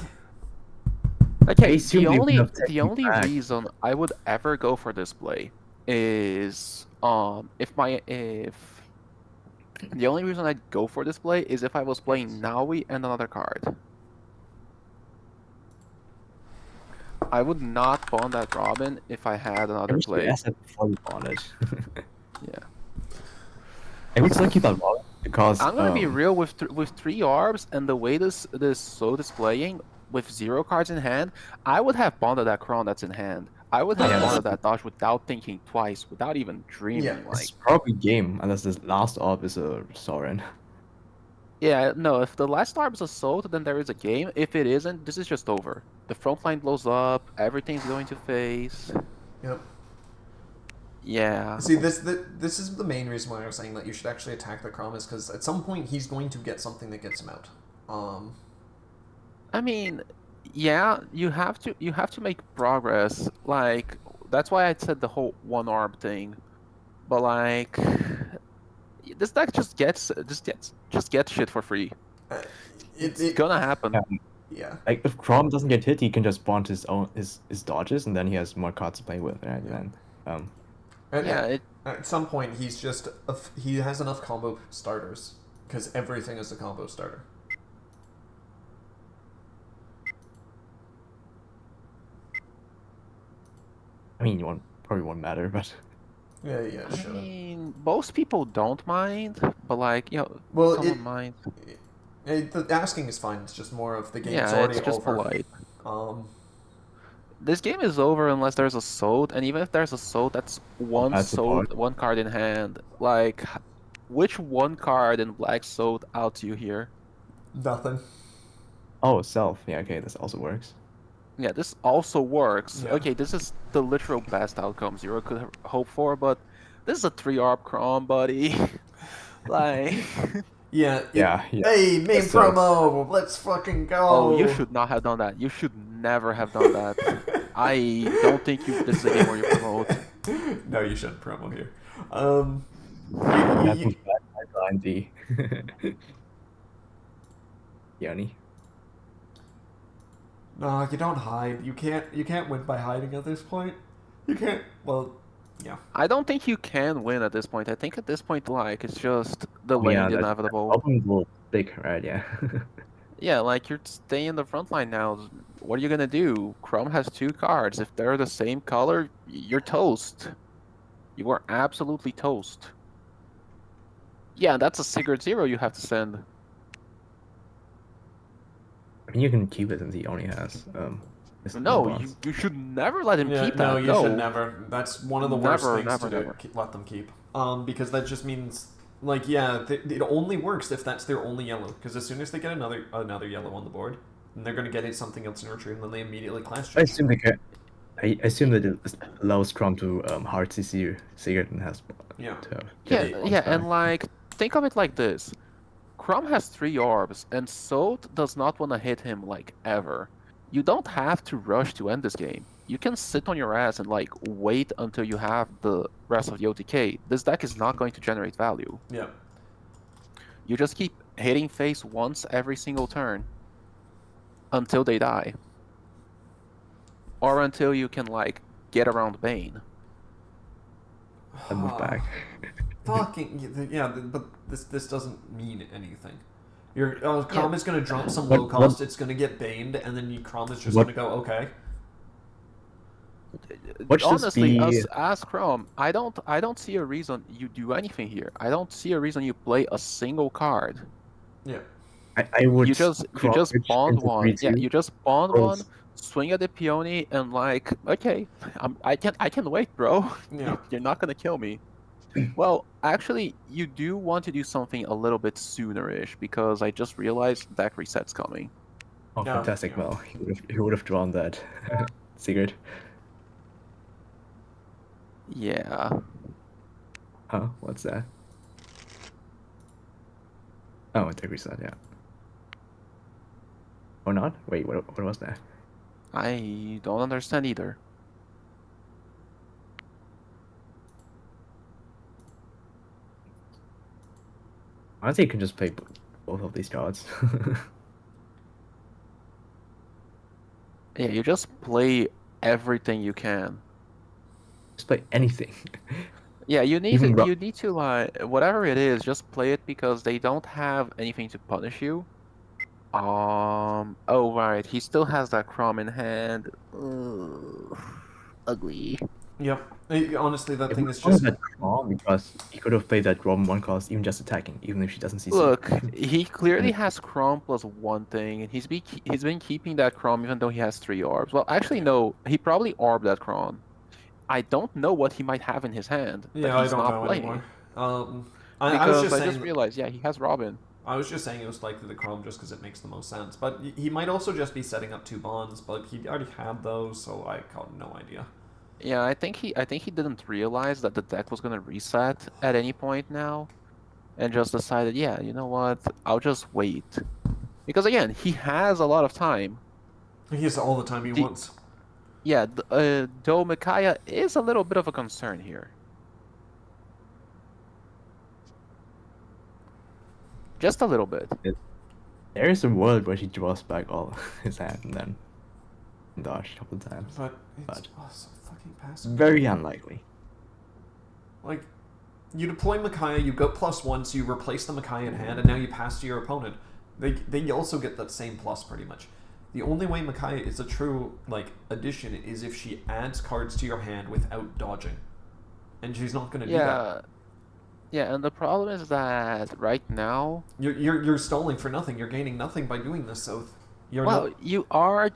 Okay, assume the they only would have taken back. reason I would ever go for this play is if the only reason I'd go for this play is if I was playing Naui and another card. I would not bond that Robin if I had another play. Asset before you bond it. Yeah. I would still keep that Robin because I'm gonna be real with 3 orbs and the way this Soul is playing with 0 cards in hand, I would have bonded that Crown that's in hand. I would have bonded that dodge without thinking twice, without even dreaming. Yeah, it's probably game unless this last orb is a Soren. Yeah, no, if the last orb is a Soul, then there is a game. If it isn't, this is just over. The front line blows up, everything's going to face. Yep. Yeah. See, this is the main reason why I was saying that you should actually attack the Crom is because at some point he's going to get something that gets him out. I mean, yeah, you have to make progress. Like that's why I said the whole 1 orb thing. But like this deck just gets shit for free. It's gonna happen. Yeah. Like if Crom doesn't get hit, he can just bond his dodges, and then he has more cards to play with. Right? Yeah. And at some point he has enough combo starters because everything is a combo starter. I mean, probably won't matter, but. Yeah, I sure. mean, most people don't mind, but like, someone minds. The asking is fine. It's just more of the game's Yeah, already it's just over. polite. This game is over unless there's a Soul, and even if there's a Soul, that's one Soul, 1 card in hand. Like, which 1 card in Black Soul out you here? Nothing. Oh, Self. Yeah, okay, this also works. Yeah, this also works. Yeah. Okay, this is the literal best outcome Zero could hope for, but this is a 3-ARP Crom, buddy. Like... Yeah. Hey, main That's promo! Let's fucking go! Oh, you should not have done that. You should never have done that. I don't think this is a game where you promote. No, you shouldn't promo here. Yanni. No, you don't hide. You can't win by hiding at this point. You can't. Well, yeah. I don't think you can win at this point. I think at this point, like, it's just the lane inevitable. Problem will stick, right? Yeah. Yeah, like you're staying in the front line now. What are you gonna do? Chrome has 2 cards. If they're the same color, you're toast. You are absolutely toast. Yeah, that's a Sigurd 0 you have to send. I mean, you can keep it since he only has No, bonds. you should never let him Yeah, keep no, that. you should never. That's one of the worst Never, things never, to do. never. Let them keep. Because that just means, like, yeah, it only works if that's their only yellow. Because as soon as they get another yellow on the board, then they're gonna get something else in return, and then they immediately class I change. assume they can. I assume that it allows Chrome to hard CC Sigurd and has Yeah. to have Yeah, bonds yeah, back. and like think of it like this: Crom has 3 orbs, and Salt does not want to hit him like ever. You don't have to rush to end this game. You can sit on your ass and like wait until you have the rest of the OTK. This deck is not going to generate value. Yeah. You just keep hitting face once every single turn until they die. Or until you can like get around Bane. And move back. Fucking yeah, but this doesn't mean anything. Your Crom Yeah. is gonna drop some What- low cost. It's gonna get baned, and then Crom is just What- gonna go okay. What should Honestly, be- as Chrome, I don't see a reason you do anything here. I don't see a reason you play a single card. Yeah. I would You just crop switch bond into one. Yeah, 3-2, you just bond one, because- swing at the peony, and like, okay, I can wait, bro. Yeah. You're not gonna kill me. Well, actually, you do want to do something a little bit sooner-ish because I just realized deck reset's coming. Oh, Yeah, fantastic! yeah. Well, he would have drawn that Sigurd. Yeah. Huh? What's that? Oh, deck reset. Yeah. Or not? Wait, what was that? I don't understand either. Honestly, you can just play both of these cards. Yeah, you just play everything you can. Just play anything. Yeah, you need Even to you need to like whatever it is, just play it because they don't have anything to punish you. Oh right, he still has that Crom in hand. Ugh, ugly. Yep. Honestly, that It thing was is just just that wrong because he could have played that Grom one cost even just attacking, even if she doesn't CC. Look, he clearly has Crom plus one thing, and he's been keeping that Crom even though he has 3 orbs. Well, actually no, he probably orbed that Crom. I don't know what he might have in his hand that yeah. I he's don't not know playing. anymore. I was Because just I saying. just realized, yeah, he has Robin. I was just saying it was likely the Chrome just because it makes the most sense. But he might also just be setting up 2 bonds, but he already had those, so I got no idea. Yeah, I think he didn't realize that the deck was gonna reset at any point now, and just decided, yeah, you know what, I'll just wait. Because again, he has a lot of time. He has all the time he wants. Yeah, though Micaiah is a little bit of a concern here. Just a little bit. There is a world where she draws back all his hand and then dodge a couple times. But it's But- so fucking passive. Very unlikely. Like, you deploy Micaiah, you go +1, so you replace the Micaiah in hand, and now you pass to your opponent. They also get that same plus pretty much. The only way Micaiah is a true like addition is if she adds cards to your hand without dodging, and she's not gonna do that. Yeah, and the problem is that right now, You're stalling for nothing. You're gaining nothing by doing this. So you're well, not.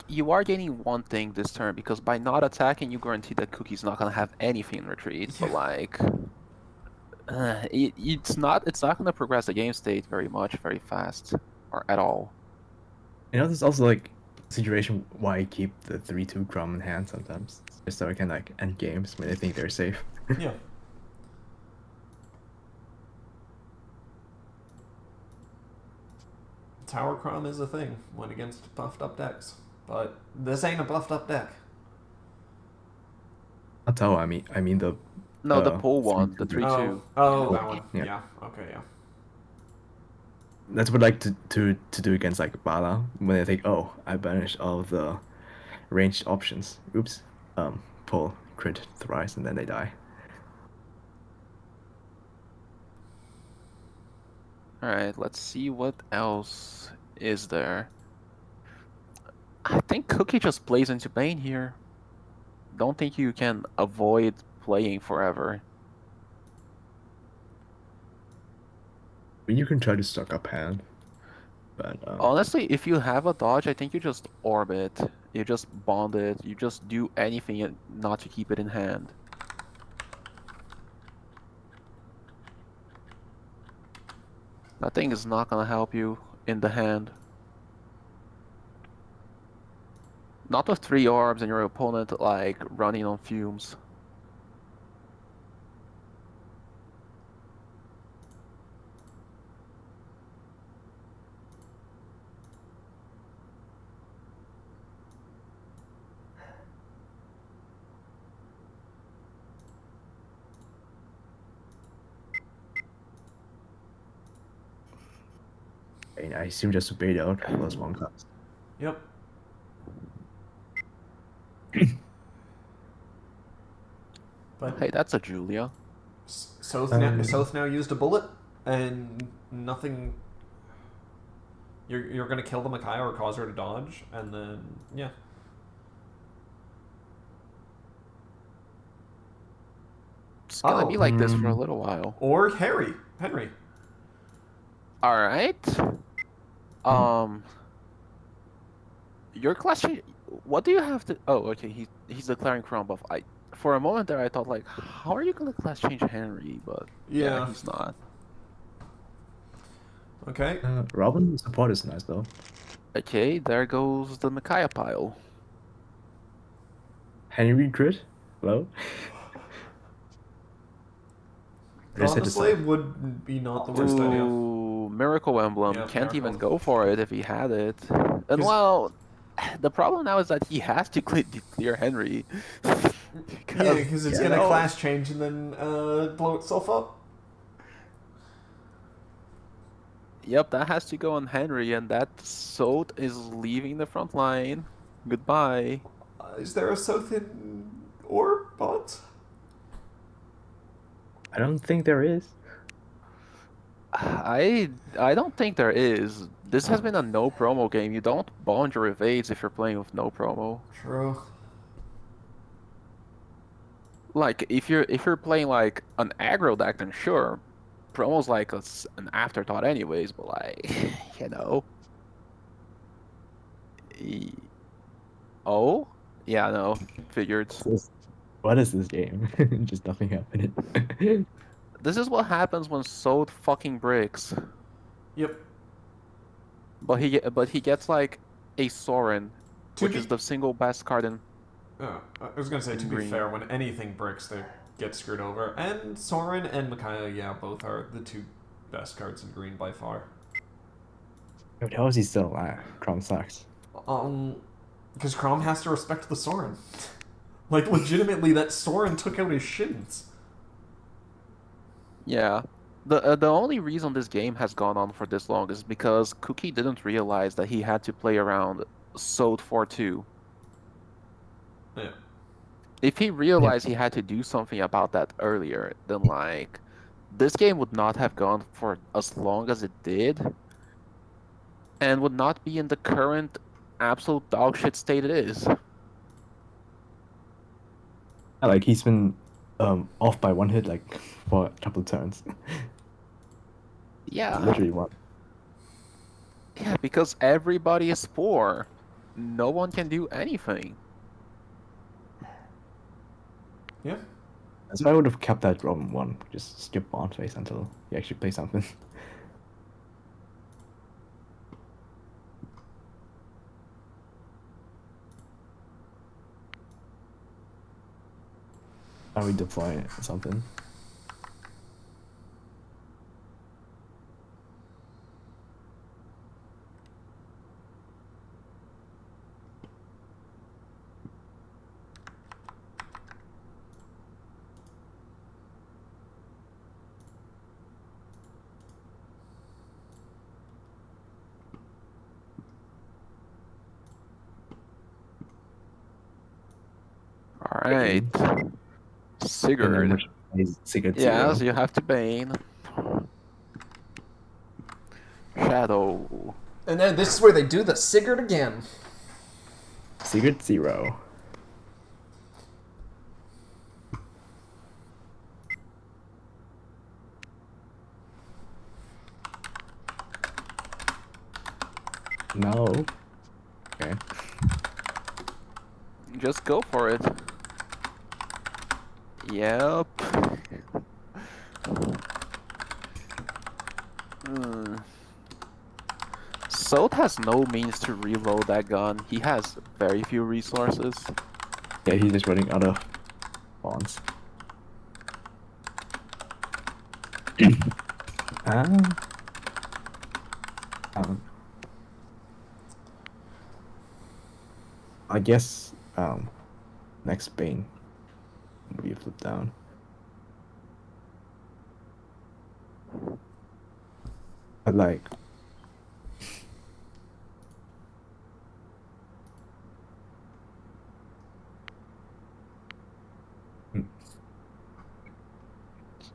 you are gaining one thing this turn because by not attacking, you guarantee that Cookie's not gonna have anything in retreat. But Yeah. like, it's not gonna progress the game state very much, very fast, or at all. You know, there's also like a situation why I keep the 3-2 Grom in hand sometimes, just so I can like end games when I think they're safe. Yeah. Tower Crom is a thing when against buffed up decks, but this ain't a buffed up deck. Not Tower, I mean the No, the pull one, the 3-2. 3-2. Oh, that one. Yeah. Yeah. Okay. Yeah. That's what I like to do against like Bala when they think, oh, I banished all of the ranged options. Oops. Pull, crit thrice, and then they die. Alright, let's see what else is there. I think Cookie just plays into Bane here. Don't think you can avoid playing forever. But you can try to stock up hand. But Honestly, if you have a dodge, I think you just orb it. You just bond it. You just do anything not to keep it in hand. That thing is not gonna help you in the hand. Not with 3 orbs and your opponent like running on fumes. I assume just bait out +1 cost. Yep. But Hey, that's a Julia. South now used a bullet, and nothing. You're gonna kill the Makai or cause her to dodge, and then yeah. It's gonna be like this for a Hmm. little while. Or Henry. Alright. Your question. What do you have to? Oh, okay. He's declaring crown buff. For a moment there, I thought like, how are you gonna class change Henry? But yeah, he's not. Okay. Robin support is nice though. Okay, there goes the Micaiah pile. Henry crit? Hello? Honestly, would be not the worst idea. Ooh, Miracle Emblem. Yeah, Can't even Miracle. go for it if he had it. And well, the problem now is that he has to clear Henry. Because it's gonna class change and then blow itself up. Yep, that has to go on Henry, and that Sot is leaving the front line. Goodbye. Is there a South in or bot? I don't think there is. I don't think there is. This has been a no promo game. You don't bond your evades if you're playing with no promo. True. Like if you're playing like an aggro deck, then sure, promo's like an afterthought anyways. But like, you know. Oh, yeah, no, figured. What is this game? Just nothing happening. This is what happens when Sot fucking bricks. Yep. But he gets like a Sorin, which is the single best card in. Oh, I was gonna say, to be fair, when anything bricks, they get screwed over. And Soren and Micaiah, yeah, both are the 2 best cards in green by far. But how is he still alive? Crom sucks. Because Crom has to respect the Soren. Like, legitimately, that Soren took out his shins. Yeah. The only reason this game has gone on for this long is because Cookie didn't realize that he had to play around Sot 4-2. Yeah. If he realized he had to do something about that earlier, then like this game would not have gone for as long as it did, and would not be in the current absolute dogshit state it is. Like he's been off by 1 hit like for a couple of turns. Yeah. Literally one. Yeah, because everybody is poor. No one can do anything. Yeah. That's why I would have kept that Robin 1. Just skip Bond face until you actually play something. Now we deploy something. Alright. Sigurd. Sigurd Yes, Zero. you have to Bane. Shadow. And then this is where they do the Sigurd again. Sigurd Zero. No. Okay. Just go for it. Yep. Hmm. Soth has no means to reload that gun. He has very few resources. Yeah, he's just running out of bonds. um, I guess next Bane will be a flip down. But like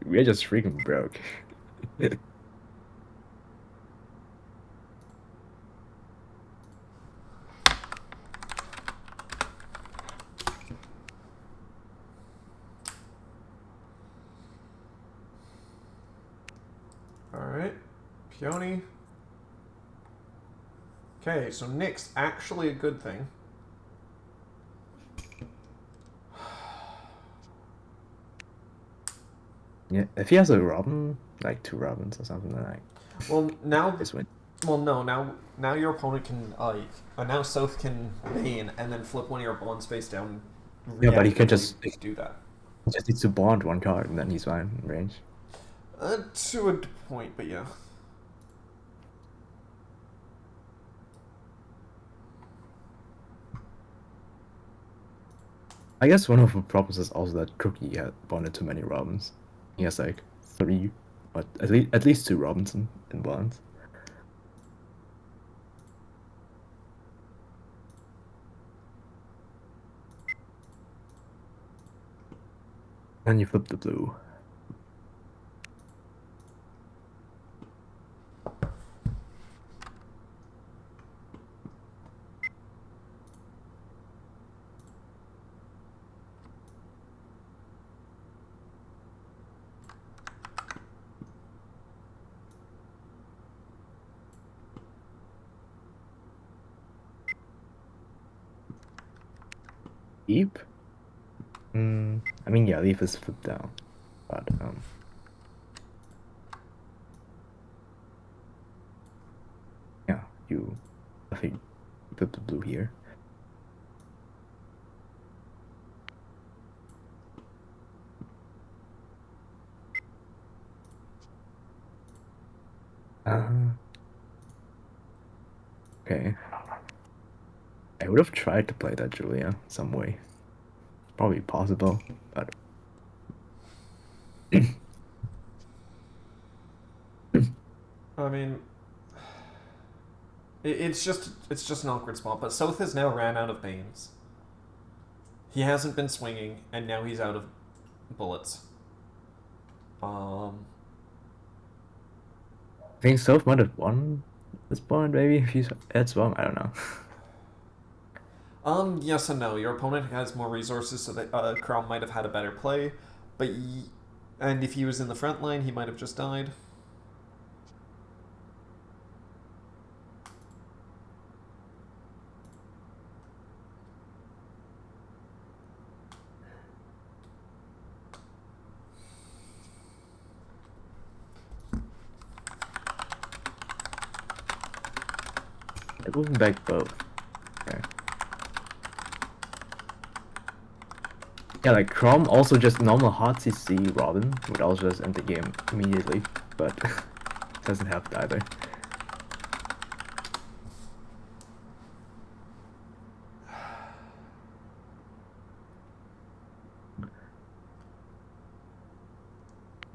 we're just freaking broke. Alright. Peony. Okay, so Nick's actually a good thing. Yeah, if he has a Robin, like 2 Robins or something like Well, now... this win. Well, no, now your opponent can, now South can Bane and then flip one of your bonds face down. Yeah, but he can reactively just do that. He just needs to bond 1 card and then he's fine in range. To a point, but yeah. I guess one of the problems is also that Cookie had bonded too many Robins. He has like 3, but at least 2 Robins in bonds. And you flip the blue. Leap? I mean, yeah, leaf is flipped down, but yeah, I think flip the blue here. Okay. I would have tried to play that Julia some way. Probably possible, but I mean, it's just an awkward spot. But South has now ran out of Banes. He hasn't been swinging, and now he's out of bullets. I think Soph might have won this point, maybe, if you had swung, I don't know. Yes and no. Your opponent has more resources, so that Krom might have had a better play, but and if he was in the front line, he might have just died. Moving back both. Okay. Yeah, like Crom also just normal hard CC Robin would also just end the game immediately, but doesn't have it either.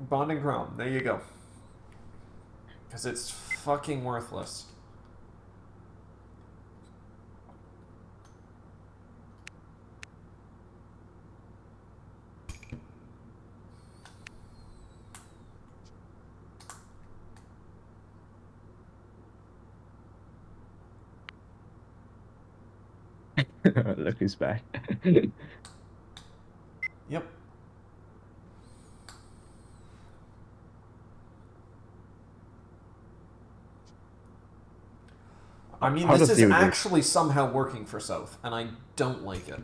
Bonding Krom, there you go. Because it's fucking worthless. Look who's back. Yep. I mean, How this does is ZeroReverse- actually somehow working for South, and I don't like it.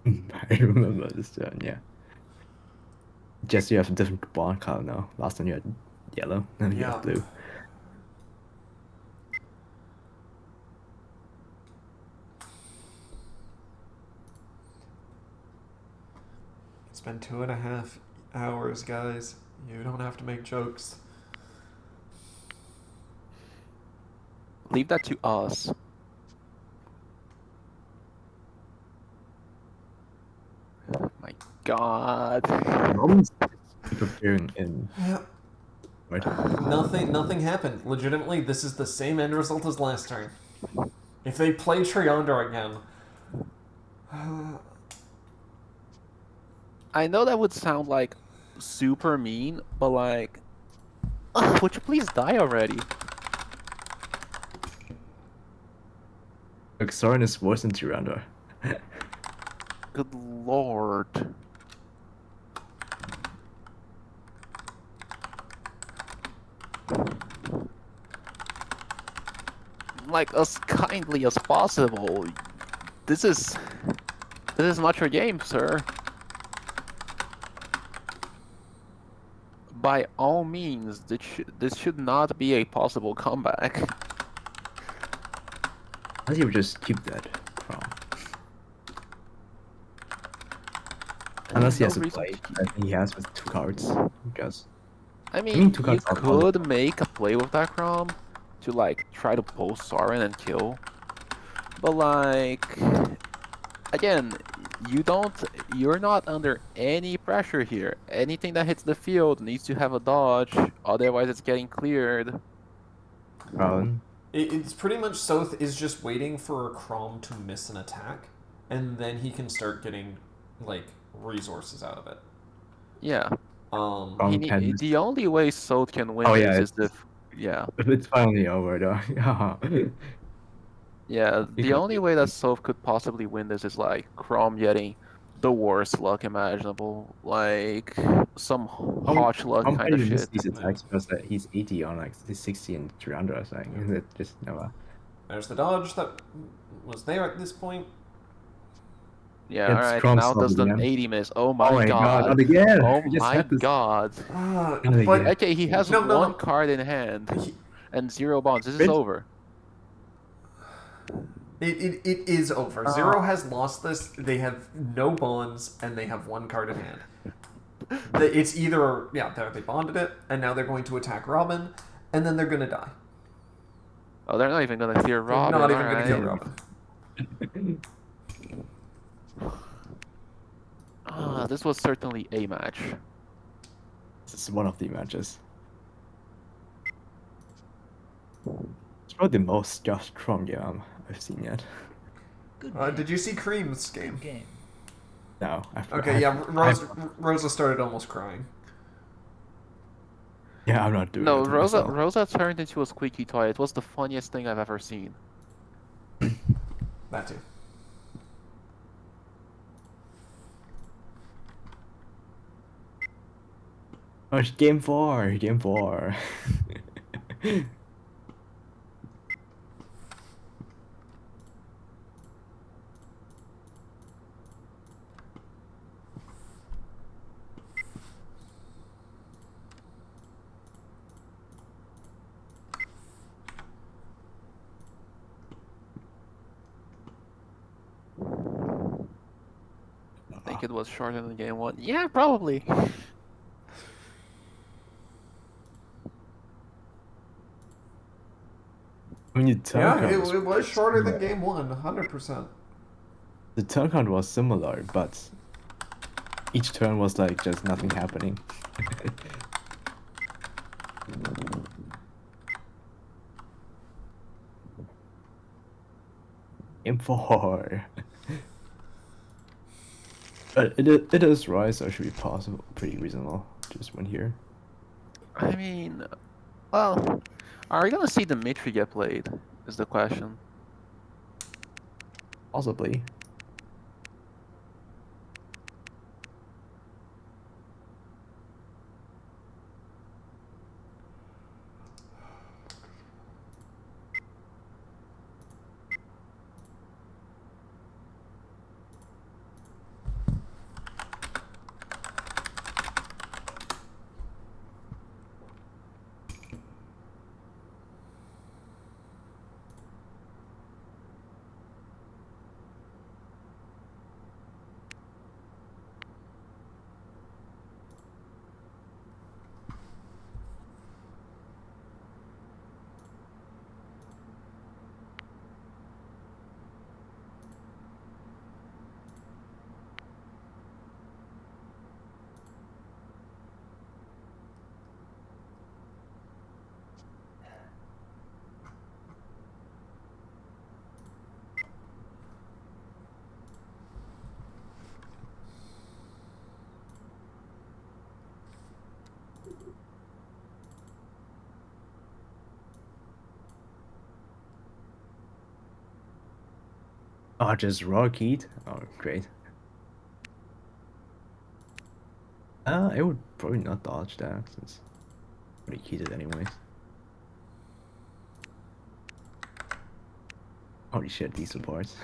I remember this turn, yeah. Just you have a different bond color now. Last time you had yellow, now you Yeah. have blue. It's been 2.5 hours, guys. You don't have to make jokes. Leave that to us. My God. Romans keep appearing in. Yeah. Right? Nothing happened. Legitimately, this is the same end result as last turn. If they play Triander again... I know that would sound like super mean, but like, ugh, would you please die already? Like, Soren is worse than Tyrande. Good lord. Like, as kindly as possible. This is not your game, sir. By all means, this should not be a possible comeback. Unless you would just keep that from. Unless he No has a reason play to keep- that he has with 2 cards. Because I mean, mean, two you cards are possible. could make a play with that Crom to like try to pull Soren and kill, but like, again, you're not under any pressure here. Anything that hits the field needs to have a dodge, otherwise it's getting cleared. Crown. It's pretty much South is just waiting for a Crom to miss an attack, and then he can start getting, like, resources out of it. Yeah. Crown can. The only way Sot can win Oh, this yeah, is if, yeah. It's finally over though. Yeah, the Because only way that Soph could possibly win this is like Crom getting the worst luck imaginable, like some hotch luck Crown kind can't of even miss shit. these attacks because he's 80 on like 60 and 300 or something. It just never. There's the dodge that was there at this point. Yeah, It's alright, Crom now does solving the again. 80 miss. Oh Oh my my god, god. not again! Oh We just my had this. god. But again. Okay, he has No, one no. card in hand He- and 0 bonds. This is Bitch. over. It is over. Zero has lost this. They have no bonds, and they have 1 card in hand. It's either, yeah, they bonded it, and now they're going to attack Robin, and then they're going to die. Oh, they're not even gonna clear Robin. They're not even going to kill alright. Robin. Ah, this was certainly a match. This is one of the matches. It's probably the most just Crom game I've seen yet. Good game. Did you see Cream's game? Good game. No. Okay, yeah, Rosa started almost crying. Yeah, I'm not doing No, it to Rosa myself. Rosa turned into a squeaky toy. It was the funniest thing I've ever seen. That too. Oh, it's game 4. Game 4. I think it was shorter than game 1. Yeah, probably. When you turn Yeah, count it was shorter than similar. game 1, 100%. The turn count was similar, but each turn was like just nothing happening. Game 4. But it is right, so it should be possible, pretty reasonable. Just win here. I mean, well, are we gonna see Dimitri get played? Is the question. Possibly. Oh, just raw keyed? Oh, great. It would probably not dodge that since pretty keyed it anyways. Holy shit, these supports.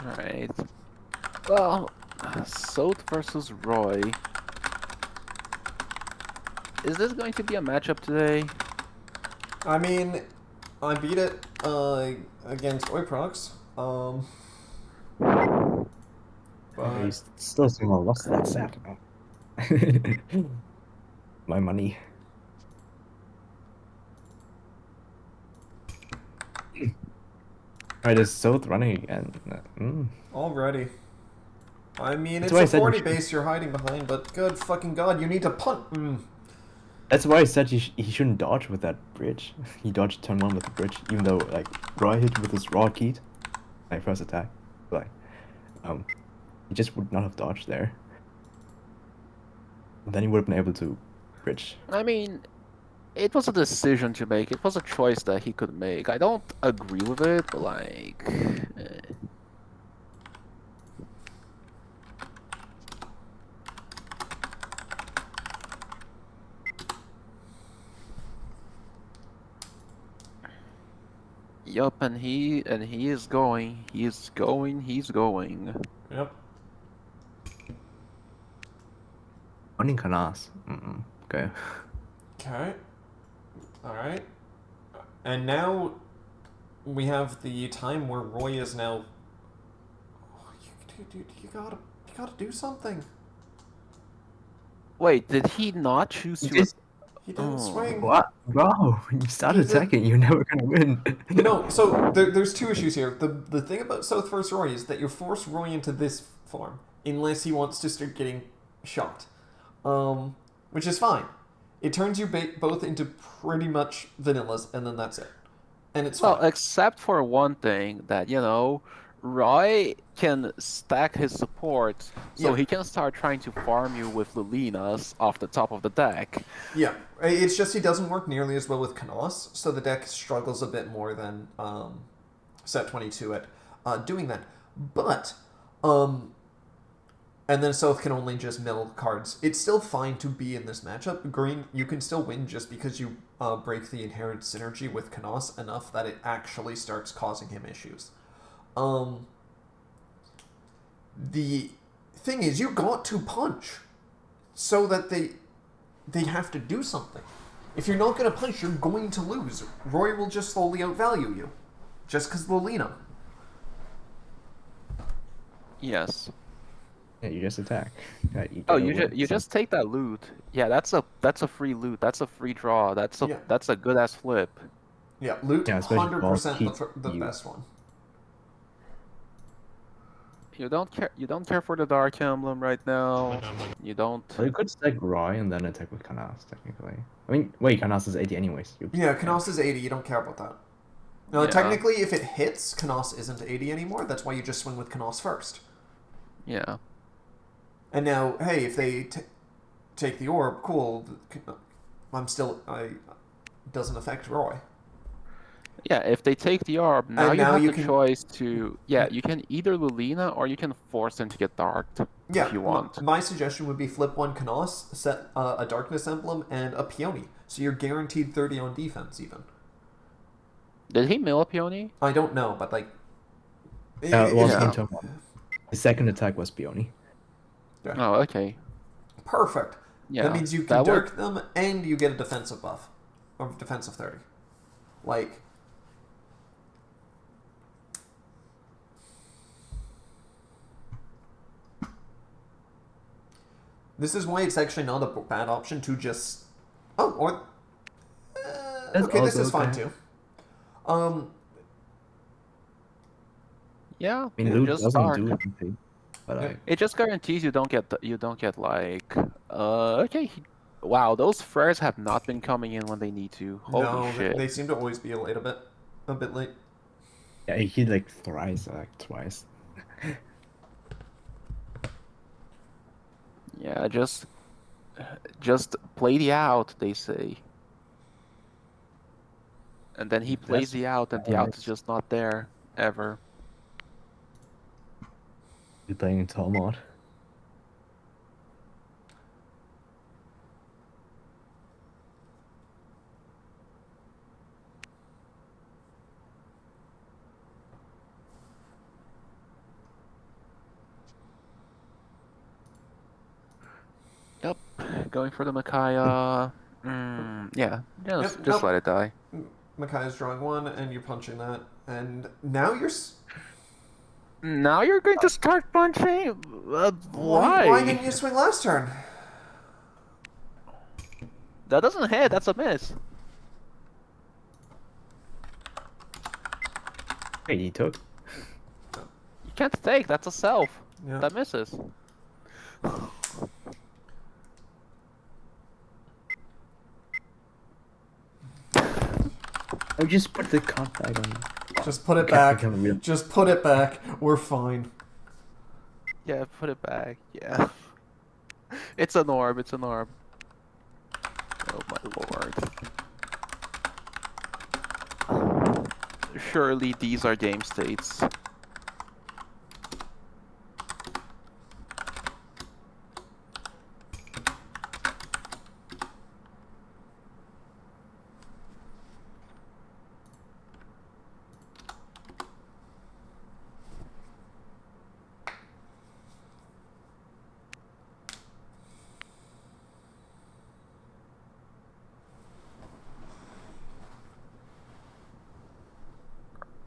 Alright. Well, Soth versus Roy. Is this going to be a matchup today? I mean, I beat it against Oiprox. But He's still somehow lost that set. My money. Alright, is Soth running again? already. I mean, That's it's why I a said you 40 should- base you're hiding behind, but good fucking god, you need to punt. That's why I said he shouldn't dodge with that bridge. He dodged turn 1 with the bridge, even though like Roy hit with his raw keyed, like first attack. Like, he just would not have dodged there. And then he would have been able to bridge. I mean, it was a decision to make. It was a choice that he could make. I don't agree with it, but like... Yup, and he is going. He's going. Yep. Running Canas. Okay. Okay. Alright. And now we have the time where Roy is now. Oh, dude, you gotta do something. Wait, did he not choose to? He didn't swing. What? Bro, when you start He's a- attacking, you're never gonna win. No, so there's two issues here. The thing about South vs. Roy is that you force Roy into this form unless he wants to start getting shot, which is fine. It turns you both into pretty much vanillas, and then that's it, and it's Well, fine. except for one thing that Roy can stack his support, so Yeah. he can start trying to farm you with Lulinas off the top of the deck. Yeah, it's just he doesn't work nearly as well with Canos, so the deck struggles a bit more than Set 22 at doing that. But and then South can only just mill cards. It's still fine to be in this matchup. Green, you can still win just because you break the inherent synergy with Canos enough that it actually starts causing him issues. The thing is, you got to punch so that they have to do something. If you're not going to punch, you're going to lose. Roy will just slowly outvalue you. Just because Lolina. Yes. Yeah, you just attack. Yeah, Oh, gotta you win, so- just take that loot. Yeah, that's a free loot. That's a free draw. That's a good ass flip. Yeah, loot, Yeah, especially 100% balls the keep best one. You don't care. You don't care for the Dark Emblem right now. You don't. Well, you could stack Roy and then attack with Canas, technically. I mean, wait, Canas is 80 anyways. Yeah, Canos is 80, you don't care about that. No, Yeah. technically, if it hits, Canos isn't 80 anymore. That's why you just swing with Canos first. Yeah. And now, hey, if they take the orb, cool. Doesn't affect Roy. Yeah, if they take the orb, now And you now have you the can- choice to... Yeah, you can either Lulina or you can force them to get darked Yeah, if you want. My suggestion would be flip one Canos, set a Darkness Emblem, and a Peony. So you're guaranteed 30 on defense, even. Did he mill a Peony? I don't know, but like... Well, Yeah. in turn 1. His second attack was Peony. Oh, okay. Perfect. Yeah. That means you can that would- Dirk them, and you get a defensive buff. Or defensive 30. Like... This is why it's actually not a bad option to just... Oh, or... That's okay, this also is fine okay. too. Yeah. I mean, yeah, loot just doesn't dark. do anything. But Yeah. like, It just guarantees you don't get like okay. Wow, those flares have not been coming in when they need to. Holy no, shit. they seem to always be a bit late. yeah, he like thrice, like twice. Yeah, just just play the out, they say. And then he plays That's the out, and the out is nice. just not there ever. You're playing tall mod. Yep, going for the Micaiah. Yeah, just nope. let it die. Makai's drawing one, and you're punching that, and now you're. Now you're going to start punching? Why? Why didn't you swing last turn? That doesn't hit, that's a miss. Hey, he took. You can't take, that's a self. Yeah. That misses. Oh, just put the card back on. Just put it Okay, back. become real. Just put it back. We're fine. Yeah, put it back, yeah. It's an orb, it's an orb. Oh my lord. Surely these are game states.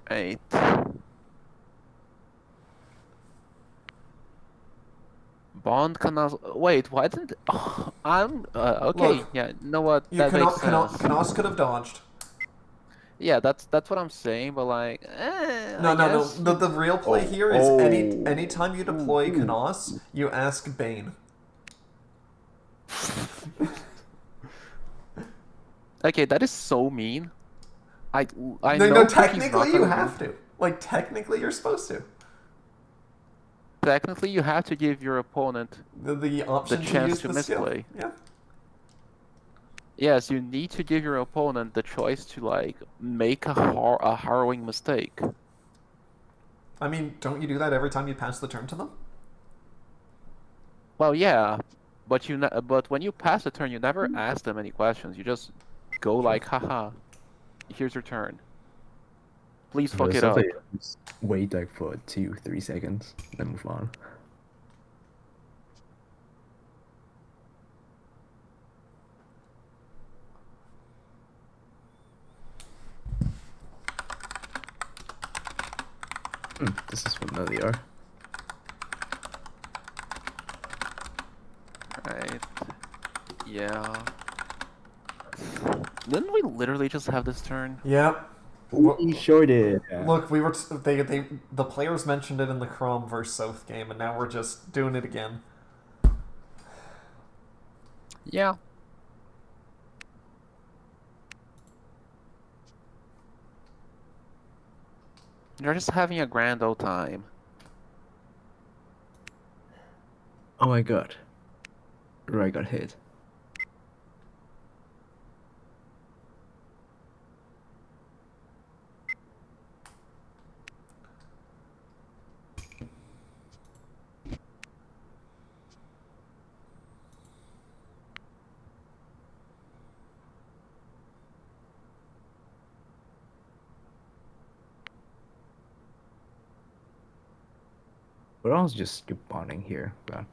Right. Bond Canas. Wait, why didn't? Oh, I'm okay. Look, Yeah, you know what? That makes sense. Canos could have dodged. Yeah, that's what I'm saying. But like, No, I no, guess no. The real play here is anytime you deploy Ooh. Canos, you ask Bane. Okay, that is so mean. I No, know no, Cookie's technically not you gonna have to. Like, technically you're supposed to. Technically, you have to give your opponent The option to chance use to the skill. misplay. Yeah. Yes, you need to give your opponent the choice to like make a harrowing mistake. I mean, don't you do that every time you pass the turn to them? Well, yeah, but but when you pass the turn, you never ask them any questions. You just go like, haha, here's your turn. Please fuck it up. Just wait like for 2-3 seconds, then move on. This is familiar. Right. Yeah. Didn't we literally just have this turn? Yep. We sure did. Look, we were the players mentioned it in the Chrome versus South game, and now we're just doing it again. Yeah. You're just having a grand old time. Oh my god. Right, got hit. We're all just skip bonding here, but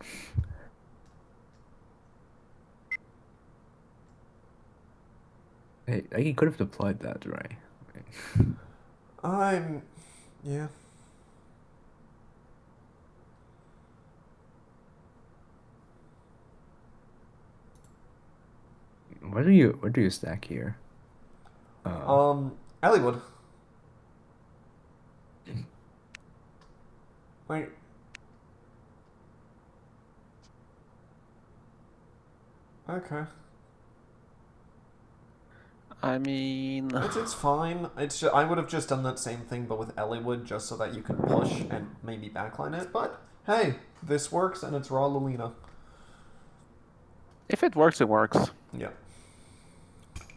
hey, he could have deployed that, right? Yeah. Where do you stack here? Elliewood. Wait. Okay. I mean, It's fine. It's I would have just done that same thing, but with Elliewood, just so that you can push and maybe backline it. But hey, this works, and it's raw Lulina. If it works, it works. Yeah.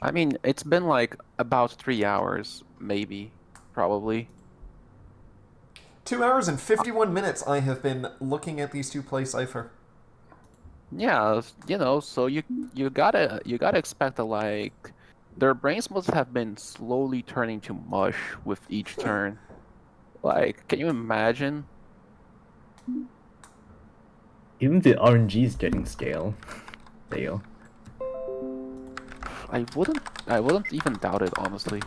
I mean, it's been like about 3 hours, maybe, probably. 2 hours and 51 minutes I have been looking at these two play Cipher. Yeah, you know, so you gotta expect that like their brains must have been slowly turning to mush with each turn. Like, can you imagine? Even the RNG is getting scale. Dale. I wouldn't even doubt it, honestly.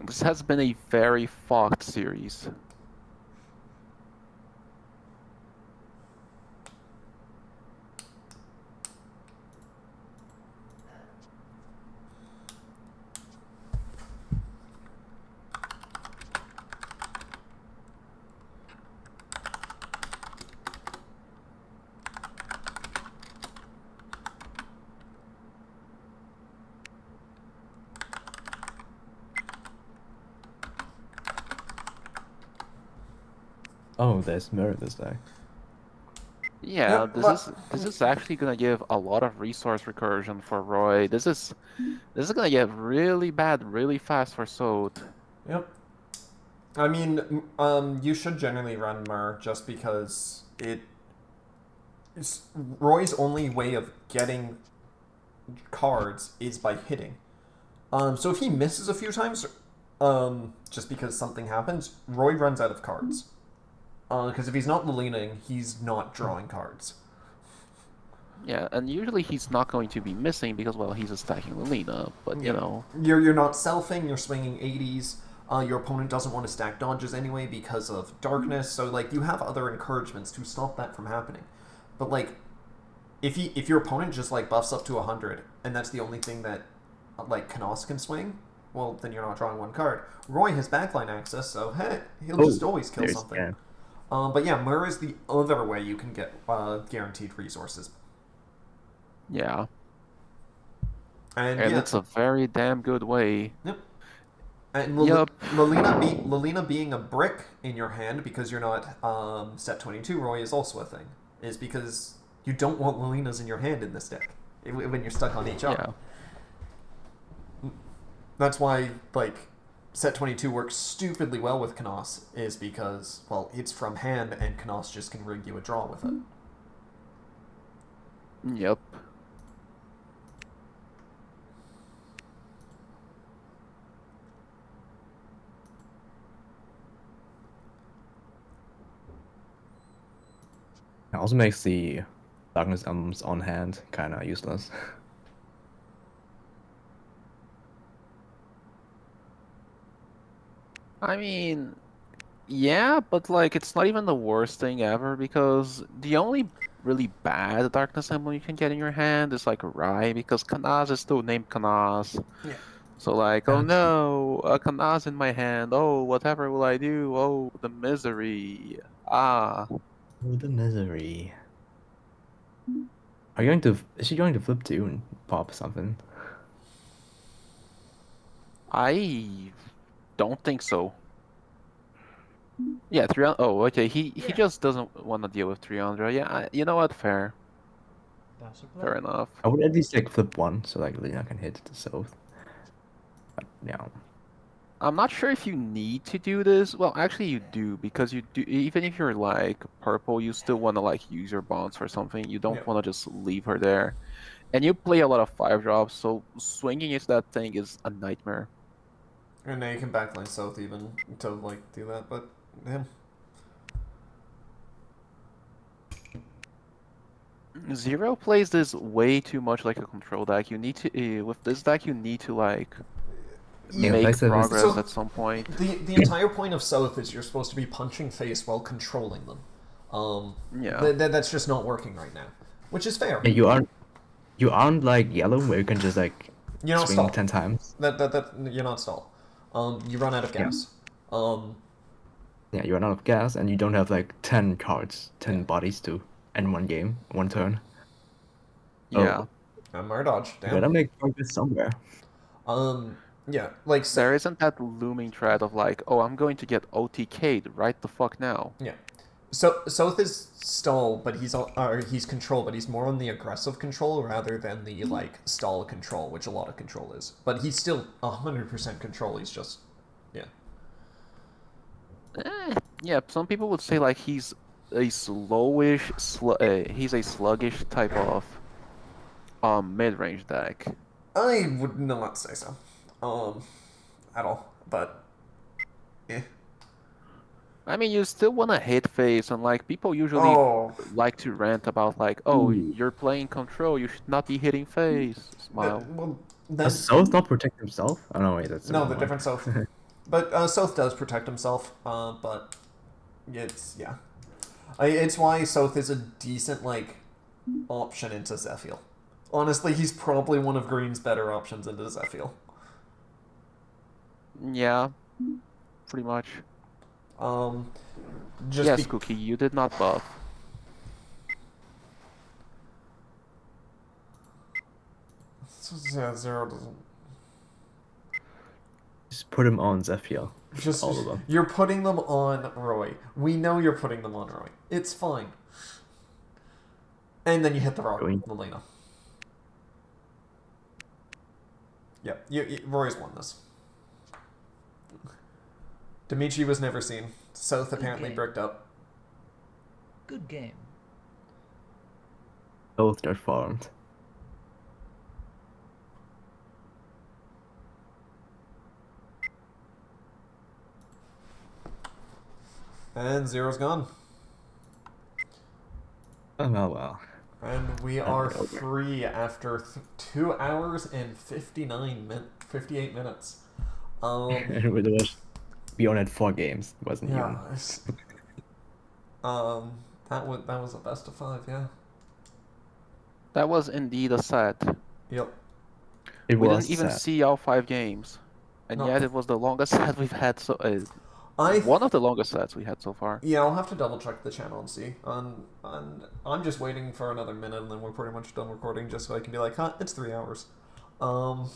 This has been a very fucked series. Oh, there's mirror this day. Yeah, Yeah, this is actually gonna give a lot of resource recursion for Roy. This is gonna get really bad really fast for Sode. Yep. I mean, you should generally run Mur just because Roy's only way of getting cards is by hitting. So if he misses a few times, just because something happens, Roy runs out of cards. Because if he's not Lilinaing, he's not drawing cards. Yeah, and usually he's not going to be missing because, well, he's stacking Lilina, but you know. You're not selfing, you're swinging 80s. Your opponent doesn't want to stack dodges anyway because of darkness, so like you have other encouragements to stop that from happening. But like, if your opponent just like buffs up to 100 and that's the only thing that like Knos can swing, well then you're not drawing one card. Roy has backline access, so hey, he'll just always kill something. Yeah. But yeah, Mur is the other way you can get guaranteed resources. Yeah. And And yeah, it's a very damn good way. Yep. And Yup. Lilina being a brick in your hand because you're not set 22 Roy is also a thing. Is because you don't want Lilinas in your hand in this deck when you're stuck on HR. Yeah. That's why like set 22 works stupidly well with Knos is because well it's from hand and Knos just can rig you a draw with it. Yep. It also makes the Darkness Emblems on hand kind of useless. I mean, yeah, but like it's not even the worst thing ever because the only really bad Darkness Emblem you can get in your hand is like Rai because Kanaz is still named Kanaz. Yeah. So like, oh no, a Kanaz in my hand. Oh, whatever will I do? Oh, the misery. Ah. Oh, the misery. Are you going to? Is she going to flip too and pop something? I don't think so. Yeah, 300. Oh, okay. He just doesn't want to deal with 300. Yeah, you know what? Fair. That's a Fair plan. enough. I would at least like flip one so like Lina can hit the south. But, yeah. I'm not sure if you need to do this. Well, actually, you do because you do. Even if you're like purple, you still want to like use your bonds for something. You don't Yeah. want to just leave her there. And you play a lot of 5-drops, so swinging into that thing is a nightmare. And now you can backline south even to like do that, but him. Zero plays this way too much like a control deck. You need to with this deck, you need to like Yeah, make like the- progress So- at some point. The entire point of South is you're supposed to be punching face while controlling them. Yeah. That's just not working right now, which is fair. Yeah, you aren't like yellow where you can just like You're not swing stalled. 10 times. That you're not stalled. You run out of gas. Yeah, you run out of gas and you don't have like 10 cards, 10 Yeah. bodies to end one game, one turn. Yeah. Mur dodge. You Damn. gotta make progress somewhere. Yeah, like There isn't that looming threat of like, oh, I'm going to get OTK'd right the fuck now. yeah. So Soth is stall, but he's control, but he's more on the aggressive control rather than the like stall control, which a lot of control is. But he's still 100% control. He's just, yeah. Yeah, some people would say like he's a slowish, he's a sluggish type of mid-range deck. I would not say so, at all. But, eh. I mean, you still want to hit phase, and like people usually like to rant about like, oh, you're playing control, you should not be hitting phase. Smile. Well, then, Does South not protect himself? Oh no, wait, that's no, the different South. But South does protect himself. But it's yeah, it's why South is a decent like option into Zephyr. Honestly, he's probably one of Green's better options into Zephyr. Yeah, pretty much. Just yes, Cookie, you did not buff. Yeah, Zero doesn't. Just put him on Zephyr. Just all of them. You're putting them on Roy. We know you're putting them on Roy. It's fine. And then you hit the wrong Melina. Yep, Roy's won this. Dimitri was never seen. South apparently bricked up. Good game. Both got farmed. And Zero's gone. Oh well. And we are free after 2 hours and 58 minutes. And we watched. We only had 4 games, wasn't yeah. That was a best of 5, yeah. That was indeed a set. Yep. We didn't even see all 5 games, and No. yet it was the longest set we've had. So one of the longest sets we had so far. Yeah, I'll have to double check the channel and see. And I'm just waiting for another minute, and then we're pretty much done recording, just so I can be like, huh, it's 3 hours. But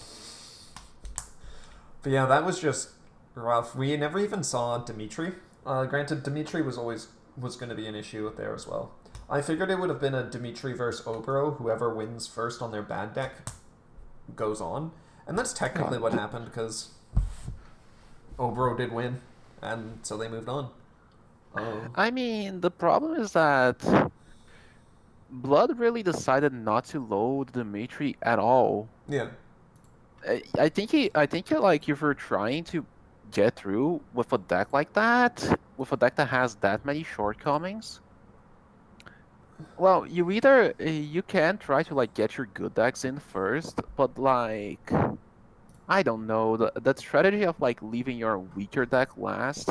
yeah, that was just rough. We never even saw Dimitri. Granted, Dimitri was going to be an issue there as well. I figured it would have been a Dimitri versus Obro. Whoever wins first on their bad deck goes on. And that's technically what happened, because Obro did win, and so they moved on. I mean, the problem is that Blood really decided not to load Dimitri at all. Yeah. I think like if you're trying to get through with a deck like that, with a deck that has that many shortcomings, well, you can try to like get your good decks in first, but like I don't know, that strategy of like leaving your weaker deck last,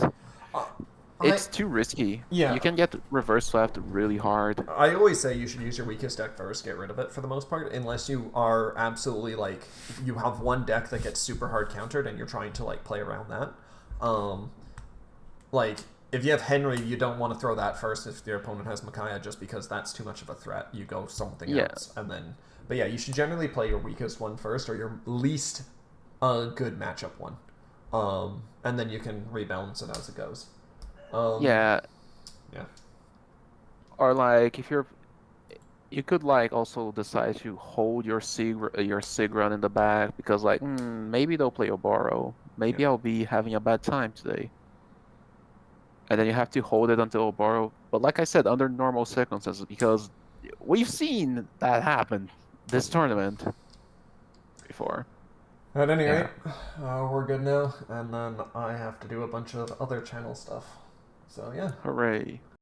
it's too risky. Yeah. You can get reverse swept really hard. I always say you should use your weakest deck first, get rid of it for the most part, unless you are absolutely like, you have one deck that gets super hard countered and you're trying to like play around that. Like, if you have Henry, you don't want to throw that first if your opponent has Micaiah, just because that's too much of a threat. You go something else, and then... But yeah, you should generally play your weakest one first, or your least good matchup one. And then you can rebalance it as it goes. Yeah. Yeah. Or like, you could like also decide to hold your Sig run in the back, because like, maybe they'll play Obaro. Maybe I'll be having a bad time today. And then you have to hold it until Obaro. But like I said, under normal circumstances, because we've seen that happen this tournament before. At any rate, we're good now, and then I have to do a bunch of other channel stuff. So yeah. Hooray.